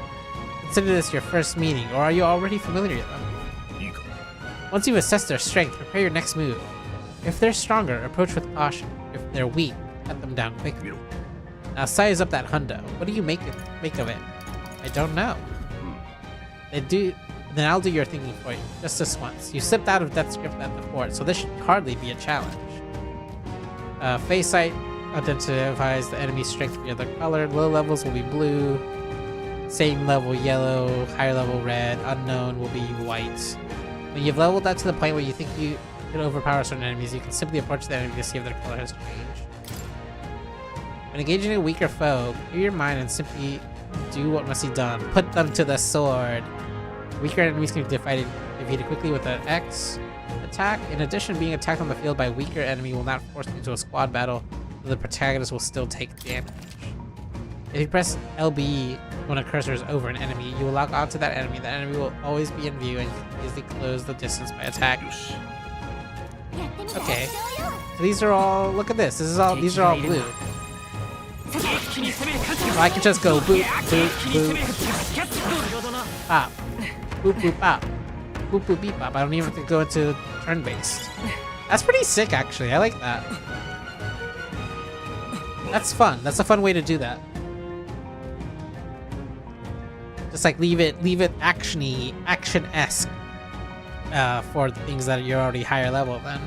Consider this your first meeting, or are you already familiar with them? Once you've assessed their strength, prepare your next move. If they're stronger, approach with caution. If they're weak, cut them down quickly. Now size up that hundo. What do you make of it? I don't know. Then I'll do your thinking for you, just this once. You slipped out of Death's grip at the fort, so this should hardly be a challenge. Face sight identifies the enemy's strength via the color. Low levels will be blue, same level yellow, higher level red, unknown will be white. When you've leveled up to the point where you think you can overpower certain enemies, you can simply approach the enemy to see if their color has changed. When engaging a weaker foe, clear your mind and simply do what must be done. Put them to the sword. Weaker enemies can be defeated quickly with an X attack. In addition, being attacked on the field by a weaker enemy will not force you into a squad battle, though the protagonist will still take damage. If you press LB when a cursor is over an enemy, you will lock onto that enemy. That enemy will always be in view and you can easily close the distance by attacking. Okay. So these are all, look at this. These are all blue. So I can just go boop, boop, boop. Pop. Boop, boop, pop. Boop, boop, beep, pop. I don't even have to go into turn-based. That's pretty sick, actually. I like that. That's fun. That's a fun way to do that. Just like leave it action-y, action-esque for the things that you're already higher level than.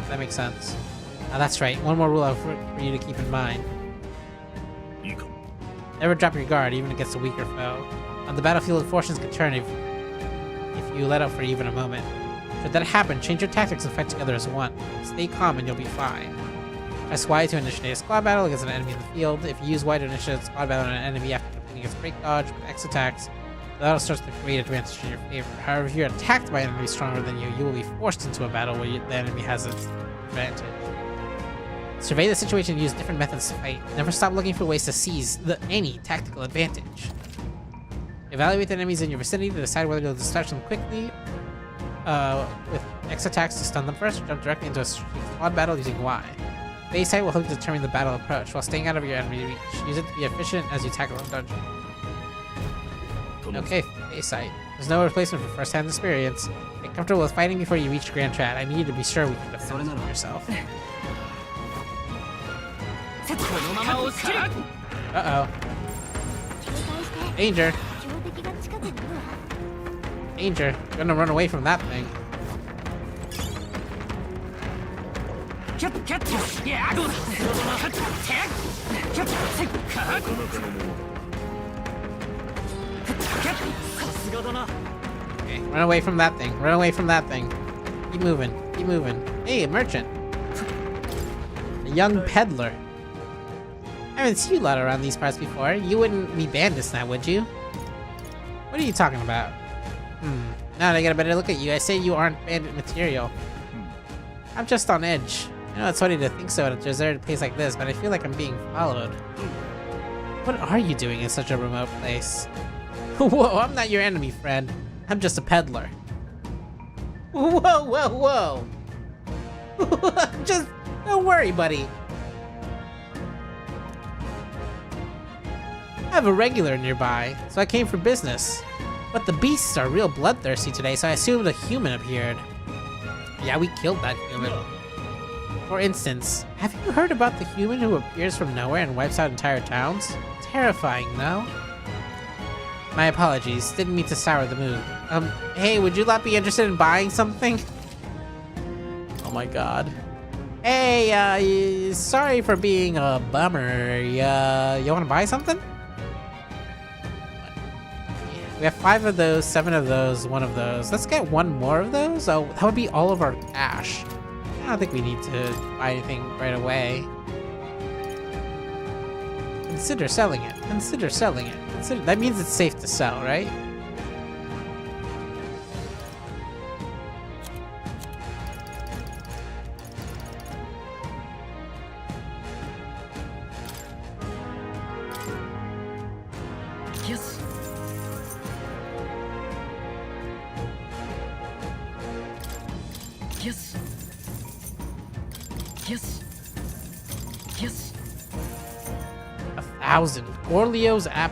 That makes sense. That's right. One more rule for you to keep in mind. Never drop your guard, even against a weaker foe. On the battlefield, fortunes can turn if you let up for even a moment. Should that happen, change your tactics and fight together as one. Stay calm and you'll be fine. Press Y to initiate a squad battle against an enemy in the field. If you use Y to initiate a squad battle on an enemy after completing its break dodge with X attacks, the battle starts to create advantage in your favor. However, if you're attacked by an enemy stronger than you, you will be forced into a battle where the enemy has its advantage. Survey the situation and use different methods to fight. Never stop looking for ways to seize any tactical advantage. Evaluate the enemies in your vicinity to decide whether to dispatch them quickly with X attacks to stun them first, or jump directly into a squad battle using Y. Base height will help you determine the battle approach while staying out of your enemy reach. Use it to be efficient as you tackle a dungeon. Okay, base height. There's no replacement for first-hand experience. Get comfortable with fighting before you reach Grand Trad. I need you to be sure we can defend yourself. Uh-oh. Danger. Danger. You're gonna run away from that thing. Okay, run away from that thing. Run away from that thing. Keep moving. Keep moving. Hey, a merchant. A young peddler. I haven't seen you a lot around these parts before. You wouldn't be bandits now, would you? What are you talking about? Now that I get a better look at you, I say you aren't bandit material. I'm just on edge. I know it's funny to think so at a deserted place like this, but I feel like I'm being followed. What are you doing in such a remote place? Whoa, I'm not your enemy, friend. I'm just a peddler. Whoa, whoa, whoa! Just don't worry, buddy. I have a regular nearby, so I came for business. But the beasts are real bloodthirsty today, so I assumed a human appeared. Yeah, we killed that human. For instance, have you heard about the human who appears from nowhere and wipes out entire towns? Terrifying, no? My apologies, didn't mean to sour the mood. Hey, would you not be interested in buying something? Oh my god. Hey, sorry for being a bummer. You wanna buy something? We have 5 of those, 7 of those, 1 of those. Let's get 1 more of those. Oh, that would be all of our cash. I don't think we need to buy anything right away. Consider selling it. Consider selling it. That means it's safe to sell, right? Yes. Yes. Yes. Yes. 1,000. Gorlio's app.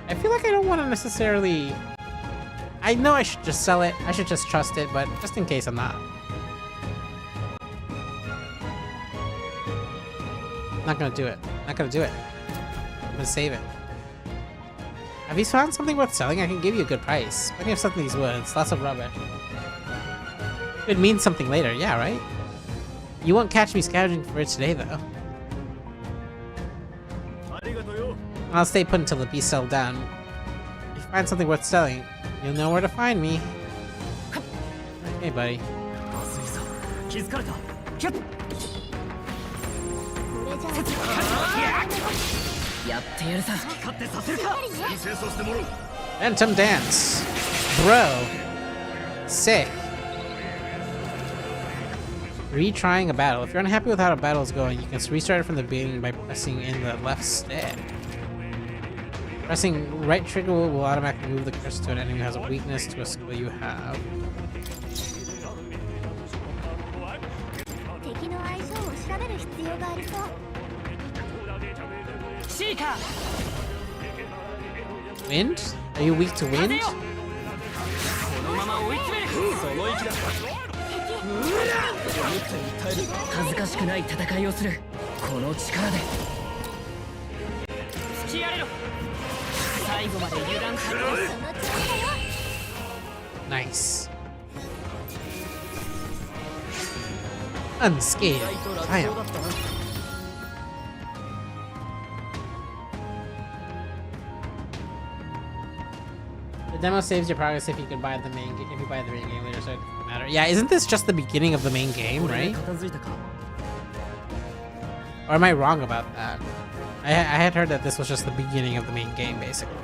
I feel like I don't want to necessarily... I know I should just sell it. I should just trust it, but just in case I'm not. Not gonna do it. Not gonna do it. I'm gonna save it. Have you found something worth selling? I can give you a good price. Plenty of stuff in these woods. Lots of rubbish. It means something later. Yeah, right? You won't catch me scavenging for it today, though. I'll stay put until the beast settle down. If you find something worth selling, you'll know where to find me. Hey, buddy. Phantom Dance. Bro. Sick. Retrying a battle. If you're unhappy with how a battle is going, you can restart it from the beginning by pressing in the left stick. Pressing right trigger will automatically move the cursor to an enemy who has a weakness to a skill you have. Wind? Are you weak to wind? Nice. Unscathed. Triumph. The demo saves your progress if you can buy the main game. If you buy the main game later, so it doesn't matter. Yeah, isn't this just the beginning of the main game, right? Or am I wrong about that? I had heard that this was just the beginning of the main game, basically.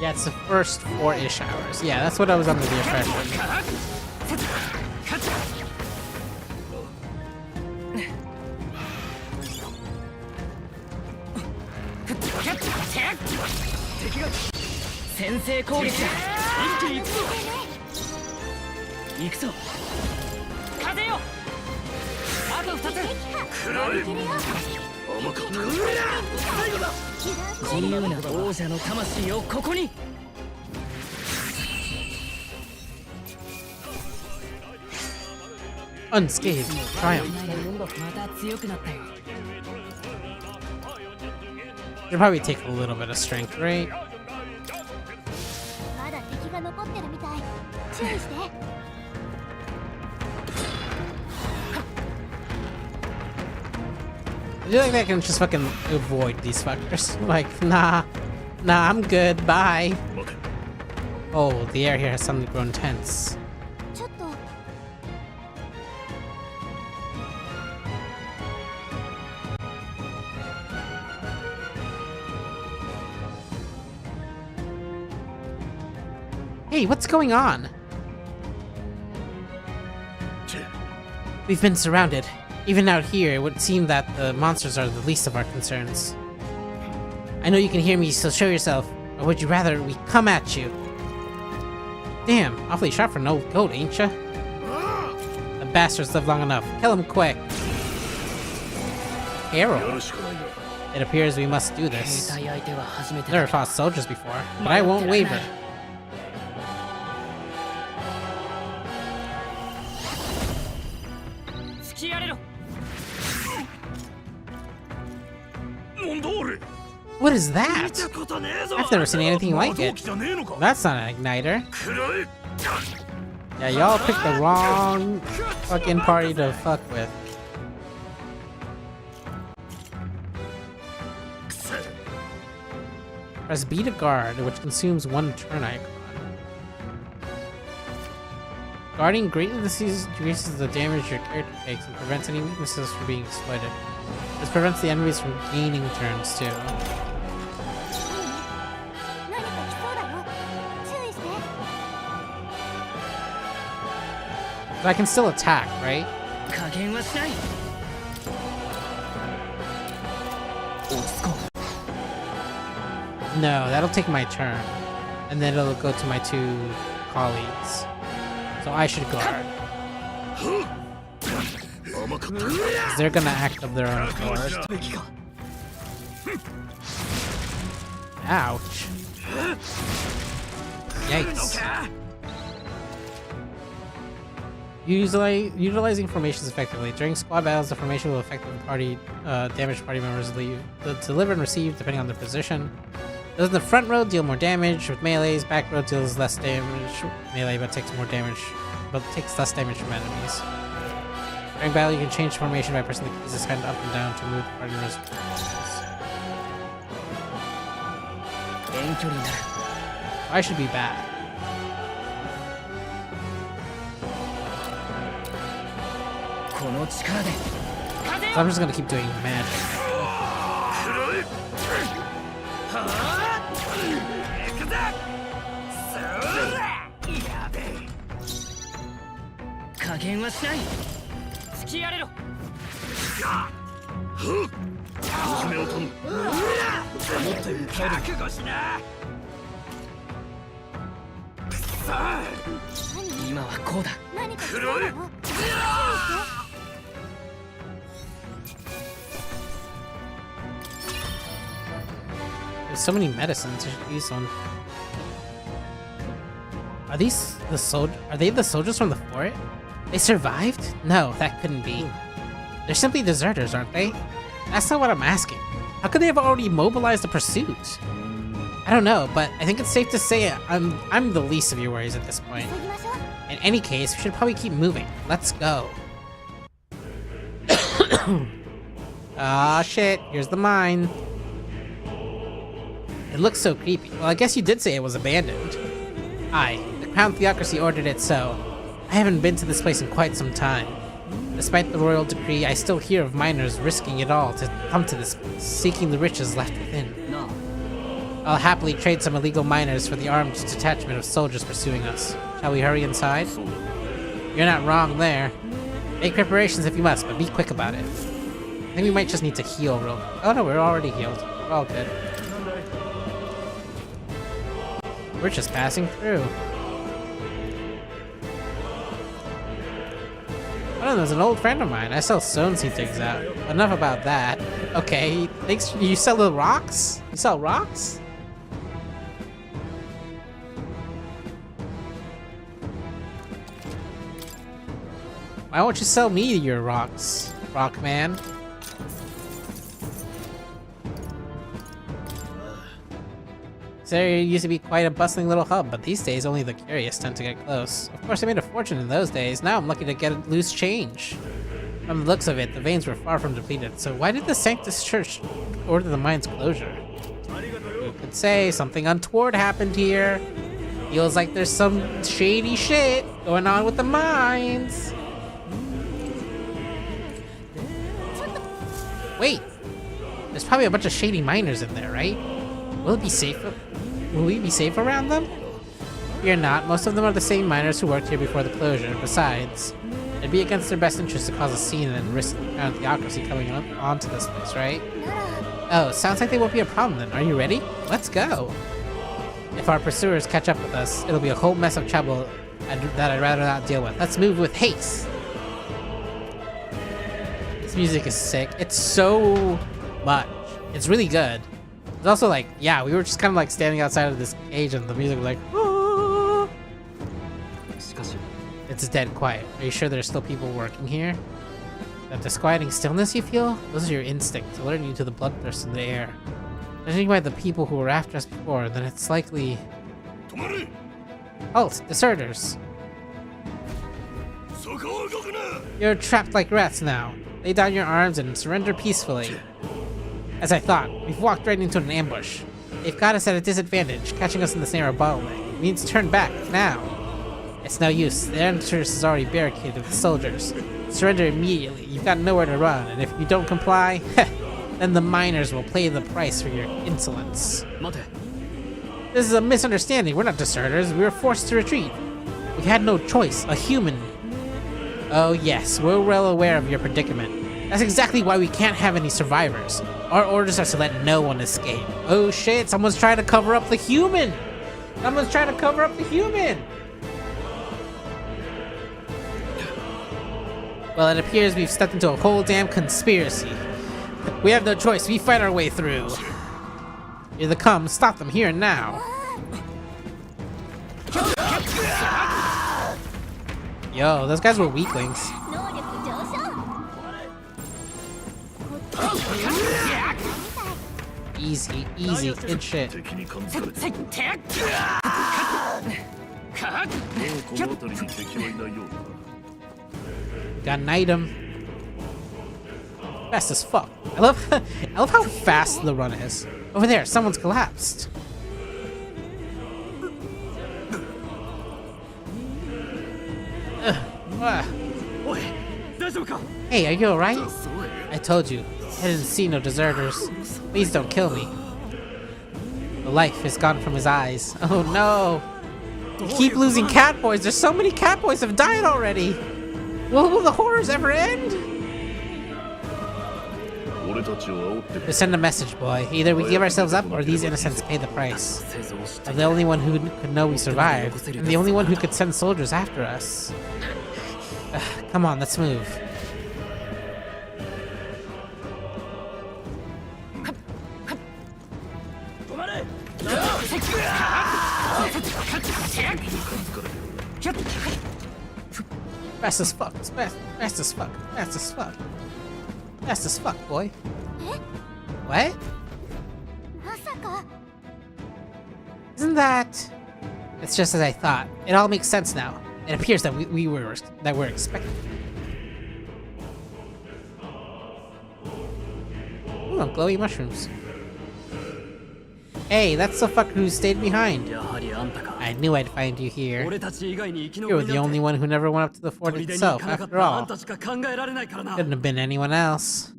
Yeah, it's the first 4-ish hours. Yeah, that's what I was under the impression. Unscathed. Triumph. It'll probably take a little bit of strength, right? I feel like I can just fucking avoid these fuckers. Like, nah, I'm good, bye. Oh, the air here has suddenly grown tense. Hey, what's going on? We've been surrounded. Even out here, it would seem that the monsters are the least of our concerns. I know you can hear me, so show yourself. Or would you rather we come at you? Damn, awfully sharp for an old goat, ain't ya? The bastards live long enough. Kill him quick. Arrow. It appears we must do this. Never fought soldiers before, but I won't waver. What is that? I've never seen anything like it. That's not an igniter. Yeah, y'all picked the wrong fucking party to fuck with. Press B to guard, which consumes 1 turn icon. Guarding greatly decreases the damage your character takes and prevents any weaknesses from being exploited. This prevents the enemies from gaining turns too. But I can still attack, right? No, that'll take my turn. And then it'll go to my 2 colleagues. So I should guard. They're gonna act of their own accord. Ouch. Yikes. Utilizing formations effectively. During squad battles, the formation will affect the party, damaged party members deliver and receive depending on their position. Those in the front row deal more damage with melees. Back row deals less damage melee, but takes more damage, but takes less damage from enemies. During battle, you can change formation by pressing the keys hand up and down to move the party members. I should be bad. So I'm just gonna keep doing magic. 今はこうだ。何か違うの？ There's so many medicines. I should use one. Are these the Are they the soldiers from the fort? They survived? No, that couldn't be. They're simply deserters, aren't they? That's not what I'm asking. How could they have already mobilized the pursuit? I don't know, but I think it's safe to say I'm the least of your worries at this point. In any case, we should probably keep moving. Let's go. Ah, shit. Here's the mine. It looks so creepy. Well, I guess you did say it was abandoned. Aye, the Crown Theocracy ordered it so. I haven't been to this place in quite some time. Despite the royal decree, I still hear of miners risking it all to come to this place, seeking the riches left within. I'll happily trade some illegal miners for the armed detachment of soldiers pursuing us. Shall we hurry inside? You're not wrong there. Make preparations if you must, but be quick about it. I think we might just need to heal real... Oh no, we're already healed. We're all good. We're just passing through. Oh, there's an old friend of mine. I sell stones he digs out. Enough about that. Okay, thanks. You sell the rocks? You sell rocks? Why won't you sell me your rocks, Rockman? There used to be quite a bustling little hub, but these days only the curious tend to get close. Of course, I made a fortune in those days. Now I'm lucky to get loose change. From the looks of it, the veins were far from depleted. So why did the Sanctus Church order the mine's closure? Who could say something untoward happened here? Feels like there's some shady shit going on with the mines. Wait, there's probably a bunch of shady miners in there, right? Will it be safe? Will we be safe around them? Fear not, most of them are the same miners who worked here before the closure. Besides, it'd be against their best interest to cause a scene and risk the Crown Theocracy coming onto this place, right? Oh, sounds like they won't be a problem then. Are you ready? Let's go! If our pursuers catch up with us, it'll be a whole mess of trouble that I'd rather not deal with. Let's move with haste! This music is sick. It's so much. It's really good. It's also like, yeah, we were just kind of like standing outside of this cage and the music was like, ah. It's dead quiet. Are you sure there's still people working here? That disquieting stillness you feel? Those are your instincts, alerting you to the bloodthirst in the air. Judging by the people who were after us before, then it's likely... Halt! Deserters! You're trapped like rats now. Lay down your arms and surrender peacefully. As I thought, we've walked right into an ambush. They've got us at a disadvantage, catching us in this narrow bottleneck. We need to turn back, now. It's no use, the entrance is already barricaded with soldiers. Surrender immediately, you've got nowhere to run, and if you don't comply, then the miners will pay the price for your insolence. This is a misunderstanding, we're not deserters, we were forced to retreat. We had no choice, a human. Oh yes, we're well aware of your predicament. That's exactly why we can't have any survivors. Our orders are to let no one escape. Oh shit, someone's trying to cover up the human! Someone's trying to cover up the human! Well, it appears we've stepped into a whole damn conspiracy. We have no choice, we fight our way through. Here they come, stop them here and now. Yo, those guys were weaklings. Easy, easy, good shit. Got an item. Fast as fuck. I love how fast the run is. Over there, someone's collapsed. Hey, are you alright? I told you, I didn't see no deserters. Please don't kill me. The life is gone from his eyes. Oh no! We keep losing cat boys. There's so many cat boys have died already. Will the horrors ever end? We send a message, boy. Either we give ourselves up, or these innocents pay the price. I'm the only one who could know we survived, and the only one who could send soldiers after us. Come on, let's move. Fast as fuck, fast as fuck, fast as fuck. Fast as fuck, boy. What? Isn't that... It's just as I thought. It all makes sense now. It appears that we're expecting. Ooh, glowy mushrooms. Hey, that's the fucker who stayed behind. I knew I'd find you here. You were the only one who never went up to the fort itself, after all. Couldn't have been anyone else.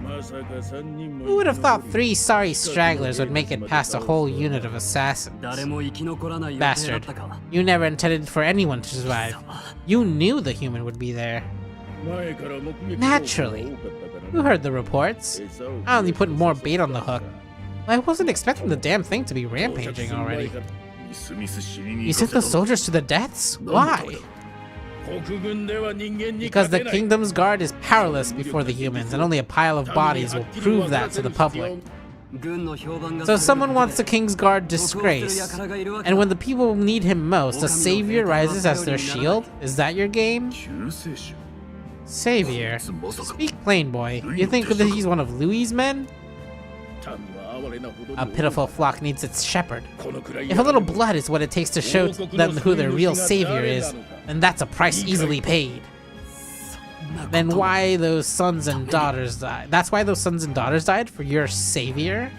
Who would have thought 3 sorry stragglers would make it past a whole unit of assassins? Bastard. You never intended for anyone to survive. You knew the human would be there. Naturally. Who heard the reports? I only put more bait on the hook. I wasn't expecting the damn thing to be rampaging already. You sent the soldiers to the deaths? Why? Because the kingdom's guard is powerless before the humans, and only a pile of bodies will prove that to the public. So someone wants the king's guard disgraced, and when the people need him most, a savior rises as their shield? Is that your game? Savior? Speak plain, boy. You think that he's one of Louis's men? A pitiful flock needs its shepherd. If a little blood is what it takes to show them who their real savior is, then that's a price easily paid. Then why those sons and daughters died? That's why those sons and daughters died? For your savior?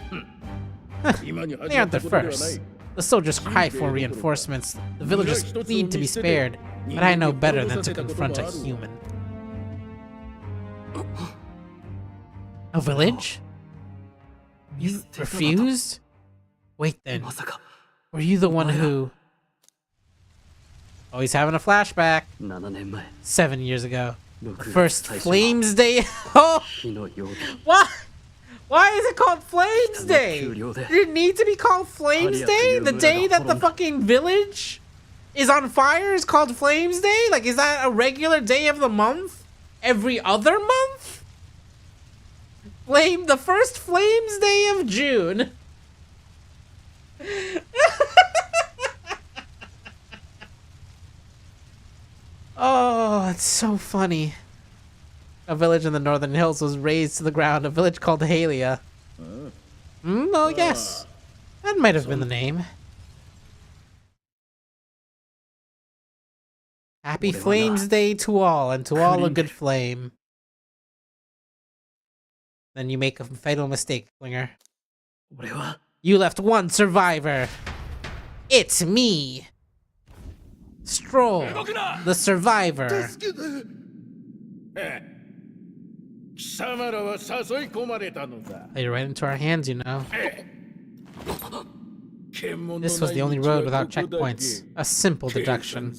They aren't the first. The soldiers cry for reinforcements. The villagers plead to be spared. But I know better than to confront a human. A village? You refused? Wait then. Were you the one who... Oh, he's having a flashback. 7 years ago. The first Flames Day. Oh! What? Why is it called Flames Day? Did it need to be called Flames Day? The day that the fucking village is on fire is called Flames Day? Like, is that a regular day of the month? Every other month? The first Flames Day of June. Oh, it's so funny. A village in the northern hills was razed to the ground. A village called Halia. Oh, yes. That might have been the name. Happy Flames Day to all, and to all a good flame. Then you make a fatal mistake, Klinger. You left one survivor. It's me. Stroll, the survivor. Played right into our hands, you know. This was the only road without checkpoints. A simple deduction.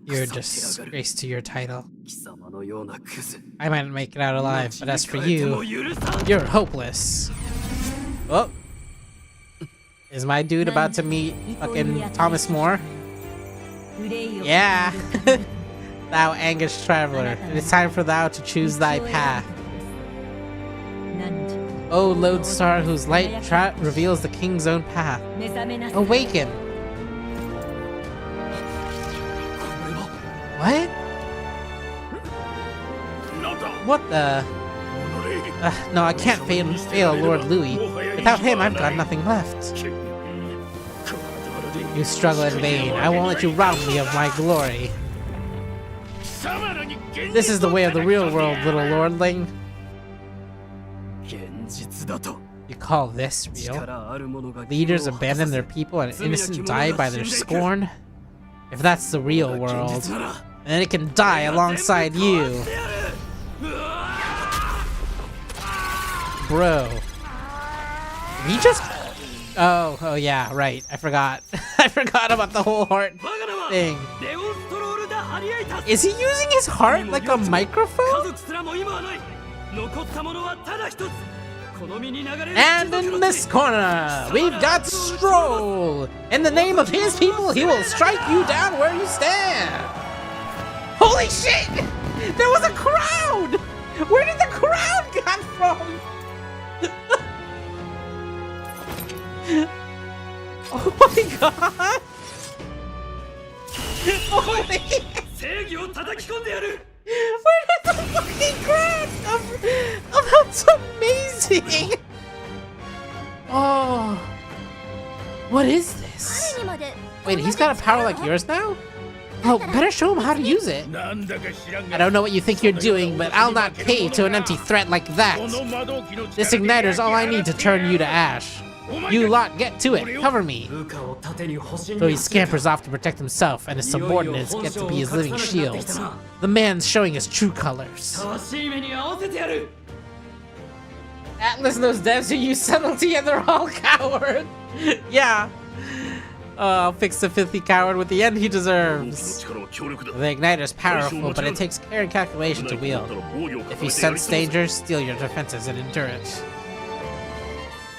You're a disgrace to your title. I might make it out alive, but as for you, you're hopeless. Oh. Is my dude about to meet fucking Thomas More? Yeah. Thou anguished traveler, it is time for thou to choose thy path. O lodestar whose light reveals the king's own path. Awaken! What? What the? No, I can't fail Lord Louis. Without him, I've got nothing left. You struggle in vain. I won't let you rob me of my glory. This is the way of the real world, little lordling. You call this real? Leaders abandon their people and innocent die by their scorn? If that's the real world, then it can die alongside you. Bro. He just... Oh yeah, right. I forgot. I forgot about the whole heart thing. Is he using his heart like a microphone? And in this corner, we've got Stroll. In the name of his people, he will strike you down where you stand. Holy shit! There was a crowd! Where did the crowd come from? Oh my god! Holy... Where did the fucking crowd come from? Oh, that's amazing! Oh... What is this? Wait, he's got a power like yours now? Oh, better show him how to use it. I don't know what you think you're doing, but I'll not cave to an empty threat like that. This igniter's all I need to turn you to ash. You lot, get to it. Cover me. So he scampers off to protect himself, and his subordinates get to be his living shields. The man's showing his true colors. Atlas knows devs who use subtlety and they're all coward. Yeah. I'll fix the filthy coward with the end he deserves. The igniter's powerful, but it takes care and calculation to wield. If you sense danger, steel your defenses and endurance.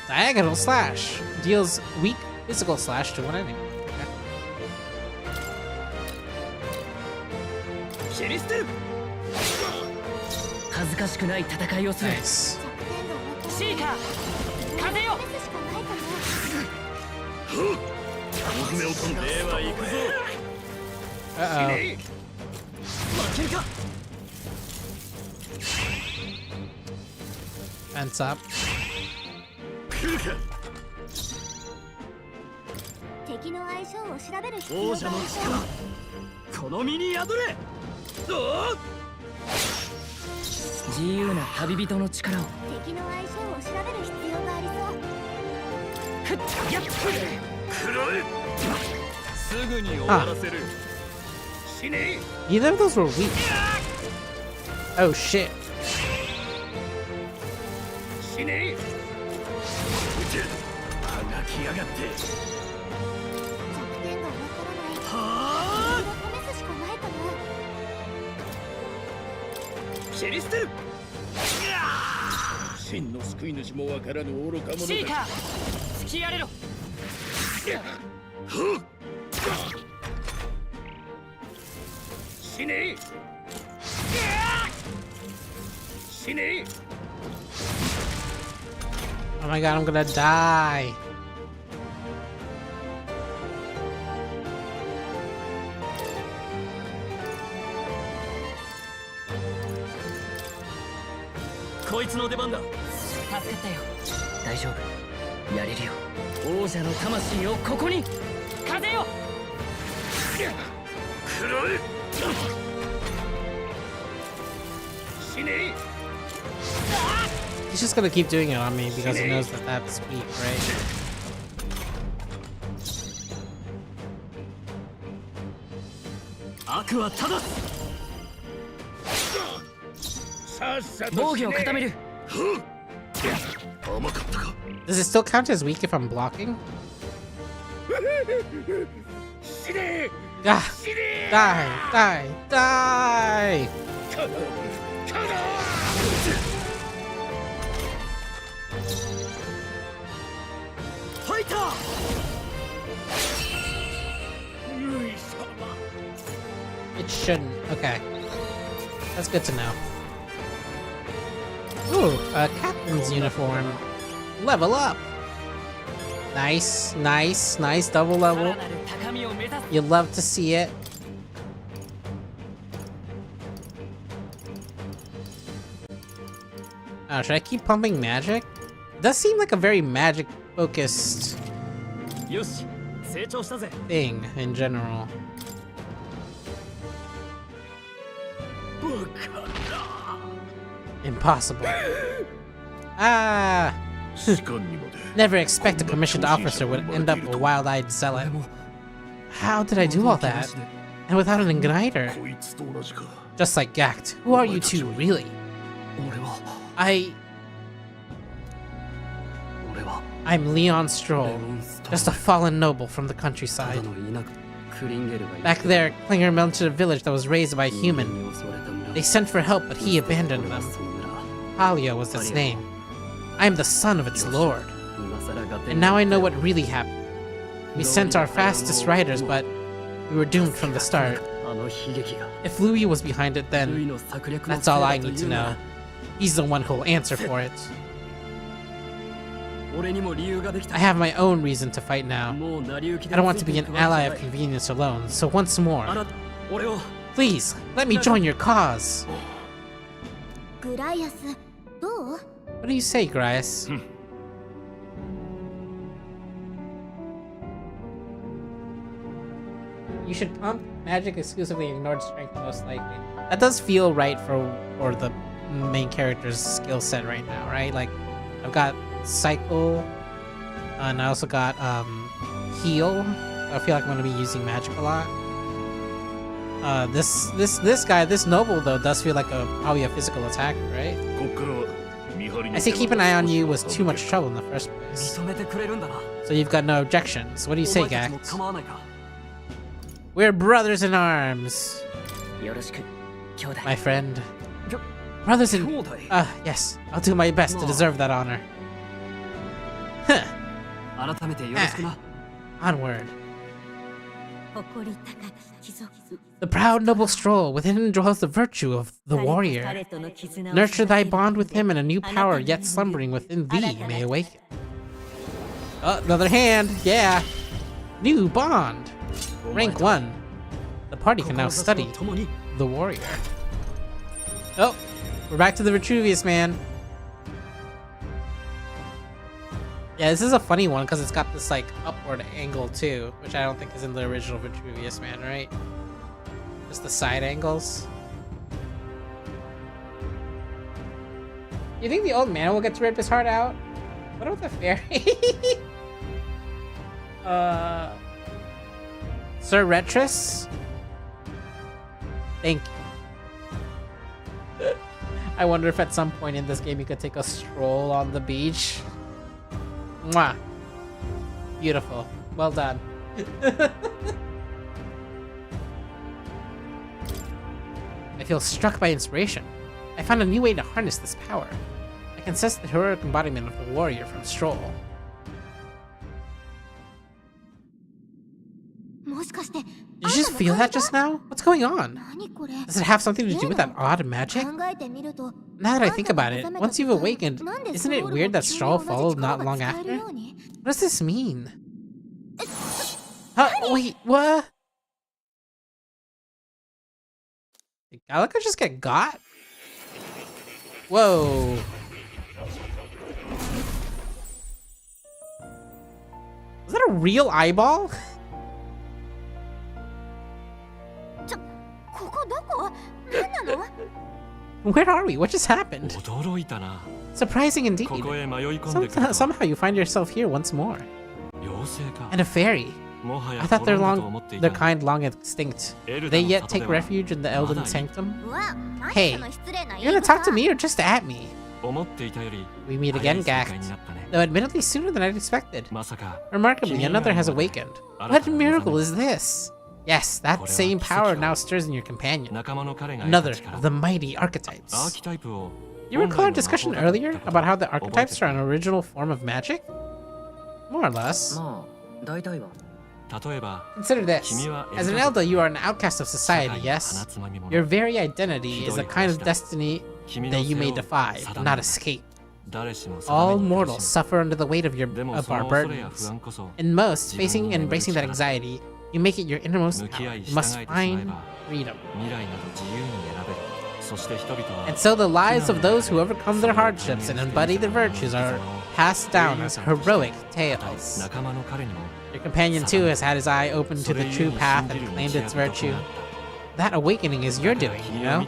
Diagonal slash deals weak physical slash to one enemy. Nice. Uh-oh. Fence up. Either of those were weak. Oh shit. Oh my god, I'm gonna die. He's just gonna keep doing it on me because he knows that that's weak, right? Does it still count as weak if I'm blocking? Ah, die! It shouldn't. Okay. That's good to know. Ooh, a captain's uniform. Level up! Nice. Double level. You love to see it. Oh, should I keep pumping magic? It does seem like a very magic-focused thing in general. Impossible. Ah! Never expect a commissioned officer would end up a wild-eyed zealot. How did I do all that? And without an igniter? Just like Gact. Who are you two, really? I'm Leon Stroll, just a fallen noble from the countryside. Back there, Klinger mentioned a village that was raised by a human. They sent for help, but he abandoned them. Palio was its name. I am the son of its lord. And now I know what really happened. We sent our fastest riders, but we were doomed from the start. If Louis was behind it, then that's all I need to know. He's the one who'll answer for it. I have my own reason to fight now. I don't want to be an ally of convenience alone, so once more, please, let me join your cause. What do you say, Grias? You should pump magic exclusively and ignore strength most likely. That does feel right for the main character's skill set right now, right? Like, I've got Cycle, and I also got Heal. I feel like I'm gonna be using magic a lot. This guy, this noble though, does feel like probably a physical attacker, right? I say keep an eye on you was too much trouble in the first place. So you've got no objections. What do you say, Gax? We're brothers in arms, my friend. Brothers in... yes. I'll do my best to deserve that honor. Huh. Onward. The proud noble stroll. Within him dwells the virtue of the warrior. Nurture thy bond with him, and a new power yet slumbering within thee may awaken. Oh, another hand. Yeah. New bond. Rank 1. The party can now study the warrior. Oh, we're back to the Vitruvius man. Yeah, this is a funny one because it's got this like upward angle too, which I don't think is in the original Vitruvius man, right? Just the side angles. You think the old man will get to rip his heart out? What about the fairy? Sir Retris? Thank you. I wonder if at some point in this game you could take a stroll on the beach. Mwah. Beautiful. Well done. I feel struck by inspiration. I found a new way to harness this power. I can sense the heroic embodiment of the warrior from Stroll. Did you just feel that just now? What's going on? Does it have something to do with that odd magic? Now that I think about it, once you've awakened, isn't it weird that Stroll followed not long after? What does this mean? Wait, what? Did Gallica just get got? Whoa. Was that a real eyeball? Where are we? What just happened? Surprising indeed. Somehow you find yourself here once more. And a fairy. I thought their kind long extinct. Do they yet take refuge in the Elden Sanctum? Hey, you're gonna talk to me or just at me? We meet again, Gax. Though admittedly sooner than I'd expected. Remarkably, another has awakened. What miracle is this? Yes, that same power now stirs in your companion. Another of the mighty archetypes. You recall our discussion earlier about how the archetypes are an original form of magic? More or less. Consider this. As an Elder, you are an outcast of society, yes? Your very identity is a kind of destiny that you may defy, but not escape. All mortals suffer under the weight of our burdens. In most, facing and embracing that anxiety, you make it your innermost power. You must find freedom. And so the lives of those who overcome their hardships and embody their virtues are passed down as heroic tales. Your companion too has had his eye open to the true path and claimed its virtue. That awakening is your doing, you know?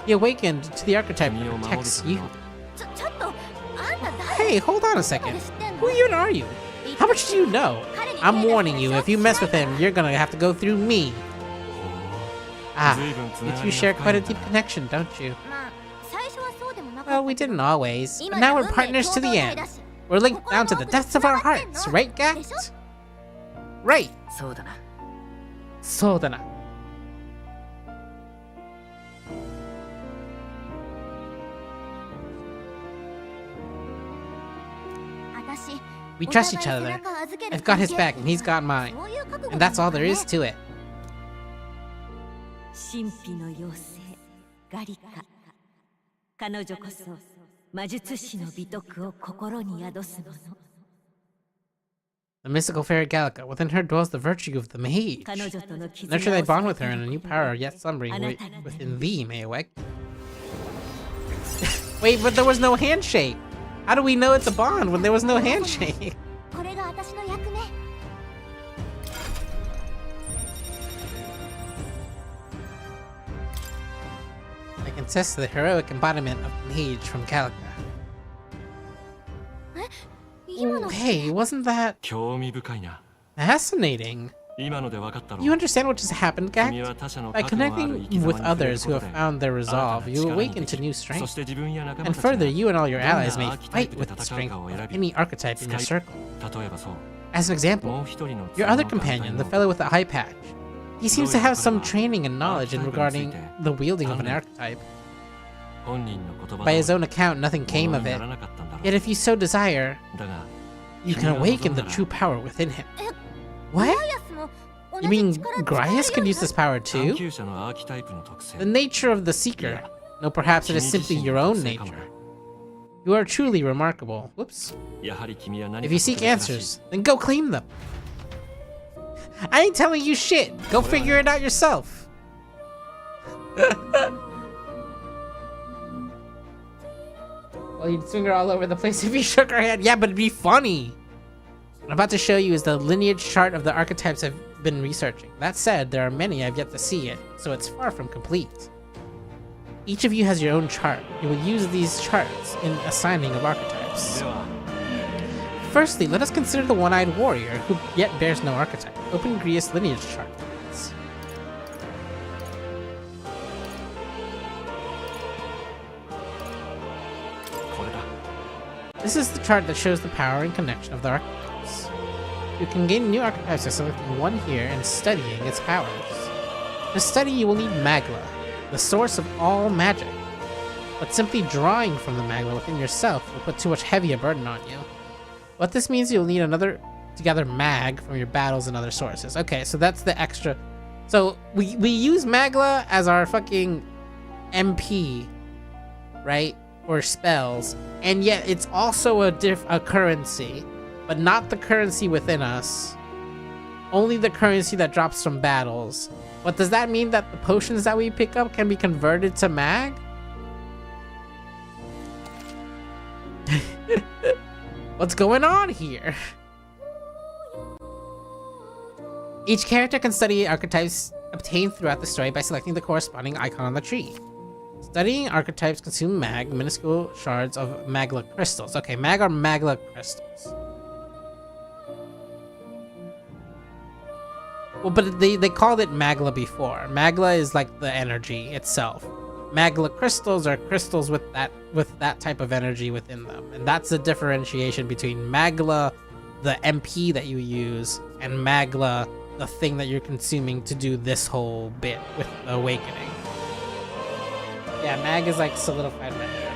He awakened to the archetype that protects you. Hey, hold on a second. Who even are you? How much do you know? I'm warning you, if you mess with him, you're gonna have to go through me. Ah, you two share quite a deep connection, don't you? Well, we didn't always, but now we're partners to the end. We're linked down to the depths of our hearts, right, Gax? Right. そうだな。We trust each other. I've got his back and he's got mine. And that's all there is to it. 神秘の妖精ガリカ。彼女こそ魔術師の美徳を心に宿すもの。The mystical fairy Gallica. Within her dwells the virtue of the mage. Nurture thy bond with her, and a new power yet slumbering within thee may awake. Wait, but there was no handshake. How do we know it's a bond when there was no handshake? I can test the heroic embodiment of the mage from Gallica. Ooh, hey, wasn't that fascinating? You understand what just happened, Gak? By connecting with others who have found their resolve, you awaken to new strength. And further, you and all your allies may fight with the strength of any archetype in your circle. As an example, your other companion, the fellow with the eye patch, he seems to have some training and knowledge in regarding the wielding of an archetype. By his own account, nothing came of it. Yet if you so desire, you can awaken the true power within him. What? You mean Grias could use this power too? The nature of the Seeker. No, perhaps it is simply your own nature. You are truly remarkable. Whoops. If you seek answers, then go claim them. I ain't telling you shit. Go figure it out yourself. Well, you'd swing her all over the place if you shook her hand. Yeah, but it'd be funny. What I'm about to show you is the lineage chart of the archetypes I've been researching. That said, there are many I've yet to see it, so it's far from complete. Each of you has your own chart. You will use these charts in assigning of archetypes. Firstly, let us consider the one-eyed warrior, who yet bears no archetype. Open Grias' lineage chart. This is the chart that shows the power and connection of the archetypes. You can gain new archetypes by selecting one here and studying its powers. To study, you will need Magla, the source of all magic. But simply drawing from the Magla within yourself will put too much heavy a burden on you. What this means, you'll need another to gather mag from your battles and other sources. Okay, so that's the extra. So we use Magla as our fucking MP, right? Or spells, and yet it's also a currency, but not the currency within us. Only the currency that drops from battles. But does that mean that the potions that we pick up can be converted to mag? What's going on here? Each character can study archetypes obtained throughout the story by selecting the corresponding icon on the tree. Studying archetypes consume mag, minuscule shards of Magla crystals. Okay, mag are Magla crystals. Well, but they called it Magla before. Magla is like the energy itself. Magla crystals are crystals with that type of energy within them. And that's the differentiation between Magla, the MP that you use, and Magla, the thing that you're consuming to do this whole bit with the awakening. Yeah, mag is like solidified matter.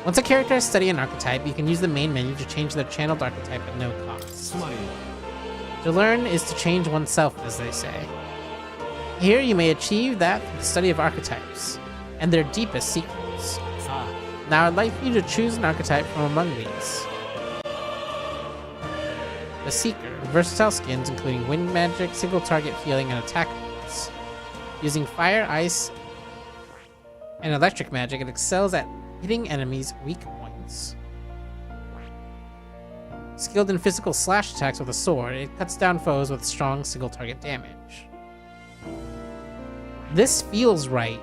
Once a character has studied an archetype, you can use the main menu to change their channeled archetype at no cost. To learn is to change oneself, as they say. Here you may achieve that through the study of archetypes, and their deepest secrets. Now I'd like you to choose an archetype from among these. The Seeker, versatile skins including wind magic, single target healing, and attack. Using fire, ice, and electric magic, it excels at hitting enemies' weak points. Skilled in physical slash attacks with a sword, it cuts down foes with strong single target damage. This feels right.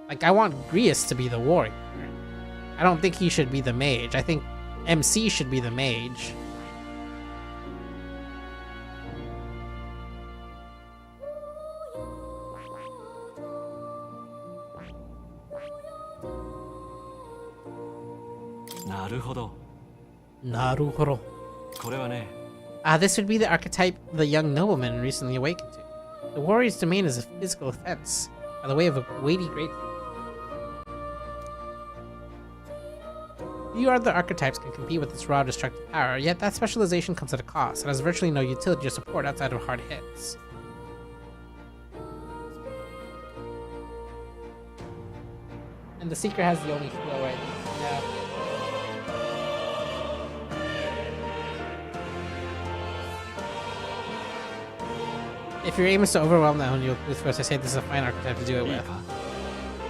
Like, I want Grias to be the warrior. I don't think he should be the mage. I think MC should be the mage. Naruhodo. This would be the archetype the young nobleman recently awakened to. The warrior's domain is a physical offense, by the way of a weighty great. Few other archetypes can compete with its raw destructive power, yet that specialization comes at a cost and has virtually no utility or support outside of hard hits. And the Seeker has the only skill right now. If your aim is to overwhelm the Onyo with force, I say this is a fine archetype to do it with.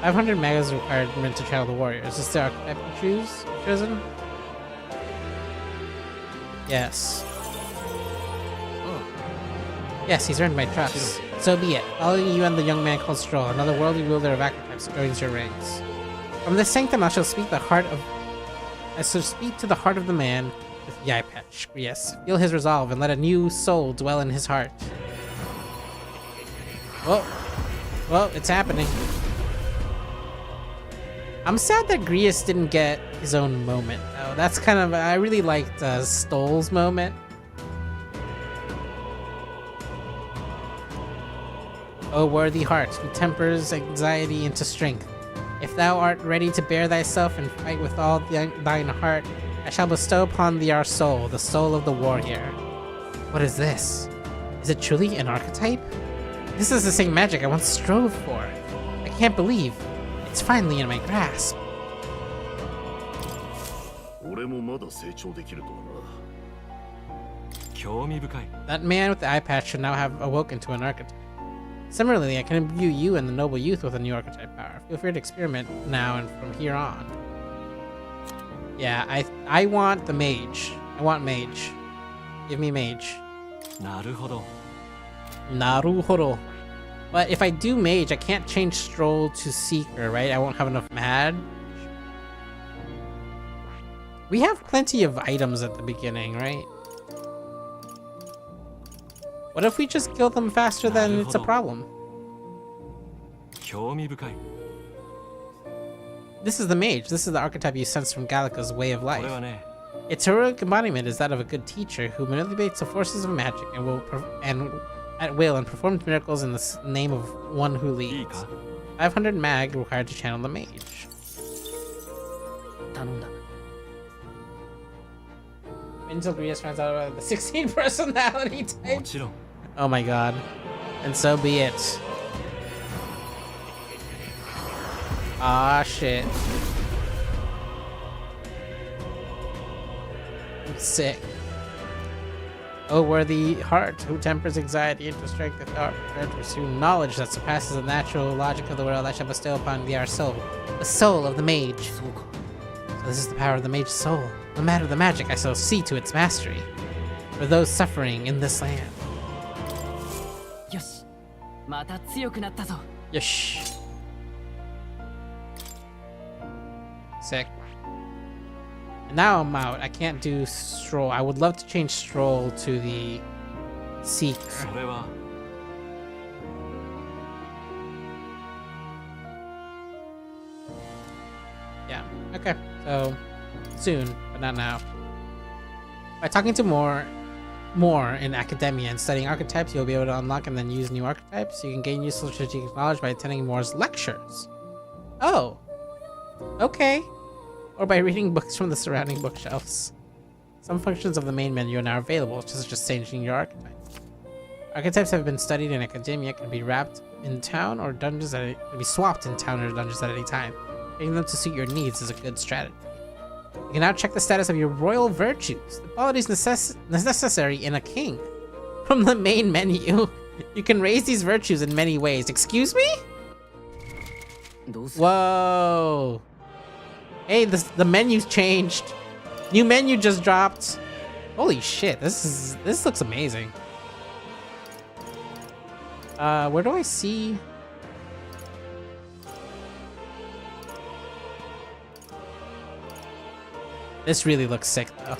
500 megas required to channel the warrior. Is this the archetype you chosen? Yes. Yes, he's earned my trust. So be it. Following you and the young man called Stroll, another worldly ruler of archetypes, joins your ranks. From this sanctum I shall speak to the heart of the man with the eye patch. Yes, feel his resolve and let a new soul dwell in his heart. Well, it's happening. I'm sad that Grius didn't get his own moment, though. That's kind of... I really liked Stoll's moment. O worthy heart, who tempers anxiety into strength. If thou art ready to bear thyself and fight with all thine heart, I shall bestow upon thee our soul, the soul of the warrior. What is this? Is it truly an archetype? This is the same magic I once strove for. I can't believe it's finally in my grasp. That man with the eye patch should now have awoken to an archetype. Similarly, I can imbue you and the noble youth with a new archetype power. Feel free to experiment now and from here on. Yeah, I want the mage. I want mage. Give me mage. Naruhodo. But if I do mage, I can't change Stroll to Seeker, right? I won't have enough mad. We have plenty of items at the beginning, right? What if we just kill them faster than it's a problem? This is the mage. This is the archetype you sense from Gallica's way of life. Its heroic embodiment is that of a good teacher who manipulates the forces of magic at will and performs miracles in the name of one who leads. 500 mag required to channel the mage. Until Grius finds out about the 16 personality type. Oh my god. And so be it. Ah shit. I'm sick. O worthy heart, who tempers anxiety into strength and thought, prepared to pursue knowledge that surpasses the natural logic of the world, I shall bestow upon thee our soul, the soul of the mage. So this is the power of the mage's soul. No matter the magic, I shall see to its mastery. For those suffering in this land. Yosh. Sick. And now I'm out. I can't do Stroll. I would love to change Stroll to the Seeker. Yeah. Okay. So soon, but not now. By talking to more in academia and studying archetypes, you'll be able to unlock and then use new archetypes. You can gain useful strategic knowledge by attending Moore's lectures. Oh. Okay. Or by reading books from the surrounding bookshelves. Some functions of the main menu are now available, such as just changing your archetype. Archetypes have been studied in academia, can be wrapped in town or dungeons can be swapped in town or dungeons at any time. Getting them to suit your needs is a good strategy. You can now check the status of your royal virtues, the qualities necessary in a king. From the main menu, you can raise these virtues in many ways. Excuse me? Whoa. Hey, the menu's changed. New menu just dropped. Holy shit, this looks amazing. Where do I see? This really looks sick though.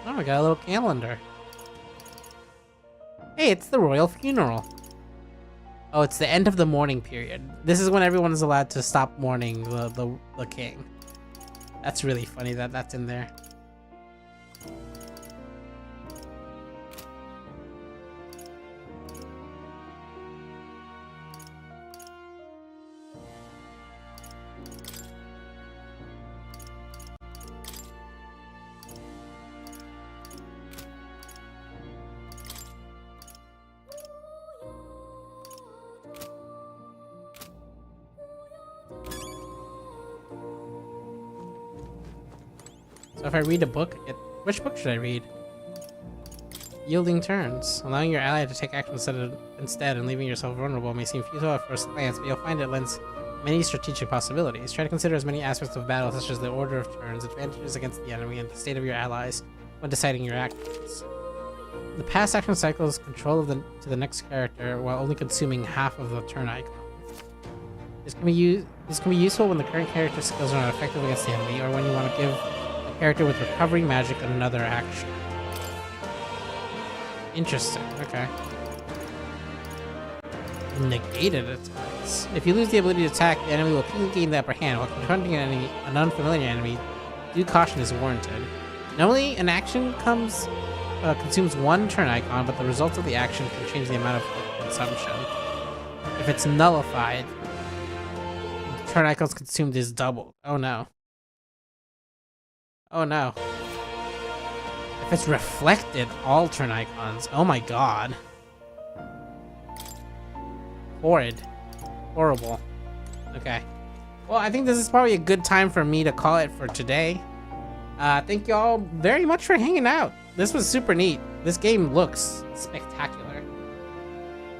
Oh, we got a little calendar. Hey, it's the royal funeral. Oh, it's the end of the mourning period. This is when everyone is allowed to stop mourning the king. That's really funny that that's in there. So if I read a book, which book should I read? Yielding turns. Allowing your ally to take action instead and leaving yourself vulnerable may seem futile at first glance, but you'll find it lends many strategic possibilities. Try to consider as many aspects of battle, such as the order of turns, advantages against the enemy, and the state of your allies when deciding your actions. The past action cycles control to the next character while only consuming half of the turn icon. This can be useful when the current character skills are not effective against the enemy, or when you want to give character with recovery magic another action. Interesting, okay. Negated attacks. If you lose the ability to attack, the enemy will quickly gain the upper hand. While confronting an unfamiliar enemy, due caution is warranted. Normally, an action consumes one turn icon, but the result of the action can change the amount of consumption. If it's nullified, the turn icons consumed is doubled. Oh no. Oh no. If it's reflected, all turn icons. Oh my god. Horrid. Horrible. Okay. Well, I think this is probably a good time for me to call it for today. Thank you all very much for hanging out. This was super neat. This game looks spectacular.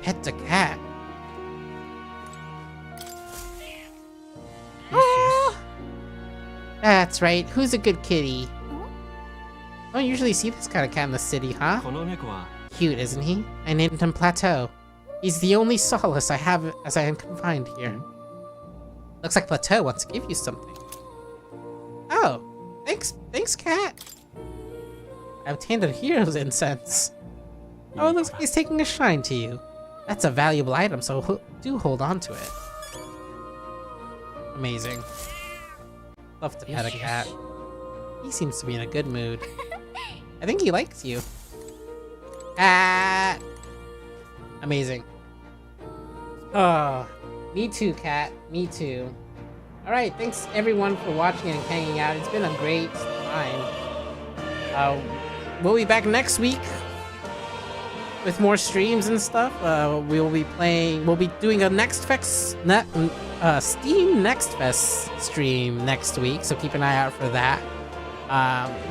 Pet the cat. That's right. Who's a good kitty? Don't usually see this kind of cat in the city, huh? Cute, isn't he? I named him Plateau. He's the only solace I have as I am confined here. Looks like Plateau wants to give you something. Oh, thanks, cat. I obtained a hero's incense. Oh, it looks like he's taking a shine to you. That's a valuable item, so do hold on to it. Amazing. Love to pet a cat. He seems to be in a good mood. I think he likes you. Cat! Amazing. Oh, me too, cat. Me too. Alright, thanks everyone for watching and hanging out. It's been a great time. We'll be back next week with more streams and stuff. We'll be doing a Steam Next Fest stream next week, so keep an eye out for that.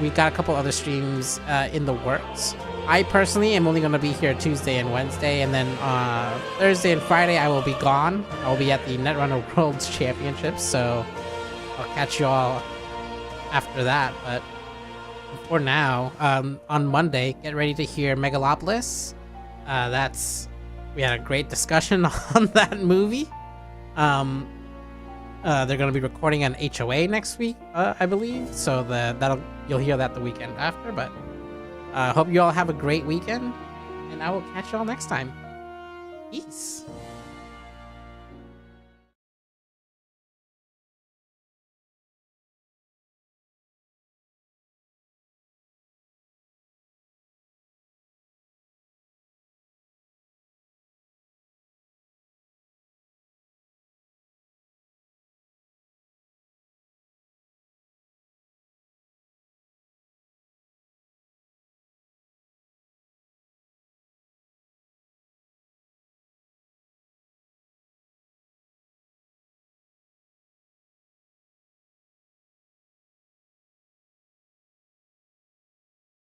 We've got a couple other streams in the works. I personally am only going to be here Tuesday and Wednesday, and then Thursday and Friday I will be gone. I will be at the Netrunner Worlds Championships, so I'll catch you all after that. But for now, on Monday, get ready to hear Megalopolis. We had a great discussion on that movie. They're going to be recording an HOA next week, I believe. So you'll hear that the weekend after. But hope you all have a great weekend, and I will catch you all next time. Peace.